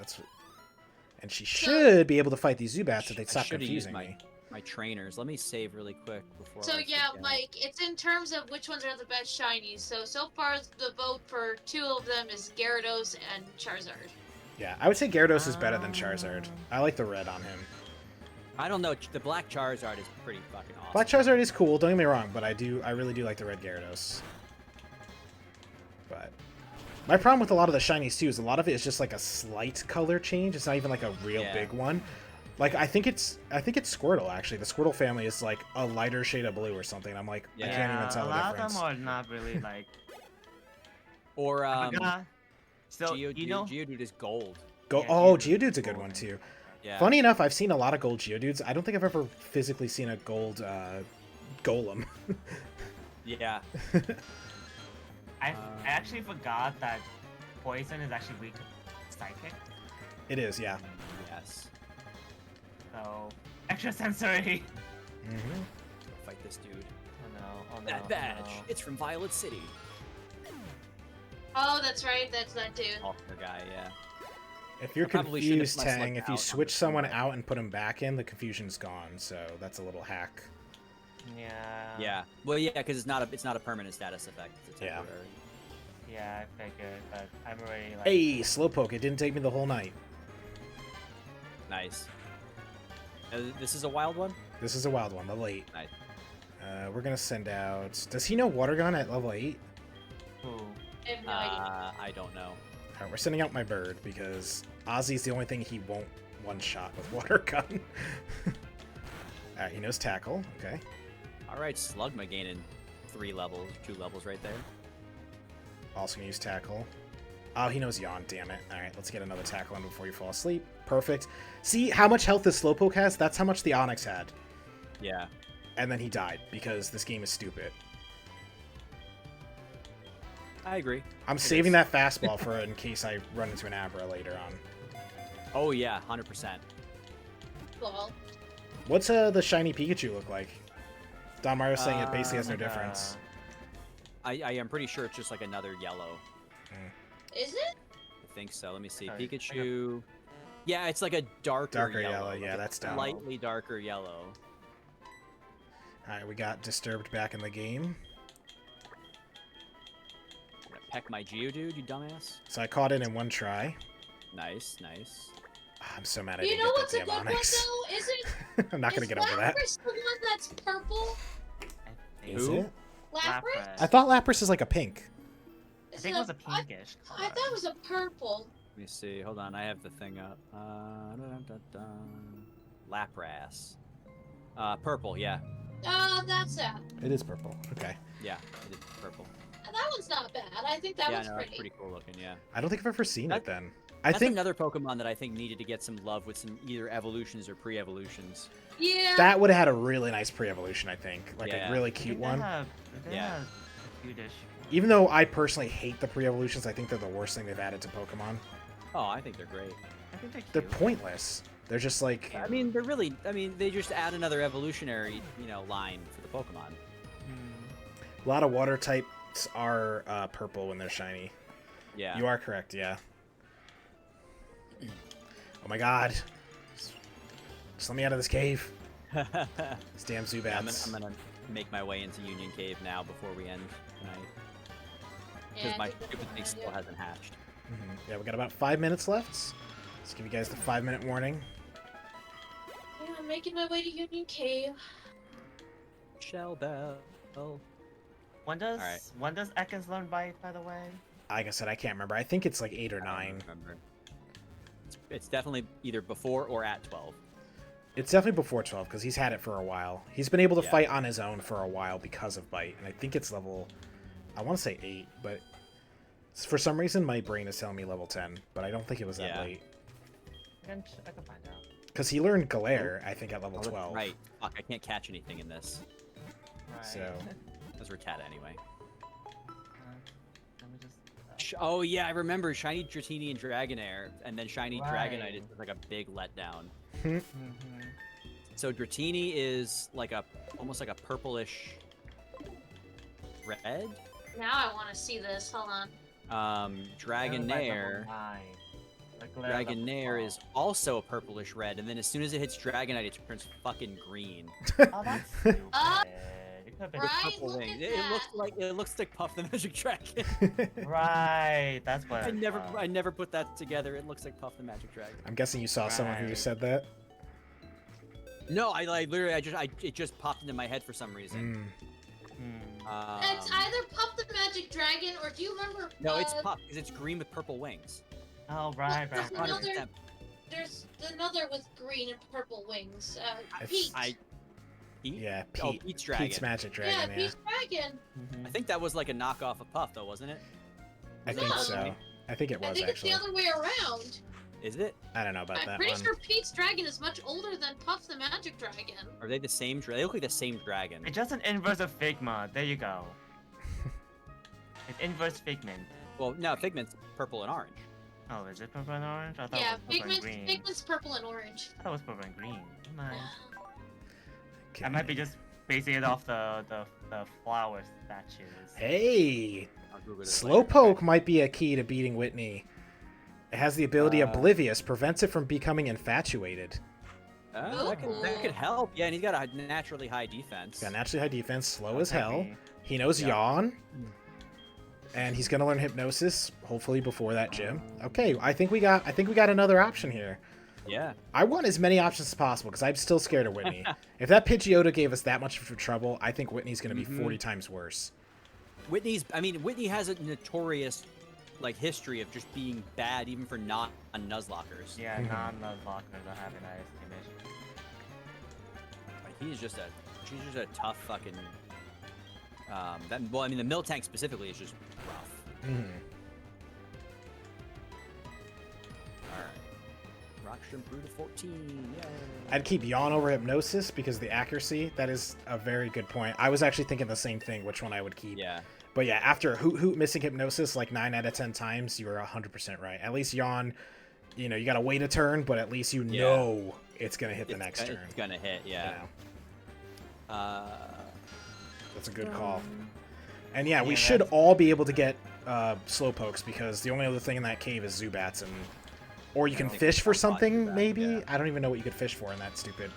And she should be able to fight these Zubats if they I stop should've used confusing me. my trainers. Let me save really quick before. So I yeah, forget. Mike, it's in terms of which ones are the best shinies. So far the vote for 2 of them is Gyarados and Charizard. Yeah, I would say Gyarados is better than Charizard. I like the red on him. I don't know. The black Charizard is pretty fucking awesome. Black Charizard is cool, don't get me wrong, but I really do like the red Gyarados. But my problem with a lot of the shinies too is a lot of it is just like a slight color change. It's not even like a real big one. Like I think it's Squirtle actually. The Squirtle family is like a lighter shade of blue or something. I'm like I can't even tell a the lot difference. of them are not really like. Or So you know, Geodude is gold. Oh, Geodude's a good one too. Yeah. Funny enough, I've seen a lot of gold Geodudes. I don't think I've ever physically seen a gold Golem. Yeah. I actually forgot that poison is actually weak to psychic. It is, yeah. Yes. So extra sensory. Mm-hmm. Fight this dude. Oh no! Oh no! That badge. Oh no. It's from Violet City. Oh, that's right, that's that dude. Hulker guy. Yeah. If you're I probably should've confused, my Slug Tang, if you out on switch the someone Slug. out and put them back in, the confusion's gone. So that's a little hack. Yeah. Yeah. Well, yeah, because it's not a permanent status effect. It's a Yeah. temporary. Yeah, I figured, but I'm already like. Hey, Slowpoke, it didn't take me the whole night. Nice. This is a wild one. This is a wild one, level 8. Nice. We're gonna send out... Does he know Water Gun at level 8? Ooh. I have no idea. I don't know. Alright, we're sending out my bird, because Ozzy's the only thing he won't one-shot with Water Gun. Alright, he knows Tackle, okay. All right, Slugma gaining 2 levels right there. Also gonna use Tackle. Oh, he knows Yawn, damn it. Alright, let's get another Tackle in before you fall asleep. Perfect. See how much health this Slowpoke has? That's how much the Onyx had. Yeah. And then he died, because this game is stupid. I agree. I'm It saving is. that fastball for in case I run into an Abra later on. Oh yeah, 100%. Well, What's the shiny Pikachu look like? Don Mario's saying it basically has no like difference. I am pretty sure it's just like another yellow. is it? I think so. Let me see. Sorry, I Pikachu. Yeah, it's like a darker yellow, yeah, that's dumb. Slightly darker yellow. Alright, we got Disturbed back in the game. I'm gonna peck my Geodude, you dumbass. So I caught it in one try. Nice, nice. Ah, I'm so mad I You didn't know get what's that a damn good one Onyx. though? Isn't I'm not gonna get over that. Lapras the one that's purple? I think, Is Who? it? Lapras? I thought Lapras is like a pink. I think it was a pinkish. I thought it was a purple. Let me see. Hold on, I have the thing up. Lapras. Purple, yeah. Oh, that's that. It is purple. Okay. Yeah, it is purple. That one's not bad. I think that yeah, one's no, pretty. that's pretty cool looking, yeah. I don't think I've ever seen it That- then. That's I think another Pokemon that I think needed to get some love with some either evolutions or pre-evolutions. Yeah. that would have had a really nice pre-evolution, I think. Like Yeah. a really cute one. Yeah. Yeah. Cute-ish. Even though I personally hate the pre-evolutions, I think they're the worst thing they've added to Pokemon. Oh, I think they're great. I think They're cute. pointless. They're just like... I mean, they're really. I mean, they just add another evolutionary, line for the Pokemon. Hmm. A lot of water types are purple when they're shiny. Yeah. You are correct, yeah. Oh my god. Just let me out of this cave. Yeah, These damn I'm Zubats. gonna make my way into Union Cave now before we end tonight, Yeah, because I my think that's stupid a thing good still idea. hasn't hatched. Yeah, we got about 5 minutes left. So Just give you guys the 5-minute warning. Yeah, I'm making my way to Union Cave. Shell bell. When does Alright. when does Ekans learn bite, by the way? Like I said, I can't remember. I think it's like 8 or I don't 9. remember. It's definitely either before or at 12. It's definitely before 12 because he's had it for a while. He's been able to Yeah. fight on his own for a while because of bite, and I think it's level. I want to say 8, but for some reason my brain is telling me level 10, but I don't think it was that Yeah. late. I can find out. Because he learned Galare, I think, at level Oh, that's 12. Right. Fuck, I can't catch anything in this. Right. So- Those were Rattata anyway. Let me just. Oh yeah, I remember Shiny Dratini and Dragonair, and then Shiny Dragonite Right. is like a big letdown. Mm-hmm. So Dratini is like almost like a purplish red. Now I want to see this. Hold on. Dragonair is also a purplish red, and then as soon as it hits Dragonite, it turns fucking green. Oh, that's stupid. It could've been- Right, Purple look wings. at It looks like Puff the Magic Dragon. Right, that's what. I never put that together. It looks like Puff the Magic Dragon. I'm guessing you saw someone who Right. said that. No, I literally it just popped into my head for some reason. It's either Puff the Magic Dragon, or do you remember? No, it's Puff because it's green with purple wings. Oh, right, There's right, right. another. There's another with green and purple wings. I- Peach. Pete? Yeah, Oh, Pete. Pete's Dragon. Pete's Magic Yeah, Dragon, yeah. Peach Dragon. Mhm. I think that was like a knockoff of Puff, though, wasn't it? I Was think it? so. I think it I was, think actually. it's the other way around. Is it? I don't know about I'm that pretty one. sure Pete's Dragon is much older than Puff the Magic Dragon. Are they the same? They look like the same dragon. It's just an inverse of Figma. There you go. It's inverse Figment. Well, no, Figment's purple and orange. Oh, is it purple and orange? I thought Yeah, it was purple and green. Pigment's purple and orange. I thought it was purple and green. Nice. Okay. I might be just basing it off the flower statues. Hey! I'll Google this later. Slowpoke might be a key to beating Whitney. It has the ability Oblivious, prevents it from becoming infatuated. Oh, that could help. Yeah, and he's got a naturally high defense. Got naturally high defense, slow Don't as take hell. me. He knows Yeah. Yawn. And he's gonna learn Hypnosis, hopefully before that gym. Okay, I think we got another option here. Yeah. I want as many options as possible because I'm still scared of Whitney. If that Pidgeotto gave us that much for trouble, I think Whitney's gonna be 40 times worse. Whitney has a notorious like history of just being bad even for non-Nuzlockers. Yeah, non-Nuzlockers are having that estimation. Like she's just a tough fucking the Miltank specifically is just rough. Mhm. Alright. Rockstrom through to 14. Yay. I'd keep Yawn over Hypnosis because the accuracy, that is a very good point. I was actually thinking the same thing, which one I would keep. Yeah. But yeah, after Hoot missing Hypnosis like 9 out of 10 times, you were 100% right. At least Yawn, you gotta wait a turn, but at least you Yeah. know it's gonna hit the next turn. It's gonna hit, yeah. You know? That's a good call. Um, And yeah, we Yeah, should that's- all be able to get Slowpokes because the only other thing in that cave is Zubats, or you can think fish we for all thought something, Zubat, maybe? yeah. I don't even know what you could fish for in that stupid...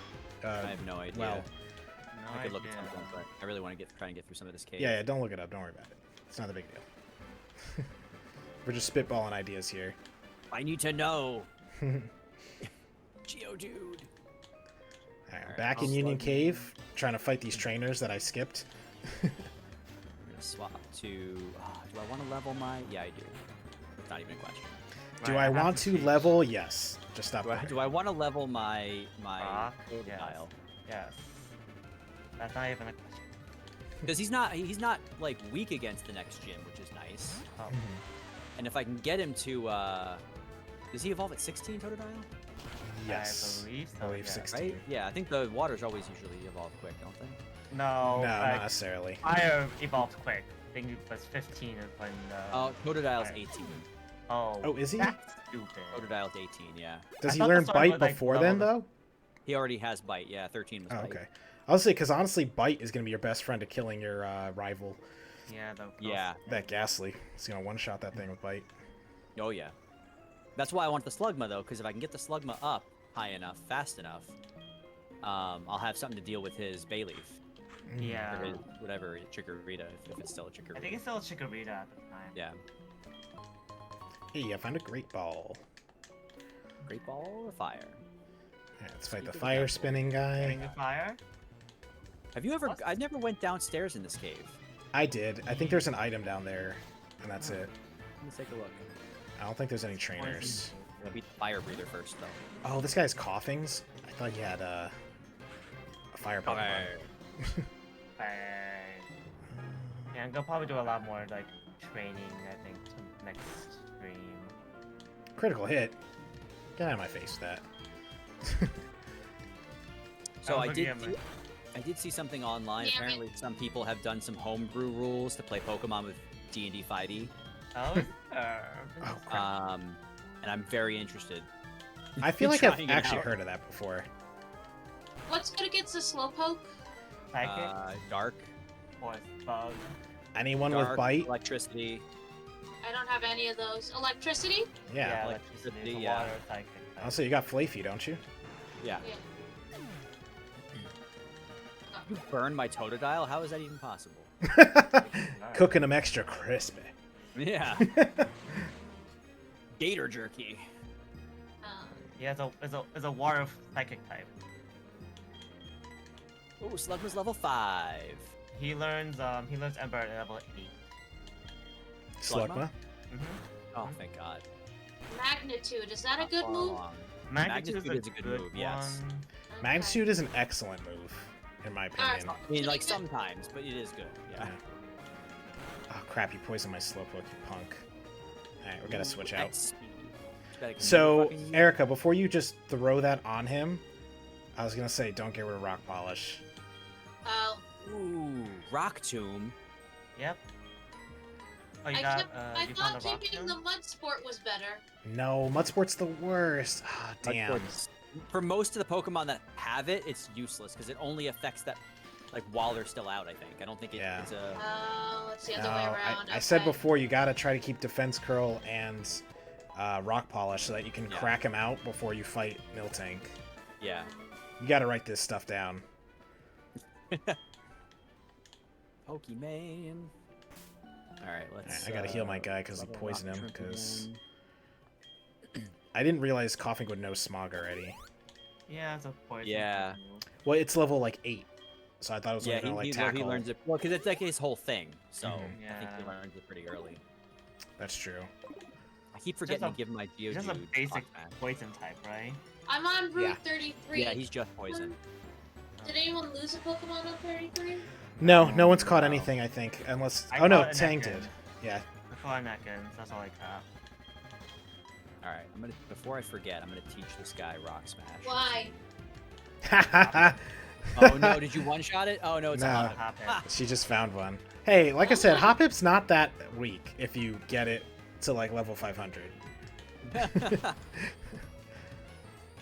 I have no idea. well, No I could look at idea. something, but I really want to try and get through some of this cave. yeah, don't look it up. Don't worry about it. It's not a big deal. We're just spitballing ideas here. I need to know. Geodude. Alright, back in I'll Union slug Cave, trying to fight these trainers that I skipped. I'm gonna swap to. Do I want to level my? Yeah, I do. It's not even a question. Do Right, I have want to change. level? Yes. Just stop there. Do I want to level my Yes. dial? Yes. That's not even a question. Because he's not like weak against the next gym, which is nice. Oh. Mhm. And if I can get him to, does he evolve at 16 Totodile? Yes. I believe so. I believe yeah. 16. Right? Yeah, I think the waters always usually evolve quick, don't they? No, No, not necessarily. Fire evolved quick. I think it was 15 is when the. Oh, Totodile's Fire. 18. Oh, is he? That's stupid. Totodile's 18, yeah. Does I he thought the learn story Bite was, like, before then, level- though? He already has bite. Yeah, 13 was Oh, bite. okay. I'll say, because honestly, Bite is going to be your best friend to killing your rival. Yeah, Yeah. That Ghastly. It's going to one-shot that thing with Bite. Oh yeah. That's why I want the Slugma though, because if I can get the Slugma up high enough, fast enough, I'll have something to deal with his Bayleaf. Yeah. Or his, whatever, Chikorita, if it's still a Chikorita. I think it's still Chikorita at the time. Yeah. Hey, I found a Great Ball. Great ball of fire. Yeah, let's fight the Speak of the fire devil. spinning Ring guy. of fire. Have you ever? Awesome. I never went downstairs in this cave. I did. I think there's an item down there, and that's it. Let's take a look. I don't think there's any trainers. Gonna beat the fire breather first, though. Oh, this guy's coughings. I thought he had a fire Pokemon. Bang. Yeah, I'm gonna probably do a lot more like training. I think next stream. Critical hit. Get out of my face with that. So I looking did. at my- I did see something online. Damn it. Apparently, some people have done some homebrew rules to play Pokemon with D&D 5e. Oh, Oh, crap. And I'm very interested. I feel like I've trying it actually out. heard of that before. What's good against the Slowpoke? psychic, Dark, force bug. Anyone dark, with bite? electricity. I don't have any of those. Electricity? Yeah. Electricity is a yeah. water psychic. type. Also, you got Flaffy, don't you? Yeah. Yeah. You burn my Totodile? How is that even possible? Cooking them extra crispy. Yeah. Gator jerky. Yeah, it's a water psychic type. Ooh, Slugma's level 5. He learns Ember at level 8. Slugma? Slugma? Mm-hmm. Oh, thank God. Magnitude, is that a Not good far move? along. Magnitude is Magnitude is a good move, yes. one. Okay. Magnitude is an excellent move, in my opinion. I mean, like, sometimes, but it is good. Yeah. Oh crap, you poisoned my Slowpoke, you punk. Alright, we gotta switch out. That's speed. Just gotta So, fucking use- Erica, before you just throw that on him, I was gonna say, don't get rid of Rock Polish. Oh, Ooh, Rock Tomb. Yep. Oh, you I got, I you thought found the rock keeping tomb? the mud sport was better. No, Mudsport's the worst. Ah, damn. Like, for most of the Pokemon that have it, it's useless because it only affects that, like, while they're still out. I think. I don't think Yeah. it's a. Oh, it's the other No, way around. I said okay. before, you gotta try to keep Defense Curl and Rock Polish so that you can Yeah. crack him out before you fight Miltank. Yeah. You gotta write this stuff down. Pokemon. All right, let's. Alright, I gotta heal my guy 'cause he level poisoned Rock him, Tomb 'cause- again. I didn't realize Coughing would know Smog already. Yeah, it's a poison. Yeah. move. Well, it's level like 8, so I thought it was Yeah, gonna like he tackle. learns it well because it's like his whole thing. So Mhm. I think he Yeah. learns it pretty early. That's true. I keep forgetting a- to give him my It's just a Geodude. basic Hawkman. poison type, right? I'm on Route Yeah. 33. Yeah, he's just poison. Did anyone lose a Pokemon on 33? No one's caught No. anything, I think, unless. I Oh no, caught a Tang Neckin. did. Yeah. I call it Neckens, that's all I got. All right, I'm gonna before I forget, I'm gonna teach this guy Rock Smash. Why? Oh no, did you one shot it? Oh no, it's No. a Hop it. Ah. She just found one. Hey, like I said, Hoppip's not that weak if you get it to like level 500. Hop.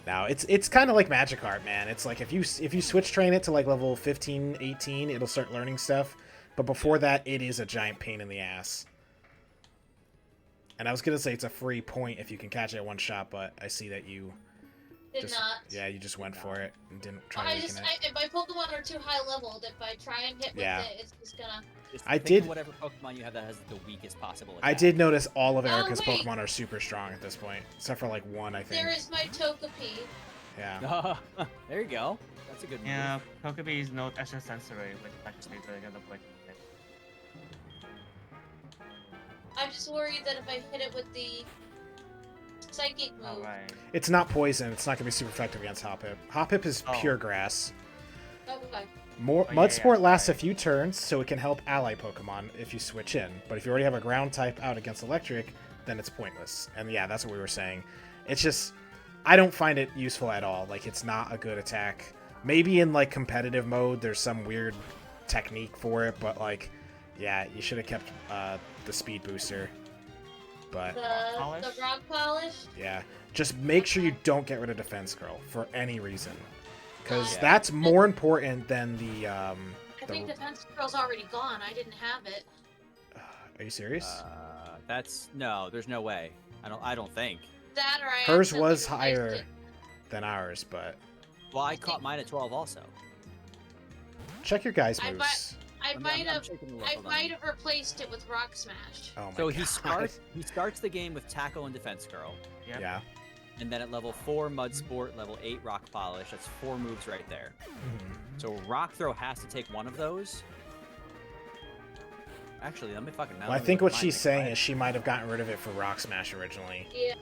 Now, it's kind of like Magikarp, man. It's like if you switch train it to like level 15, 18, it'll start learning stuff. But before that, it is a giant pain in the ass. And I was gonna say it's a free point if you can catch it one shot, but I see that you Did not. yeah, you just went for it and didn't try I to just, weaken it. my Pokemon are too high leveled. If I try and hit with Yeah. it, it's just gonna. Just I think did- of whatever Pokemon you have that has the weakest possible. I attack. did notice all of Oh, Erica's wait. Pokemon are super strong at this point, except for like one, I think. There is my Togepi. Yeah. There you go. That's a good move. Yeah, Pokebees no extra sensory with actually the other poison type. I'm just worried that if I hit it with the Psychic move, Alright. It's not poison. It's not gonna be super effective against Hoppip. Hoppip is Oh. pure grass. okay. More Oh, yeah, Mudsport yeah, lasts a right. few turns, so it can help ally Pokemon if you switch in. But if you already have a ground type out against Electric, then it's pointless. And yeah, that's what we were saying. It's just, I don't find it useful at all. Like, it's not a good attack. Maybe in like competitive mode, there's some weird technique for it, but like, yeah, you should have kept the speed booster. But Polish? The rock polish. yeah, just make sure you don't get rid of Defense Curl for any reason, because Yeah. that's more important than the. I think Defense Girl's already gone. I didn't have it. Are you serious? That's no. There's no way. I don't think. That or I. Hers accidentally was replaced higher it. than ours, but Well, I caught mine at 12 also. check your guys' I moves. I might have. checking the I hold on. might have replaced it with Rock Smash. Oh my So god. he starts the game with Tackle and Defense Girl, Yep. Yeah. and then at level 4 Mud Sport, level 8 Rock Polish. That's 4 moves right there. Mhm. So Rock Throw has to take one of those. Actually, let me fucking. Well, I think what she's saying is she might have gotten rid of it for Rock Smash originally. Yeah.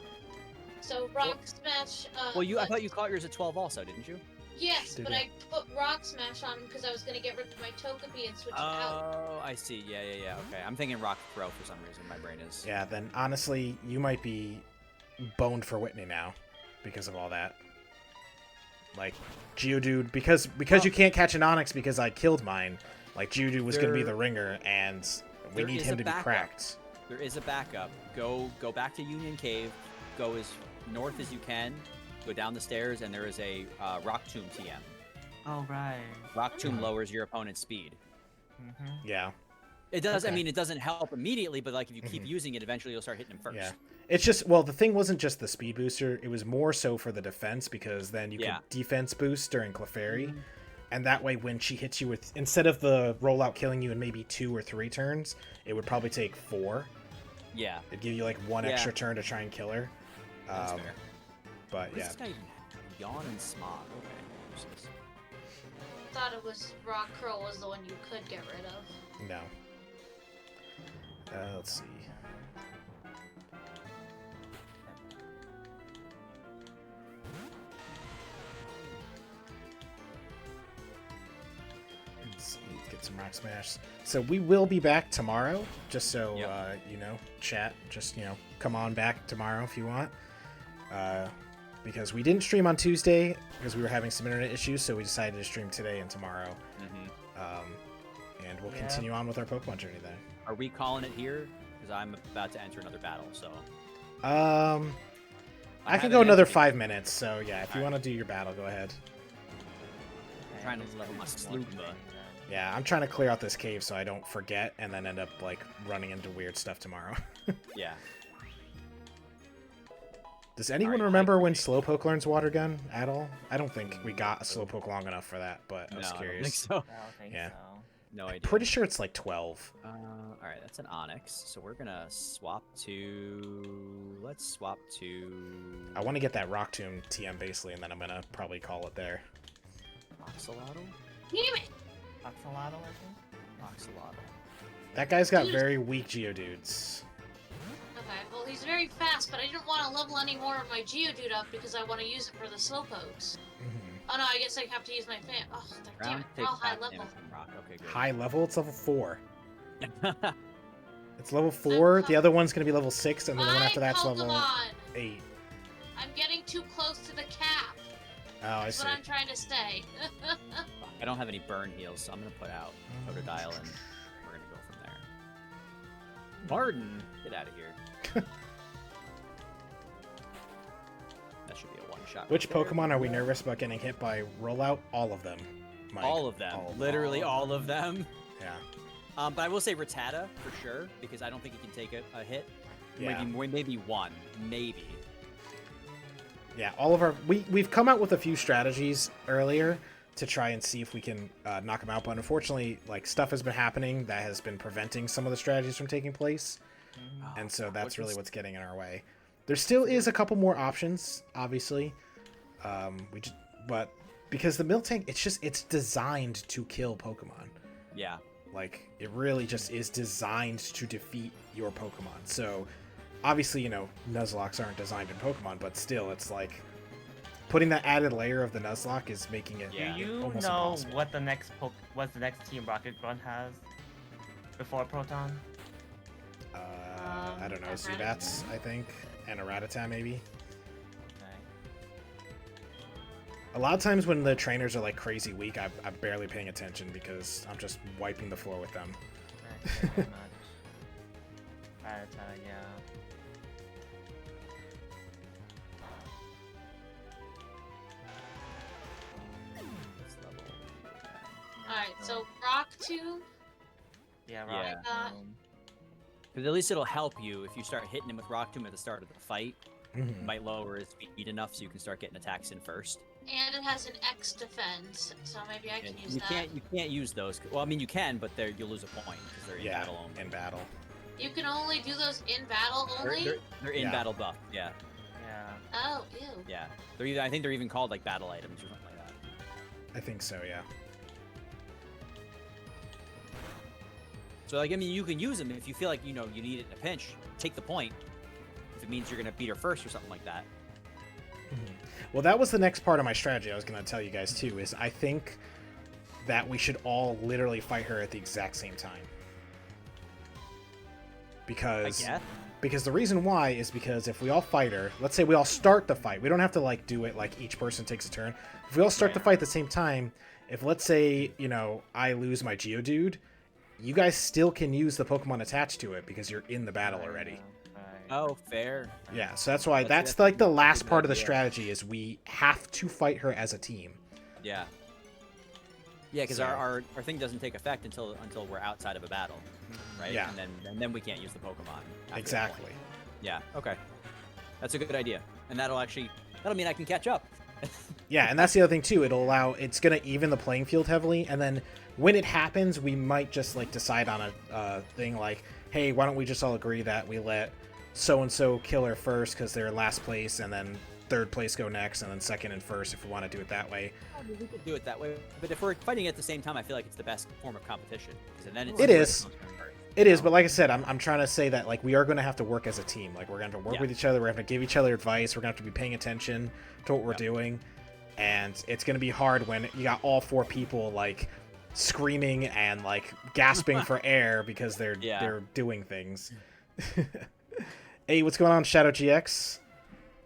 So Rock Smash. Well, I thought you caught yours at 12 also, didn't you? Yes, Did but you? I put Rock Smash on him because I was gonna get rid of my Togepi and switch it out. Oh, I see. Yeah. Okay, I'm thinking Rock Throw for some reason. My brain is. Yeah, then honestly, you might be boned for Whitney now because of all that. Like, Geodude, because you can't catch an Onix because I killed mine, like, Geodude was going to be the ringer, and we need him to be cracked. There is a backup. Go back to Union Cave. Go as north as you can. Go down the stairs, and there is a Rock Tomb TM. Oh, right. Rock Tomb lowers your opponent's speed. Yeah. It does. Okay. I mean, it doesn't help immediately, but like if you keep using it, eventually you'll start hitting him first. Yeah. It's just, well, the thing wasn't just the speed booster, it was more so for the defense, because then you could defense boost during Clefairy, and that way when she hits you with, instead of the rollout killing you in maybe 2 or 3 turns, it would probably take 4. Yeah. It'd give you like 1 extra turn to try and kill her. That's fair. But What yeah. does this guy even have? Yawn and Smog. Okay. What's this? Thought it was Rock Curl was the one you could get rid of. No. Let's see. Let's get some Rock Smash. So we will be back tomorrow, just so you know, chat. Just come on back tomorrow if you want. Because we didn't stream on Tuesday because we were having some internet issues, so we decided to stream today and tomorrow. And we'll continue on with our Pokemon journey then. Are we calling it here? Because I'm about to enter another battle. So. I can go another 5 minutes. So yeah, if you want to do your battle, go ahead. I'm trying to level my Slugma. Yeah, I'm trying to clear out this cave so I don't forget and then end up like running into weird stuff tomorrow. Yeah. Does anyone remember when Slowpoke learns Water Gun at all? I don't think we got a Slowpoke long enough for that, but I was curious. I don't think so. I don't think Yeah. so. No idea. Pretty sure it's like 12. All right, that's an Onyx. So we're gonna swap to. Let's swap to. I want to get that Rock Tomb TM basely, and then I'm gonna probably call it there. Oxalotl. Damn it! Oxalotl, I think? Oxalotl. That guy's got very weak Geodudes. Okay, well he's very fast, but I didn't want to level any more of my Geodude up because I want to use it for the Slowpokes. Oh no, I guess I have to use my fan. Oh, damn it, they're all high level. Rock. Okay, good. High level? It's level 4. It's level 4. The other one's gonna be level 6, and then the one after that's level Pokemon! 8. I'm getting too close to the cap. Oh, I That's see. what I'm trying to say. I don't have any burn heals, so I'm gonna put out Totodile and we're gonna go from there. Martin, get out of here. That should be a one-shot. Which Pokemon are we nervous about getting hit by rollout? All of them. Mike. All of them. Literally all of them. Yeah. But I will say Rattata for sure because I don't think he can take a hit. Yeah. Maybe one. Maybe. Yeah, all of our we've come out with a few strategies earlier to try and see if we can knock them out, but unfortunately, like stuff has been happening that has been preventing some of the strategies from taking place, and so that's really what's getting in our way. There still is a couple more options, obviously, but because the Miltank, it's designed to kill Pokemon. Yeah. Like it really just is designed to defeat your Pokemon. So obviously, Nuzlocks aren't designed in Pokemon, but still, it's like putting that added layer of the Nuzlocke is making it Do you almost know impossible. what the next Team Rocket Grunt has before Proton? I don't know, a Zubats, I think, and a Rattata maybe. Okay. A lot of times when the trainers are like crazy weak, I'm barely paying attention because I'm just wiping the floor with them. Pretty much. Rattata, yeah. Alright, so Rock Tomb. Yeah, Yeah. Rocket got- Tomb. Because at least it'll help you if you start hitting him with Rock Tomb at the start of the fight. Mhm. Might lower his speed enough so you can start getting attacks in first. And it has an X defense, so maybe I can use you that. can't use those. Well, I mean you can, but you'll lose a point because they're in Yeah, battle only. in battle. You can only do those in battle only? They're in Yeah. battle buff. Yeah. Oh, ew. Yeah, they're either, I think they're even called like battle items or something like that. I think so, yeah. So like, I mean, you can use them if you feel like, you know, you need it in a pinch. Take the point if it means you're gonna beat her first or something like that. Well, that was the next part of my strategy I was going to tell you guys, too, is I think that we should all literally fight her at the exact same time. Because the reason why is because if we all fight her, let's say we all start the fight. We don't have to, like, do it like each person takes a turn. If we all start the fight at the same time, if, let's say, you know, I lose my Geodude, you guys still can use the Pokemon attached to it because you're in the battle already. Oh, fair. Yeah, so that's why that's like the last part of the strategy is we have to fight her as a team. Yeah. Yeah, because our thing doesn't take effect until we're outside of a battle, right? Yeah. And then we can't use the Pokemon. Exactly. Yeah. Okay. That's a good idea, and that'll mean I can catch up. Yeah, and that's the other thing too. It's gonna even the playing field heavily, and then when it happens, we might just like decide on a thing like, hey, why don't we just all agree that we let so and so kill her first because they're last place, and then third place go next, and then second and first if we want to do it that way. I mean, we could do it that way, but if we're fighting at the same time, I feel like it's the best form of competition. Then It is, but like I said, I'm trying to say that like we are going to have to work as a team. Like we're going to have to work with each other. We're going to have to give each other advice. We're going to have to be paying attention to what we're doing, and it's going to be hard when you got all four people like screaming and like gasping for air because they're doing things. Hey, what's going on, Shadow GX?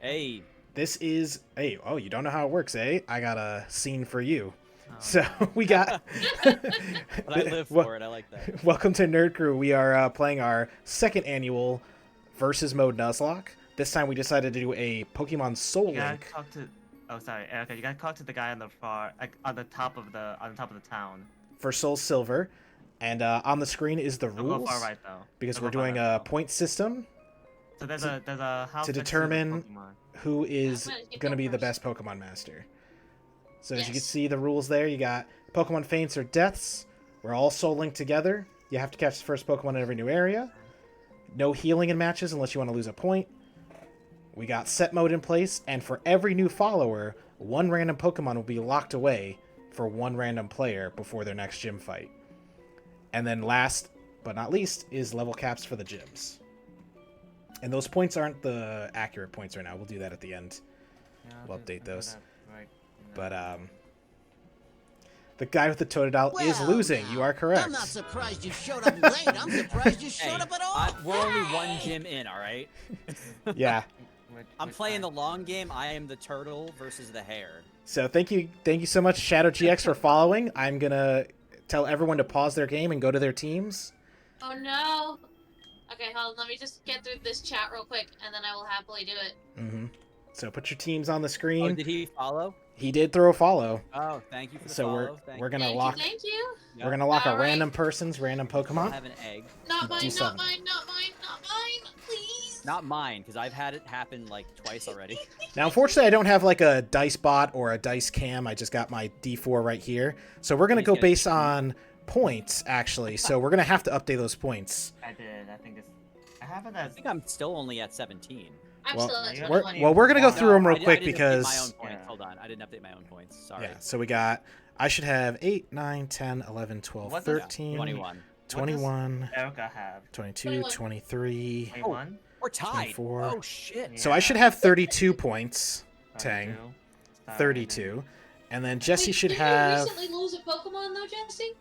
Hey. This is oh, you don't know how it works, eh? I got a scene for you. So we got. But I live for it. I like that. Welcome to Nerd Crew. We are playing our second annual versus mode Nuzlocke. This time we decided to do a Pokemon Soul Link. Oh, sorry, Erica. You gotta talk to the guy on the far, like on the top of the town. For Soul Silver, and on the screen is the rules. Go far right though. Because we're doing a point system. So there's a house to determine who is going to be the best Pokemon Master. So as you can see the rules there, you got Pokemon Faints or Deaths. We're all Soul Linked together. You have to catch the first Pokemon in every new area. No healing in matches unless you want to lose a point. We got set mode in place, and for every new follower, one random Pokemon will be locked away for one random player before their next gym fight. And then last but not least is level caps for the gyms. And those points aren't the accurate points right now. We'll do that at the end. We'll update those. But the guy with the Totodile is losing. You are correct. I'm not surprised you showed up late. I'm surprised you showed up at all. We're only one gym in, all right? Yeah. I'm playing the long game. I am the turtle versus the hare. So thank you so much, Shadow GX, for following. I'm gonna tell everyone to pause their game and go to their teams. Oh no. Okay, hold on. Let me just get through this chat real quick, and then I will happily do it. Mm-hmm. So put your teams on the screen. Oh, did he follow? He did throw a follow. Oh, thank you for the so follow. we're gonna lock. Thank you. We're gonna lock a random person's random Pokemon. I have an egg. Not mine. Not mine. Not mine. Not mine. Please. Not mine, because I've had it happen like twice already. Now, unfortunately, I don't have like a dice bot or a dice cam. I just got my D4 right here. So we're gonna go based on points, actually. So we're gonna have to update those points. I did. I think it's. I think I'm still only at 17. I'm well, still at 21. We're gonna go through them real quick I didn't because. Update my own points. Hold on, I didn't update my own points. Sorry. Yeah. So we got. I should have 8, 9, 10, 11, 12, 13, 21, Erica have 22, 23. 21. We're tied. 24. Oh shit. So I should have 32 points. 32. 32. And then Jesse should did have. Did you recently lose a Pokemon though, Jesse?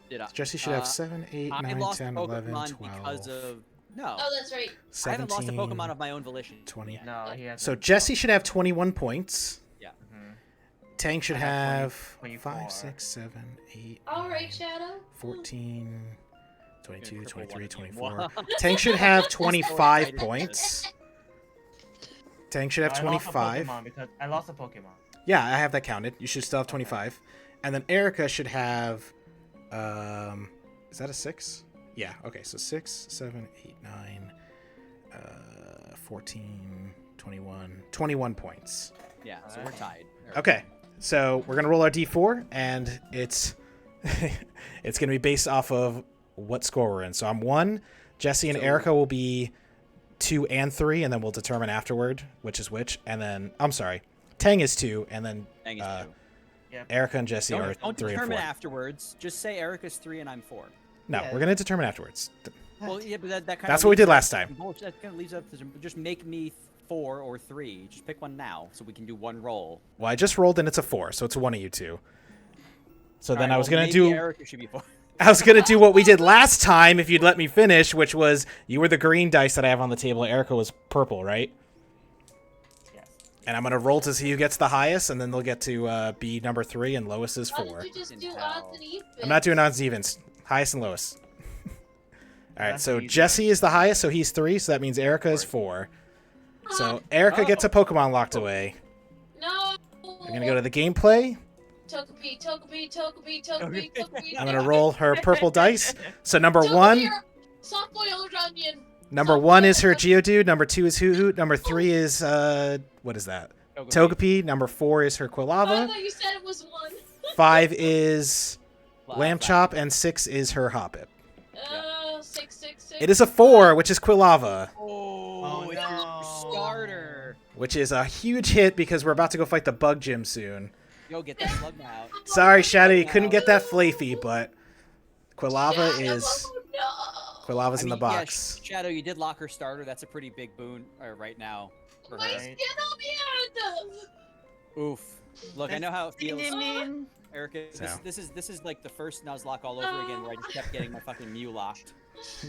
Did I? Jesse should have 7, 8, 9, 10, 11, 12. Because of no. Oh, that's right. 17, I haven't lost a Pokemon of my own volition. 20. No, he has. So Jesse should have 21 points. Yeah. Tang should I have have 24. 5, 6, 7, 8, All right, Shadow. 14, 22, 23, 24. Wow. Tang should have 25 points. Tang should have I lost a 25. Pokemon because I lost a Pokemon. Yeah, I have that counted. You should still have 25. And then Erica should have, is that a 6? Yeah, okay, so 6, 7, 8, 9, 14, 21, 21 points. Yeah, so we're tied. Okay, so we're going to roll our D4, and it's it's going to be based off of what score we're in. So I'm 1, Jesse and Erica will be 2 and 3, and then we'll determine afterward which is which. And then, I'm sorry, Tang is 2, and then Dang it, Yep. Erica and Jesse are don't 3 and determine 4. afterwards. Just say Erica's 3 and I'm 4. No, Yeah. we're gonna determine afterwards. Well, yeah, but that kind of That's what we did last time. That kind of leaves up to just make me 4 or 3. Just pick one now, so we can do one roll. Well, I just rolled and it's a 4, so it's one of you two. So then Alright, I was well, gonna maybe do. Erica should be 4. I was gonna do what we did last time if you'd let me finish, which was you were the green dice that I have on the table. Erica was purple, right? Yes. And I'm gonna roll to see who gets the highest, and then they'll get to be number 3, and lowest is Why 4. did you just do Hell. odds and evens? I'm not doing odds and evens. Highest and lowest. All right, That's so easy. Jesse is the highest, so he's 3, so that means Erica is 4. So Erica gets a Pokemon locked away. No. We're gonna go to the gameplay. Togepi, Togepi, Togepi, Togepi, Togepi. I'm gonna roll her purple dice. So number 1, Soft boiled onion. number 1 is her Geodude. Number 2 is Hoot. Number 3 is what is that? Togepi. Number 4 is her I Quilava. thought you said it was 1. 5 is Lambchop, and 6 is her Hoppip. 6. It is a 4, which is Quilava, Oh, it's your no. starter. which is a huge hit because we're about to go fight the Bug Gym soon. Yo, get that slug out. Sorry, Shadow, you couldn't get that Flaffy, but Quilava is No. Quilava's in the yeah, box. Shadow, you did lock her starter. That's a pretty big boon right now for My her. skin on the end. Oof. Look, I know how it feels, Mean. Erica. So. This is like the first Nuzlocke all over again, where I just kept getting my fucking Mew locked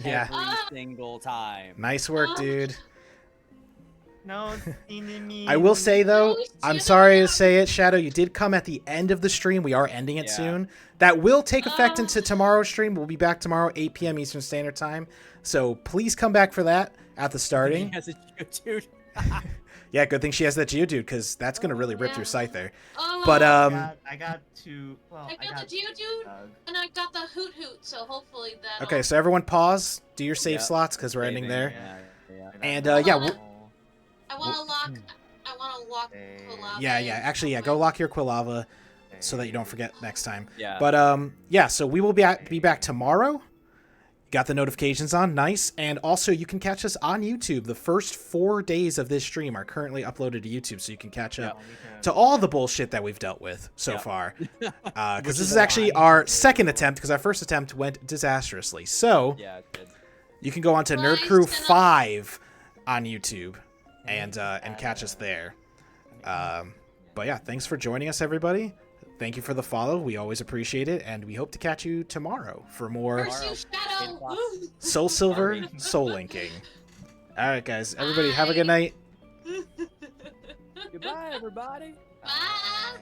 Yeah. every single time. Nice work, dude. No, mean. I will say though, No, I'm Shadow. sorry to say it, Shadow, you did come at the end of the stream. We are ending it Yeah. soon. That will take effect into tomorrow's stream. We'll be back tomorrow, 8 p.m. Eastern Standard Time. So please come back for that at the starting. He has a Geodude. Yeah, good thing she has that Geodude, because that's gonna really rip Yeah. your sight there. Oh, But I got two. Well, I got the Geodude Doug. and I got the Hoot Hoot, so hopefully that. Okay, so everyone pause, do your save Yeah. slots, because we're ending there. Yeah. And, got yeah, the- I want to lock. I want to lock. Quilava Yeah, in. actually, go lock your Quilava so that you don't forget next time. Yeah. But yeah, so we will be back tomorrow. Got the notifications on, nice. And also, you can catch us on YouTube. The first 4 days of this stream are currently uploaded to YouTube, so you can catch up to all the bullshit that we've dealt with so Yep. far. Because Which this is is actually fine. our second attempt, because our first attempt went disastrously. So Yeah, it did. you can go on to Nerd Nice, Crew and 5 on YouTube and catch us there. But yeah, thanks for joining us, everybody. Thank you for the follow. We always appreciate it, and we hope to catch you tomorrow for more Curse you, Shadow. Soul Silver Soul Linking. All right, guys. Everybody, have a good night. Goodbye, everybody. Bye.